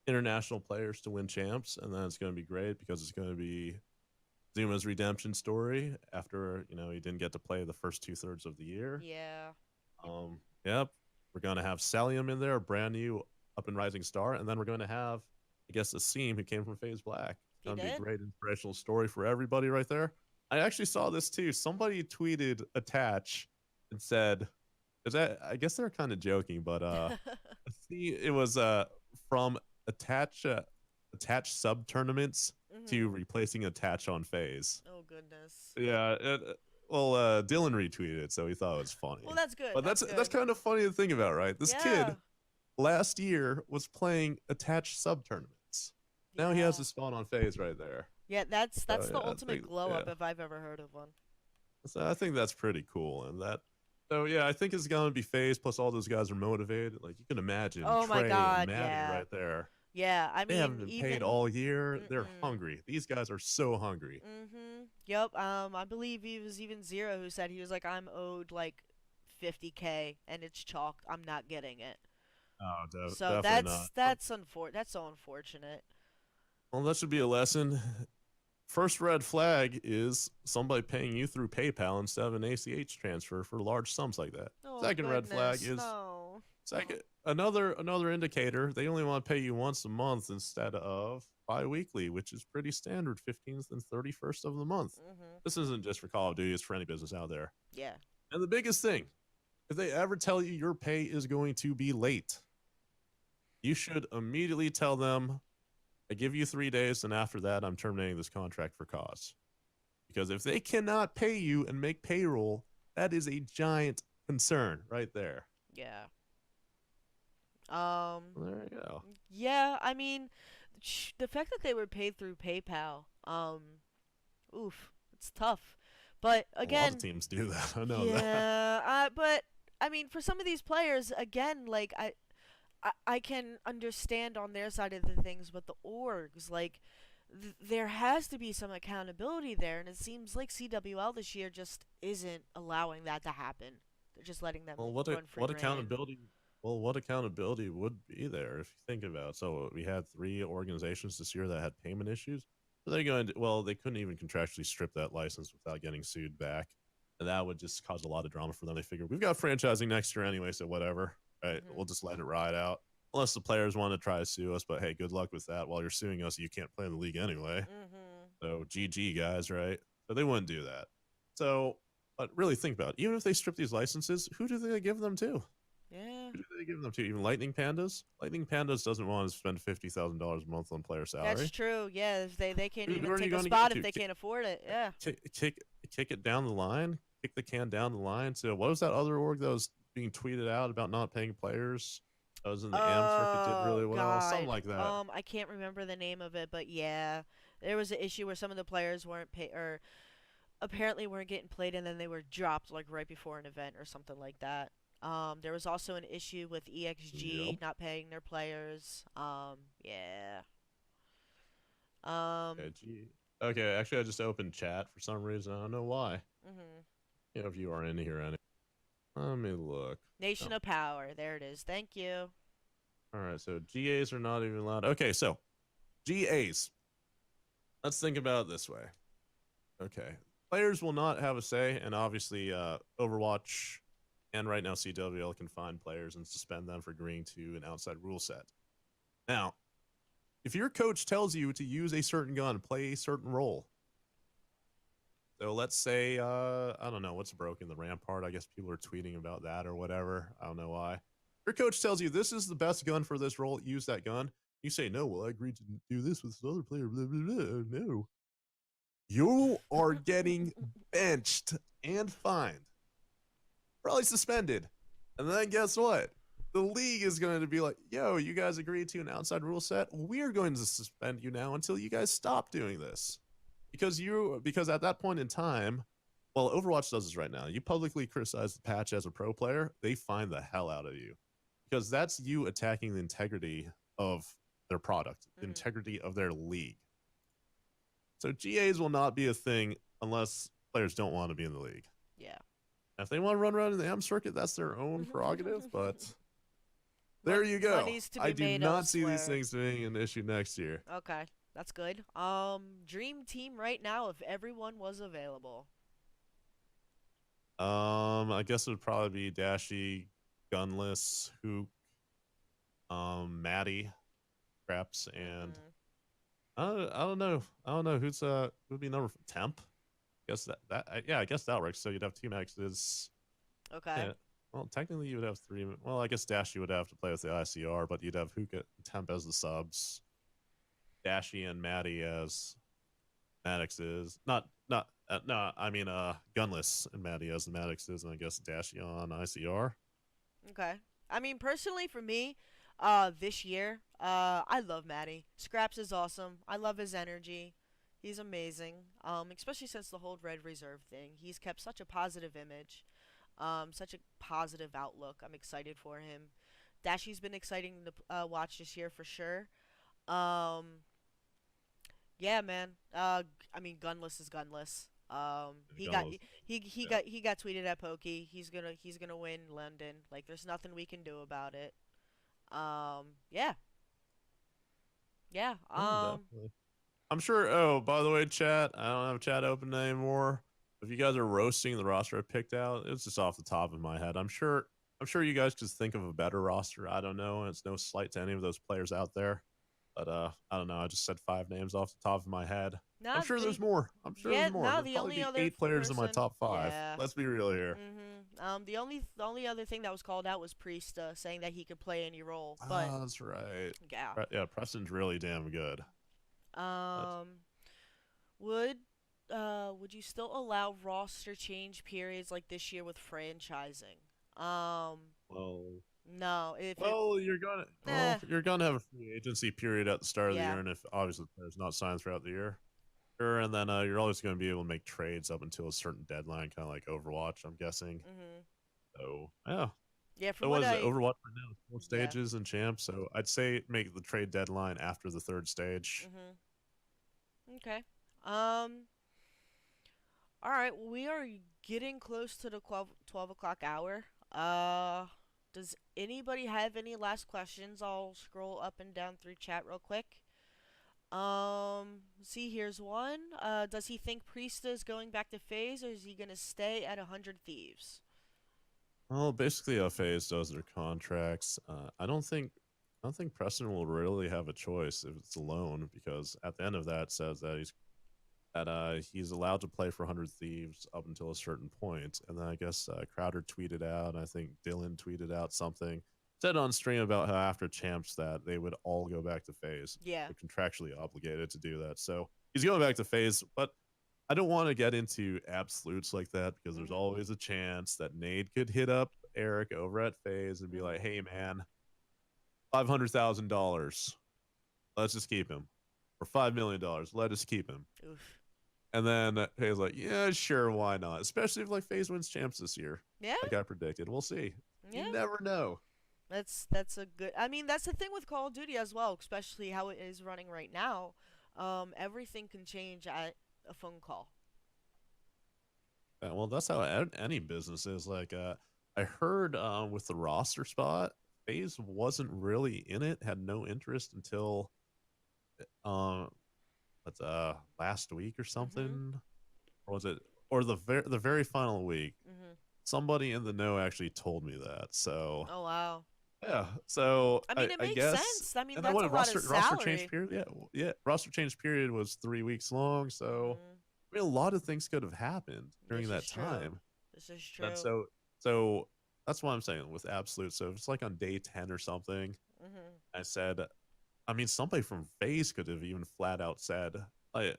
international players to win champs, and then it's going to be great because it's going to be Zuma's redemption story after he didn't get to play the first 2/3 of the year. Yeah. Yep, we're going to have Salium in there, a brand new up and rising star, and then we're going to have, I guess, Asim who came from Phase Black. It's He going to be a did. great inspirational story for everybody right there. I actually saw this too. Somebody tweeted attach and said, "Is that?" I guess they're kind of joking, but see, it was from attach attach sub tournaments Mhm. to replacing attach on phase. Oh goodness. Yeah, well, Dylan retweeted it, so he thought it was Well, funny. that's good. But That's that's good. kind of funny to think about, right? This Yeah. kid last year was playing attach sub tournaments. Now he has Yeah. his spawn on phase right there. Yeah, that's So the yeah, I ultimate think glow yeah. up if I've ever heard of one. So I think that's pretty cool, and that. So yeah, I think it's gonna be phased. Plus, all those guys are motivated. Like you can imagine Oh my Trey and god, Maddie yeah. right there. Yeah, I They haven't mean been paid even all year. They're mm-mm. hungry. These guys are so hungry. Yep. I believe he was even Zero who said he was like, I'm owed like 50K and it's chalked. I'm not getting it. Oh, So definitely not. that's so unfortunate. Well, that should be a lesson. First red flag is somebody paying you through PayPal instead of an ACH transfer for large sums like that. Oh Second red flag goodness, is no. second another indicator. They only want to pay you once a month instead of bi-weekly, which is pretty standard, 15th and 31st of the month. Mhm. This isn't just for Call of Duty, it's for any business out there. Yeah. And the biggest thing, if they ever tell you your pay is going to be late, you should immediately tell them, I give you 3 days, and after that, I'm terminating this contract for cause. Because if they cannot pay you and make payroll, that is a giant concern right there. Yeah. Um. Well, there you go. Yeah. I mean, the fact that they were paid through PayPal. Oof. It's tough. But A lot of again, teams do that. I know that. yeah. But I mean, for some of these players, again, like I can understand on their side of the things, but the orgs, like, there has to be some accountability there, and it seems like CWL this year just isn't allowing that to happen. They're just letting them Well, run free what reign. accountability? Well, what accountability would be there if you think about it? So we had three organizations this year that had payment issues. So they're going to, well, they couldn't even contractually strip that license without getting sued back, and that would just cause a lot of drama for them. They figured we've got franchising next year anyway, so whatever, right? Mhm. We'll just let it ride out. Unless the players want to try to sue us, but hey, good luck with that. While you're suing us, you can't play in the league anyway. Mhm. So GG guys, right? So they wouldn't do that. So, but really think about it. Even if they strip these licenses, who do they give them to? Yeah. Who do they give them to? Even Lightning Pandas? Lightning Pandas doesn't want to spend $50,000 a month on player That's salary. true. Yeah, if they can't Who even are you take a going to give it spot if to? they can't afford it. Yeah. Kick it down the line. Kick the can down the line. So what was that other org that was being tweeted out about not paying players? That was in the AM circuit, did Oh really well. Something God. like that. I can't remember the name of it, but yeah, there was an issue where some of the players weren't pay or apparently weren't getting played, and then they were dropped like right before an event or something like that. There was also an issue with Yep. EXG not paying their players. Yeah. Um. Okay, gee. Okay, actually, I just opened chat for some reason. I don't know why. Mhm. You know, if you are in here, any. Let me look. Nation Oh, of Power. There it is. Thank you. all right. So GAs are not even allowed. Okay, so GAs. Let's think about it this way. Okay, players will not have a say, and obviously, Overwatch and right now CWL can find players and suspend them for agreeing to an outside rule set. Now, if your coach tells you to use a certain gun, play a certain role. So let's say, I don't know what's broken, the Rampart. I guess people are tweeting about that or whatever. I don't know why. Your coach tells you this is the best gun for this role. Use that gun. You say no. Well, I agreed to do this with this other player. Blah blah blah. No, you are getting benched and fined, probably suspended. And then guess what? The league is going to be like, yo, you guys agreed to an outside rule set. We're going to suspend you now until you guys stop doing this. Because at that point in time, well, Overwatch does this right now. You publicly criticize the patch as a pro player, they fine the hell out of you. Because that's you attacking the integrity of their product, the Mhm. integrity of their league. So GAs will not be a thing unless players don't want to be in the league. Yeah. If they want to run around in the AM circuit, that's their own prerogative. But there you go. Money's to I be do made not see these elsewhere. things being an issue next year. Okay, that's good. Dream team right now if everyone was available. I guess it would probably be Dashy, Gunless, Hook, Maddie, Craps, and Mhm. I don't know. I don't know who'd be number Temp. I guess yeah, I guess that works. So you'd have two maxes. Okay. Yeah. Well, technically you would have three. Well, I guess Dashy would have to play with the ICR, but you'd have Hook and Temp as the subs, Dashy and Maddie as Maddox is not no. I mean Gunless and Maddie as the Maddox is, and I guess Dashy on ICR. Okay. I mean, personally, for me, this year, I love Matty. Scraps is awesome. I love his energy. He's amazing. Especially since the whole Red Reserve thing. He's kept such a positive image. Such a positive outlook. I'm excited for him. Dashy's been exciting to watch this year for sure. Um, yeah, man. I mean, gunless is gunless. He got Gunless. Yeah. he got tweeted at Pokey. He's gonna win London. Like, there's nothing we can do about it. Yeah, yeah. Oh, definitely. I'm sure. Oh, by the way, chat. I don't have chat open anymore. If you guys are roasting the roster I picked out, it's just off the top of my head. I'm sure. I'm sure you guys could think of a better roster. I don't know. And it's no slight to any of those players out there. But I don't know. I just said 5 names off the top of my head. I'm Not sure the there's more. I'm sure there's Yeah. more. No, There'd the probably only be other 8 players in my person. top five. Yeah. Let's be real here. The only other thing that was called out was Priest, saying that he could play any role. But Ah, that's right. yeah. Yeah, Preston's really damn good. That's, Um. Would would you still allow roster change periods like this year with franchising? Um. well, No. If it. Well, you're gonna Eh. have a free agency period at the start of the Yeah. year, and if obviously the player's not signed throughout the year, sure, and then you're always going to be able to make trades up until a certain deadline, kind of like Overwatch, I'm guessing. Mhm. So yeah, Yeah. From so what was it I. Overwatch right now? Four Yeah. stages and champs. So I'd say make the trade deadline after the third stage. Mhm. Okay. Um. All right, well, we are getting close to the 12 o'clock hour. Does anybody have any last questions? I'll scroll up and down through chat real quick. See, here's one. Does he think Priesta is going back to phase, or is he gonna stay at 100 Thieves? Well, basically, FAs does their contracts. I don't think Preston will really have a choice if it's alone because at the end of that says that he's allowed to play for 100 Thieves up until a certain point. And then I guess Crowder tweeted out, I think Dylan tweeted out something, said on stream about how after champs that they would all go back to phase. Yeah. They're contractually obligated to do that. So he's going back to phase, but I don't want to get into absolutes like that because there's Mhm. always a chance that Nade could hit up Eric over at phase and be like, Mhm. hey, man, $500,000. Let's just keep him. Or $5 million. Let us keep him. Oof. And then Hayes like, yeah, sure, why not? Especially if like FaZe wins champs this year, Yeah. like I predicted. We'll see. You Yeah. never know. That's a good. I mean, that's the thing with Call of Duty as well, especially how it is running right now. Everything can change at a phone call. Yeah, well, that's how any business is. Like, I heard with the roster spot, FaZe wasn't really in it, had no interest until um, what's last week or Mhm. something, or was it, or the very final week? Mhm. Somebody in the know actually told me that. So Oh wow. yeah. So I mean, it I makes guess, sense. I mean, and then that's a what lot of roster change salary. period? Yeah, yeah. Roster change period was 3 weeks long. So Mhm. I mean, a lot of things could have happened during This is that true. time. This is And true. so that's what I'm saying with absolute. So if it's like on day 10 or something, Mhm. I said, I mean, somebody from FaZe could have even flat out said, I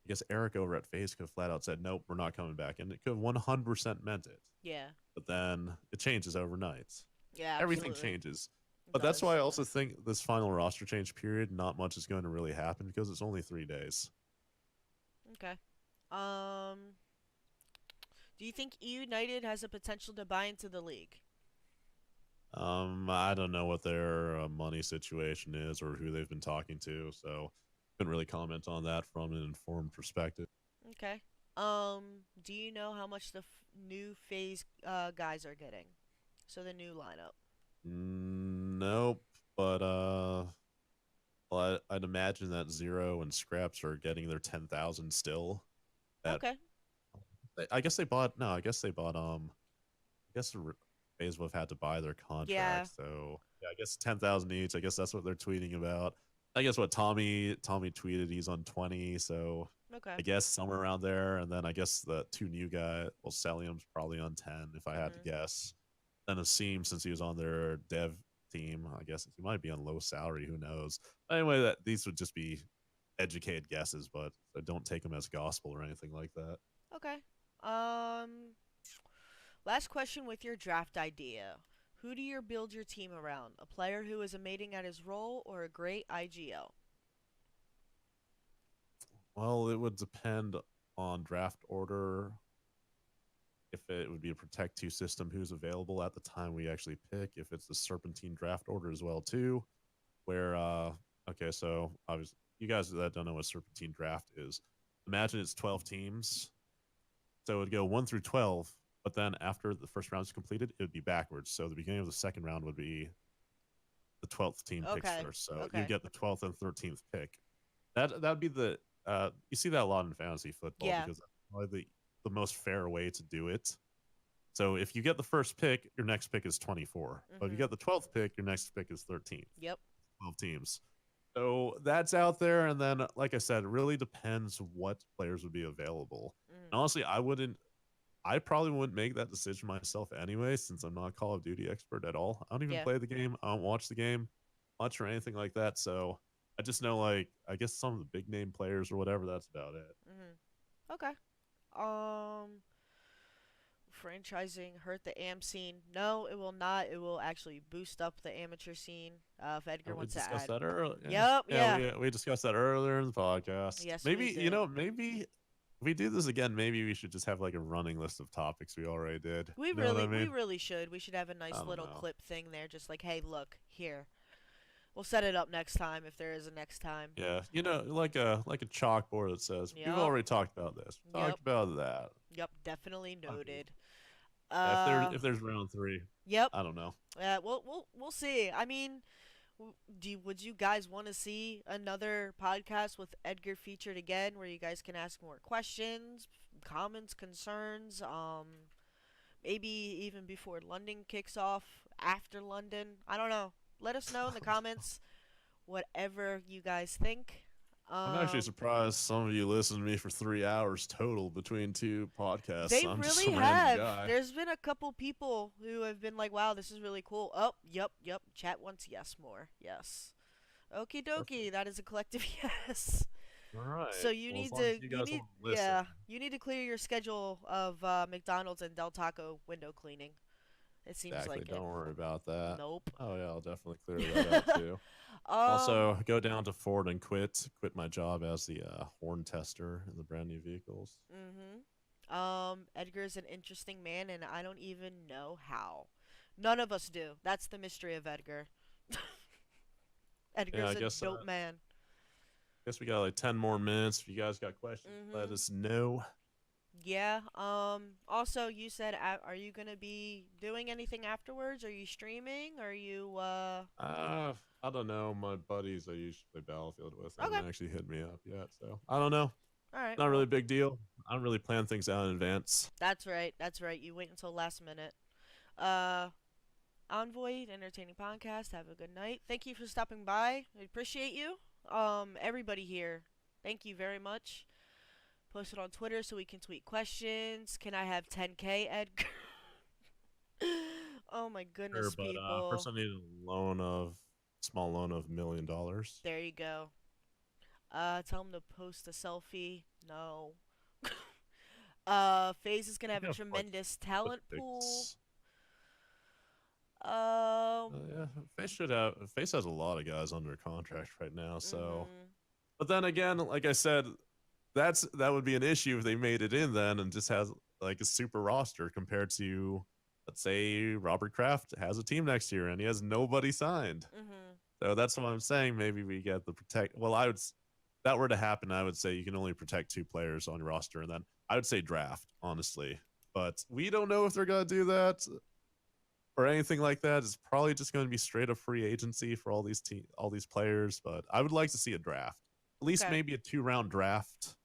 guess Eric over at FaZe could have flat out said, nope, we're not coming back, and it could have 100% meant it. Yeah. But then it changes overnight. Yeah. Everything Absolutely. changes. It But that's why does. I also think this final roster change period, not much is going to really happen because it's only 3 days. Okay. Um. Do you think E United has the potential to buy into the league? I don't know what their money situation is or who they've been talking to, so couldn't really comment on that from an informed perspective. Okay. Do you know how much the new phase guys are getting? So the new lineup. Nope, but well, I'd imagine that Zero and Scraps are getting their 10,000 still. That Okay. I guess they bought. No, I guess they bought. I guess FaZe have had to buy their Yeah. contract, so yeah, I guess 10,000 each. I guess that's what they're tweeting about. I guess what Tommy tweeted he's on 20, so Okay. I guess somewhere around there. And then I guess the two new guys, well, Celium's probably on 10 if I had to Mhm. guess. Then Asim, since he was on their dev team, I guess he might be on low salary. Who knows? Anyway, that these would just be educated guesses, but I don't take them as gospel or anything like that. Okay. Um. Last question with your draft idea. Who do you build your team around? A player who is amazing at his role or a great IGL? Well, it would depend on draft order, if it would be a Protect 2 system, who's available at the time we actually pick, if it's the Serpentine draft order as well too, where okay, so obviously you guys that don't know what Serpentine draft is, imagine it's 12 teams, so it would go 1 through 12, but then after the first round is completed, it would be backwards. So the beginning of the second round would be the 12th team picks Okay. first. So you Okay. get the 12th and 13th pick. That would be the you see that a lot in fantasy football Yeah. because that's probably the most fair way to do it. So if you get the first pick, your next pick is 24. But if you Mhm. get the 12th pick, your next pick is 13th. Yep. 12 teams. So that's out there. And then, like I said, it really depends what players would be available. Mhm. And honestly, I probably wouldn't make that decision myself anyway, since I'm not a Call of Duty expert at all. I don't even Yeah. play the game. I don't watch the game much or anything like that. So I just know, like, I guess some of the big name players or whatever. That's about it. Mhm. Okay. Um, franchising hurt the am scene? No, it will not. It will actually boost up the amateur scene. If Edgar We wants to discussed add. that earlier. Yeah, Yep. yeah, Yeah. we discussed that earlier in the podcast. Yes, we Maybe did. maybe if we do this again, maybe we should just have like a running list of topics we already did. We You know what I really, we mean? really should. We should have a I nice don't little know. clip thing there, just like, hey, look here. We'll set it up next time if there is a next time. Yeah, like a chalkboard that says we've Yep. already talked about this. We Yep. talked about that. Yep. Definitely Okay. noted. Yeah, Uh. if there's round three, Yep. I don't know. We'll see. I mean, would you guys want to see another podcast with Edgar featured again, where you guys can ask more questions, comments, concerns? Maybe even before London kicks off, after London. I don't know. Let us know in the comments whatever you guys think. I'm actually Um, surprised some of you listened to me for 3 hours total between two podcasts. they I'm just really a random have. guy. There's been a couple people who have been like, "Wow, this is really cool." Oh, yep, yep. Chat wants yes more. Yes. Okie dokie. Perfect. That is a collective yes. All right. So you Well, as need long as to you you guys need want to listen. yeah you need to clear your schedule of McDonald's and Del Taco window cleaning. It seems Exactly. like it. Don't worry about that. Nope. Oh yeah, I'll definitely clear that out too. um. Also, go down to Ford and quit my job as the horn tester in the brand new vehicles. Mhm. Edgar's an interesting man, and I don't even know how. None of us do. That's the mystery of Edgar. Yeah, Edgar's a dope man. guess we got like 10 more minutes. If you guys got questions, let Mhm. us know. Yeah. Also, you said, are you gonna be doing anything afterwards? Are you streaming? Are you Uh, I don't know. My buddies I usually play Battlefield with Okay. haven't actually hit me up yet, so I don't know. All right. Not really Well, a big deal. I don't really plan things out in advance. that's right. That's right. You wait until last minute. Uh, Envoy, entertaining podcast. Have a good night. Thank you for stopping by. I appreciate you. Everybody here, thank you very much. Post it on Twitter so we can tweet questions. Can I have 10K, Edgar? Oh my Sure, goodness, but people. first I need a small loan of $1 million. There you go. Tell him to post a selfie. No. FaZe is gonna I have a have like tremendous talent pool. six. Um. Yeah, Face has a lot of guys under contract right now. So, Mhm. but then again, like I said, that would be an issue if they made it in then and just has like a super roster compared to, let's say, Robert Kraft has a team next year and he has nobody signed. Mhm. So that's what I'm saying. Maybe we get the protect. Well, that were to happen, I would say you can only protect two players on your roster, and then I would say draft, honestly. But we don't know if they're gonna do that or anything like that. It's probably just going to be straight up free agency for all these players. But I would like to see a draft, at least Okay. maybe a 2 round draft.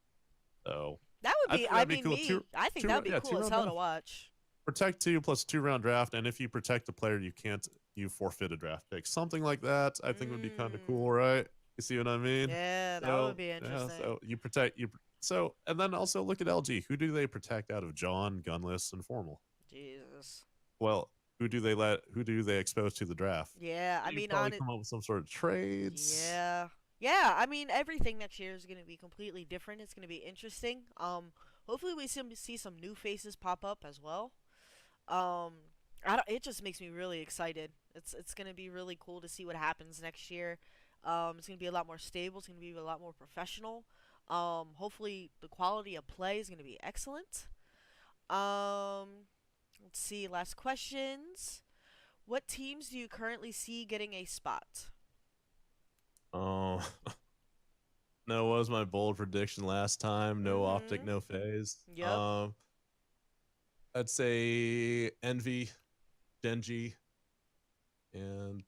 So That would I be. think I that'd be mean, cool. me. I think that would be Yeah, cool two as round hell to draft. watch. Protect two plus 2 round draft, and if you protect a player, you forfeit a draft pick. Something like that, I think would be kind of cool, Mm. right? You see what I mean? Yeah, that would So be yeah, interesting. so you protect you. So and then also look at LG. Who do they protect out of John, Gunless, and Formal? Jesus. Well, who do they expose to the draft? Yeah, I You mean, probably on it. come up with some sort of trades. Yeah. Yeah, I mean, everything next year is going to be completely different. It's going to be interesting. Hopefully we see some new faces pop up as well. Um, it just makes me really excited. It's going to be really cool to see what happens next year. It's going to be a lot more stable. It's going to be a lot more professional. Hopefully the quality of play is going to be excellent. Um, let's see. Last questions. What teams do you currently see getting a spot? Oh, no, what was my bold prediction last time? No optic, Mm-hmm. no phase. Yep. I'd say Envy, Gen.G, and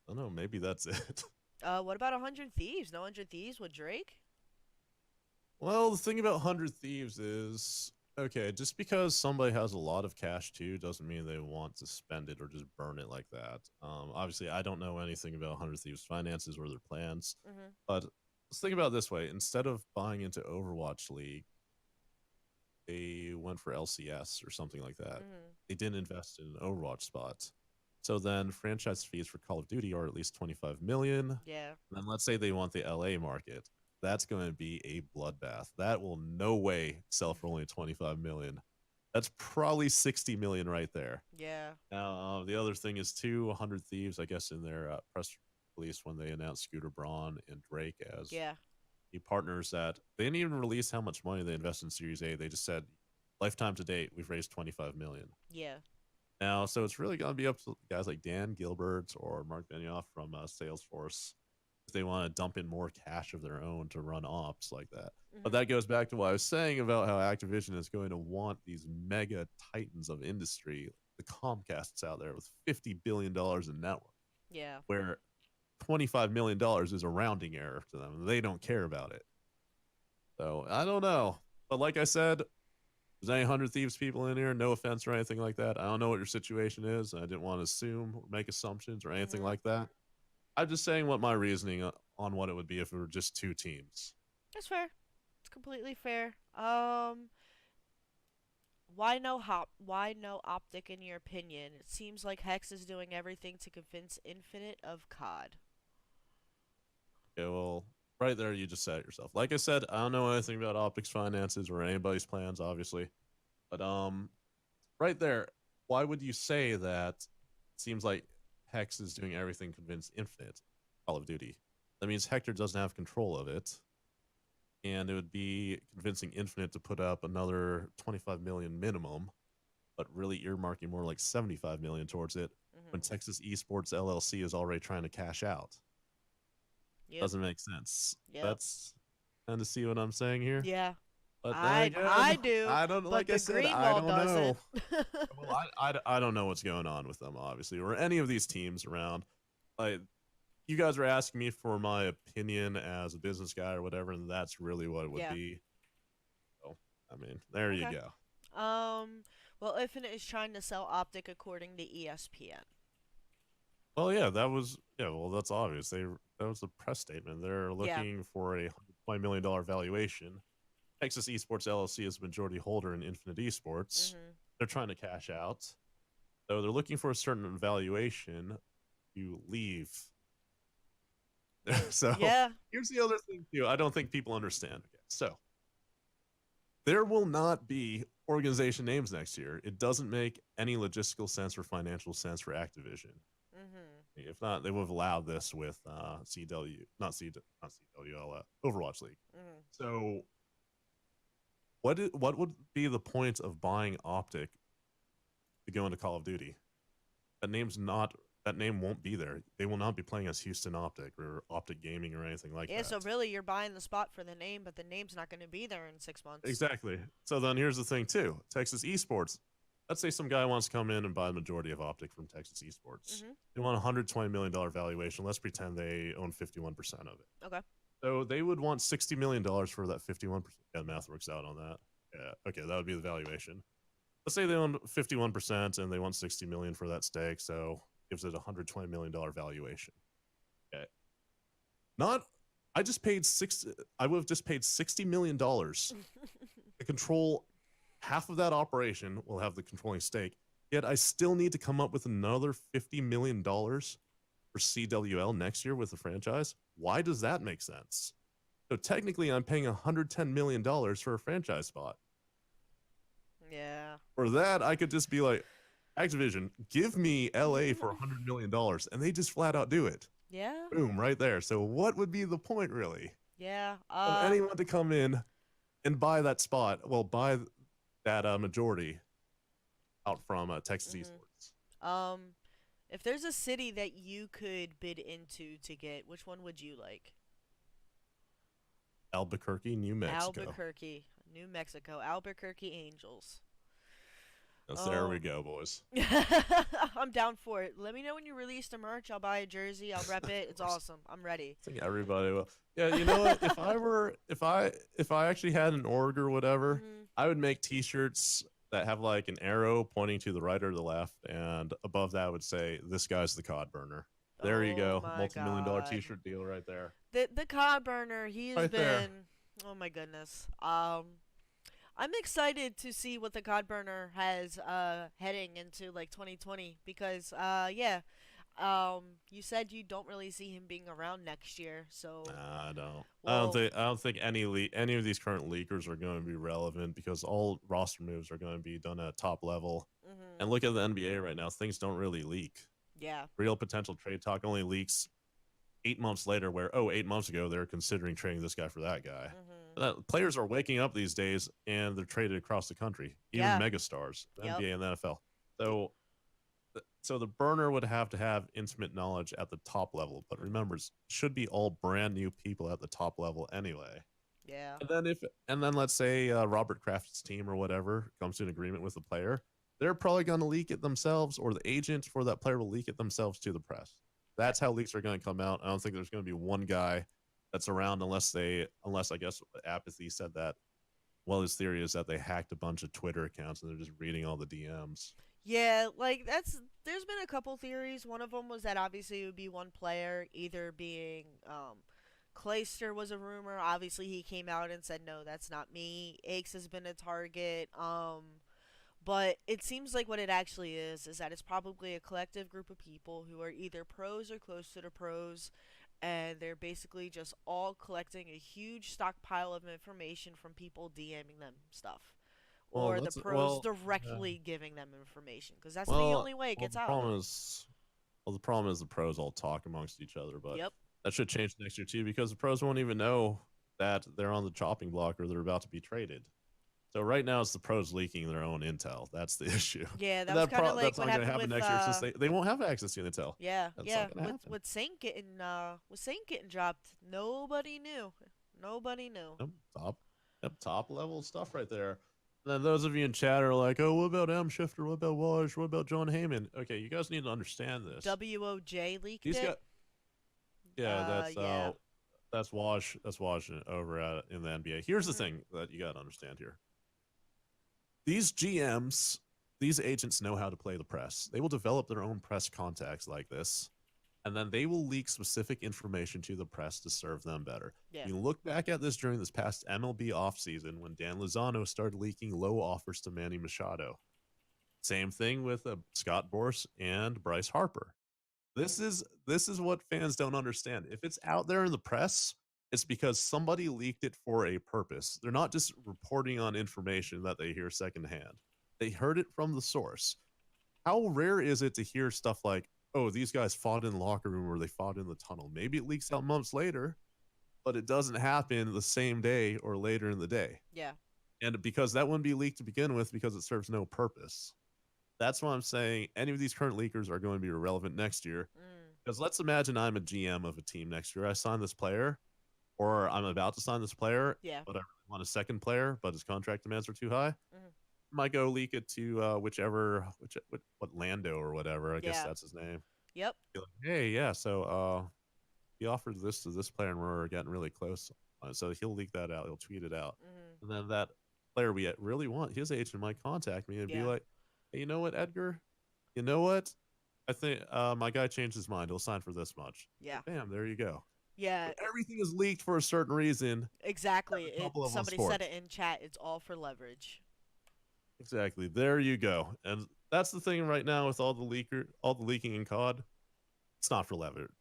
I don't know, maybe that's it. What about 100 Thieves? No 100 Thieves with Drake? Well, the thing about 100 Thieves is okay, just because somebody has a lot of cash too doesn't mean they want to spend it or just burn it like that. Obviously, I don't know anything about 100 Thieves' finances or their plans, Mm-hmm. but let's think about it this way: instead of buying into Overwatch League, they went for LCS or something like that. Mm-hmm. They didn't invest in an Overwatch spot. So then franchise fees for Call of Duty are at least 25 million. Yeah. And then let's say they want the LA market. That's going to be a bloodbath. That will no way sell for only 25 million. That's probably 60 million right there. Yeah. Now, the other thing is too 100 Thieves, I guess, in their press release when they announced Scooter Braun and Drake as Yeah. the partners that they didn't even release how much money they invested in Series A. They just said, lifetime to date, we've raised 25 million. Yeah. Now, so it's really going to be up to guys like Dan Gilbert or Mark Benioff from Salesforce if they want to dump in more cash of their own to run ops like that. But Mm-hmm. that goes back to what I was saying about how Activision is going to want these mega titans of industry, the Comcasts out there with $50 billion in network, Yeah. where $25 million is a rounding error to them. They don't care about it. So I don't know. But like I said, there's any 100 Thieves people in here, no offense or anything like that. I don't know what your situation is. I didn't want to assume or make assumptions or anything Mm-hmm. like that. I'm just saying what my reasoning on what it would be if it were just two teams. That's fair. It's completely fair. Why no optic in your opinion? It seems like Hex is doing everything to convince Infinite of COD. Okay, well, right there, you just said it yourself. Like I said, I don't know anything about optics finances or anybody's plans, obviously. But right there, why would you say that? It seems like Hex is doing everything to convince Infinite Call of Duty. That means Hector doesn't have control of it, and it would be convincing Infinite to put up another 25 million minimum, but really earmarking more like 75 million towards it when Mm-hmm. Texas Esports LLC is already trying to cash out. Yep. Doesn't make sense. Yep. That's kind of see what I'm saying here. Yeah. But then I again, do, I don't, but like I the said, green I wall don't doesn't. know. Well, I don't know what's going on with them, obviously, or any of these teams around. Like, you guys are asking me for my opinion as a business guy or whatever, and that's really what it would Yeah. be. So, I mean, there you Okay. go. Um. Well, Infinite is trying to sell optic according to ESPN. Well, yeah, well, that's obvious. That was a press statement. They're Yeah. looking for a $120 million valuation. Texas Esports LLC is a majority holder in Infinite Esports. Mhm. They're trying to cash out. So they're looking for a certain valuation to leave. So Yeah. here's the other thing, too. I don't think people understand. Okay, so there will not be organization names next year. It doesn't make any logistical sense or financial sense for Activision. Mhm. If not, they would have allowed this with CW, not CWL, Overwatch League. Mhm. So what would be the point of buying Optic to go into Call of Duty? That name won't be there. They will not be playing as Houston Optic or Optic Gaming or anything like Yeah. So that. really, you're buying the spot for the name, but the name's not going to be there in 6 months. Exactly. So then here's the thing too. Texas Esports. Let's say some guy wants to come in and buy the majority of Optic from Texas Esports. Mhm. They want a $120 million valuation. Let's pretend they own 51% of it. Okay. So they would want $60 million for that 51%. Yeah, math works out on that. Yeah. Okay, that would be the valuation. Let's say they own 51% and they want 60 million for that stake. So gives it a $120 million valuation. Okay. Not I just paid six I would have just paid $60 million to control half of that operation. Will have the controlling stake. Yet I still need to come up with another $50 million for CWL next year with the franchise. Why does that make sense? So technically, I'm paying $110 million for a franchise spot. Yeah. For that, I could just be like, Activision, give me LA for $100 million, and they just flat out do it. Yeah. Boom, right there. So what would be the point, really? Yeah. of anyone to come in and buy that spot. Well, buy that majority out from Texas Esports. Um, if there's a city that you could bid into to get, which one would you like? Albuquerque, New Mexico. Albuquerque, New Mexico. Albuquerque Angels. Yes, there we Oh. go, boys. I'm down for it. Let me know when you release the merch. I'll buy a jersey. I'll rep it. Of It's course. awesome. I'm ready. I think everybody will. Yeah, you know what? If I actually had an org or whatever, Mhm. I would make T-shirts that have like an arrow pointing to the right or the left, and above that would say, "This guy's the cod burner." There you Oh go, my multi-million-dollar god. T-shirt deal right there, The cod burner, he has right there. been, oh my goodness. I'm excited to see what the cod burner has heading into like 2020 because yeah, you said you don't really see him being around next year. So, Nah, I don't. well, I don't think any of these current leakers are going to be relevant because all roster moves are going to be done at top level. mhm. And look at the NBA right now; things don't really leak. Yeah. Real potential trade talk only leaks 8 months later, where 8 months ago they're considering trading this guy for that guy. Mhm. Players are waking up these days and they're traded across the country, even Yeah. megastars, the Yep. NBA and the NFL. So the burner would have to have intimate knowledge at the top level, but Mhm. remember, it should be all brand new people at the top level anyway. Yeah. And then let's say Robert Kraft's team or whatever comes to an agreement with the player, they're probably going to leak it themselves, or the agent for that player will leak it themselves to the press. Yeah. That's how leaks are going to come out. I don't think there's going to be one guy that's around unless I guess Apathy said that. Well, his theory is that they hacked a bunch of Twitter accounts and they're just reading all the DMs. Yeah, like there's been a couple theories. One of them was that obviously it would be one player, either being Clayster was a rumor. Obviously he came out and said no, that's not me. Aches has been a target. But it seems like what it actually is that it's probably a collective group of people who are either pros or close to the pros, and they're basically just all collecting a huge stockpile of information from people DMing them stuff, Well, or the that's pros well, yeah. directly giving them information, because that's the only way it Well, gets out. the problem is the pros all talk amongst each other, but Yep. that should change next year too because the pros won't even know that they're on the chopping block or they're about to be traded. So right now it's the pros leaking their own intel. That's the issue. Yeah, that And was kind of like that's what not going to happened happen with next year since they won't have access to the intel. yeah, That's yeah, not going to happen. with Saint getting dropped, nobody knew. Nobody knew. Yep, top level stuff right there. And then those of you in chat are like, oh, what about M Shifter? What about Wash? What about John Heyman? Okay, you guys need to understand this. WOJ leaked These it. guys, yeah, Yeah. that's Wash. That's Wash over at in the NBA. Here's the Mhm. thing that you got to understand here. These GMs, these agents know how to play the press. They will develop their own press contacts like this, and then they will leak specific information to the press to serve them better. Yeah. You look back at this during this past MLB offseason when Dan Lozano started leaking low offers to Manny Machado. Same thing with Scott Boras and Bryce Harper. This is what fans don't understand. If it's out there in the press, it's because somebody leaked it for a purpose. They're not just reporting on information that they hear secondhand. They heard it from the source. How rare is it to hear stuff like, "Oh, these guys fought in the locker room or they fought in the tunnel"? Maybe it leaks out months later, but it doesn't happen the same day or later in the day. Yeah. And because that wouldn't be leaked to begin with because it serves no purpose. That's why I'm saying any of these current leakers are going to be irrelevant next year. Mm. Because let's imagine I'm a GM of a team next year. I sign this player, or I'm about to sign this player, Yeah. but I really want a second player, but his contract demands are too high. Mhm. Might go leak it to what Lando or whatever. I guess Yeah. that's his name. Yep. Be like, hey, yeah, so he offered this to this player, and we're getting really close. So he'll leak that out. He'll tweet it out, Mhm. and then that player we really want, his agent might contact me and be Yeah. like, hey, you know what, Edgar? You know what? I think my guy changed his mind. He'll sign for this much. Yeah. Bam, there you go. Yeah. So everything is leaked for a certain reason Exactly. at the top It level of somebody said sports. it in chat. It's all for leverage. Exactly. There you go. And that's the thing right now with all the leaking in COD. It's not for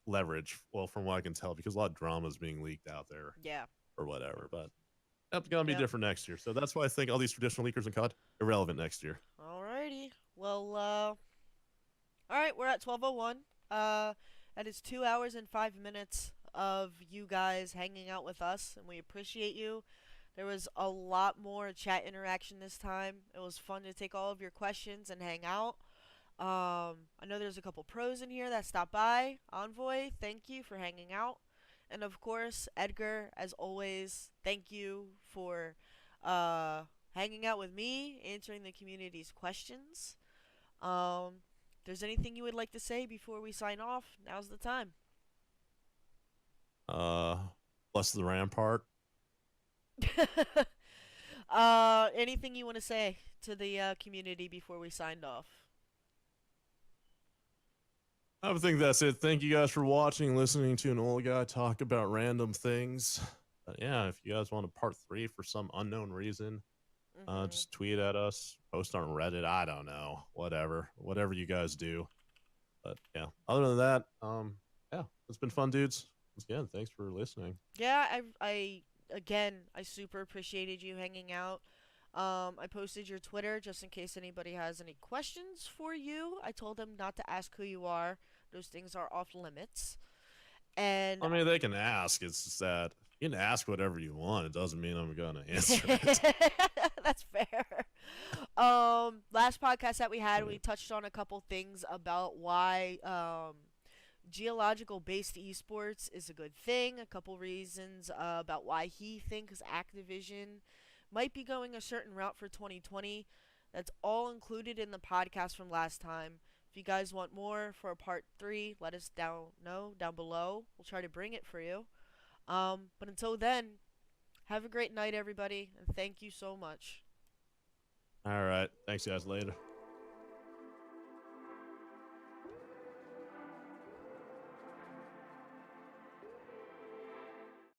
leverage. Well, from what I can tell, because a lot of drama is being leaked out there Yeah. or whatever. But that's gonna be Yep. different next year. So that's why I think all these traditional leakers in COD irrelevant next year. Alrighty. Well, all right, we're at 12:01. That is 2 hours and 5 minutes of you guys hanging out with us, and we appreciate you. There was a lot more chat interaction this time. It was fun to take all of your questions and hang out. I know there's a couple pros in here that stopped by. Envoy, thank you for hanging out. And of course, Edgar, as always, thank you for uh, hanging out with me, answering the community's questions. If there's anything you would like to say before we sign off, now's the time. Uh, Bless the Rampart. Anything you want to say to the community before we signed off? I think that's it. Thank you guys for watching, listening to an old guy talk about random things. Yeah, if you guys want a part 3 for some unknown reason, Mm-hmm. just tweet at us, post on Reddit. I don't know, whatever you guys do. But yeah, other than that, yeah, it's been fun, dudes. Once again, thanks for listening. Yeah, again, I super appreciated you hanging out. I posted your Twitter just in case anybody has any questions for you. I told them not to ask who you are; those things are off limits. And I mean, they can ask. It's just that you can ask whatever you want. It doesn't mean I'm gonna answer it. that's fair. Last podcast that we I had, we mean, touched on a couple things about why geological based esports is a good thing, a couple reasons about why he thinks Activision might be going a certain route for 2020. That's all included in the podcast from last time. If you guys want more for a part 3, let us know down below. We'll try to bring it for you. But until then, have a great night, everybody, and thank you so much. all right. Thanks, guys. Later.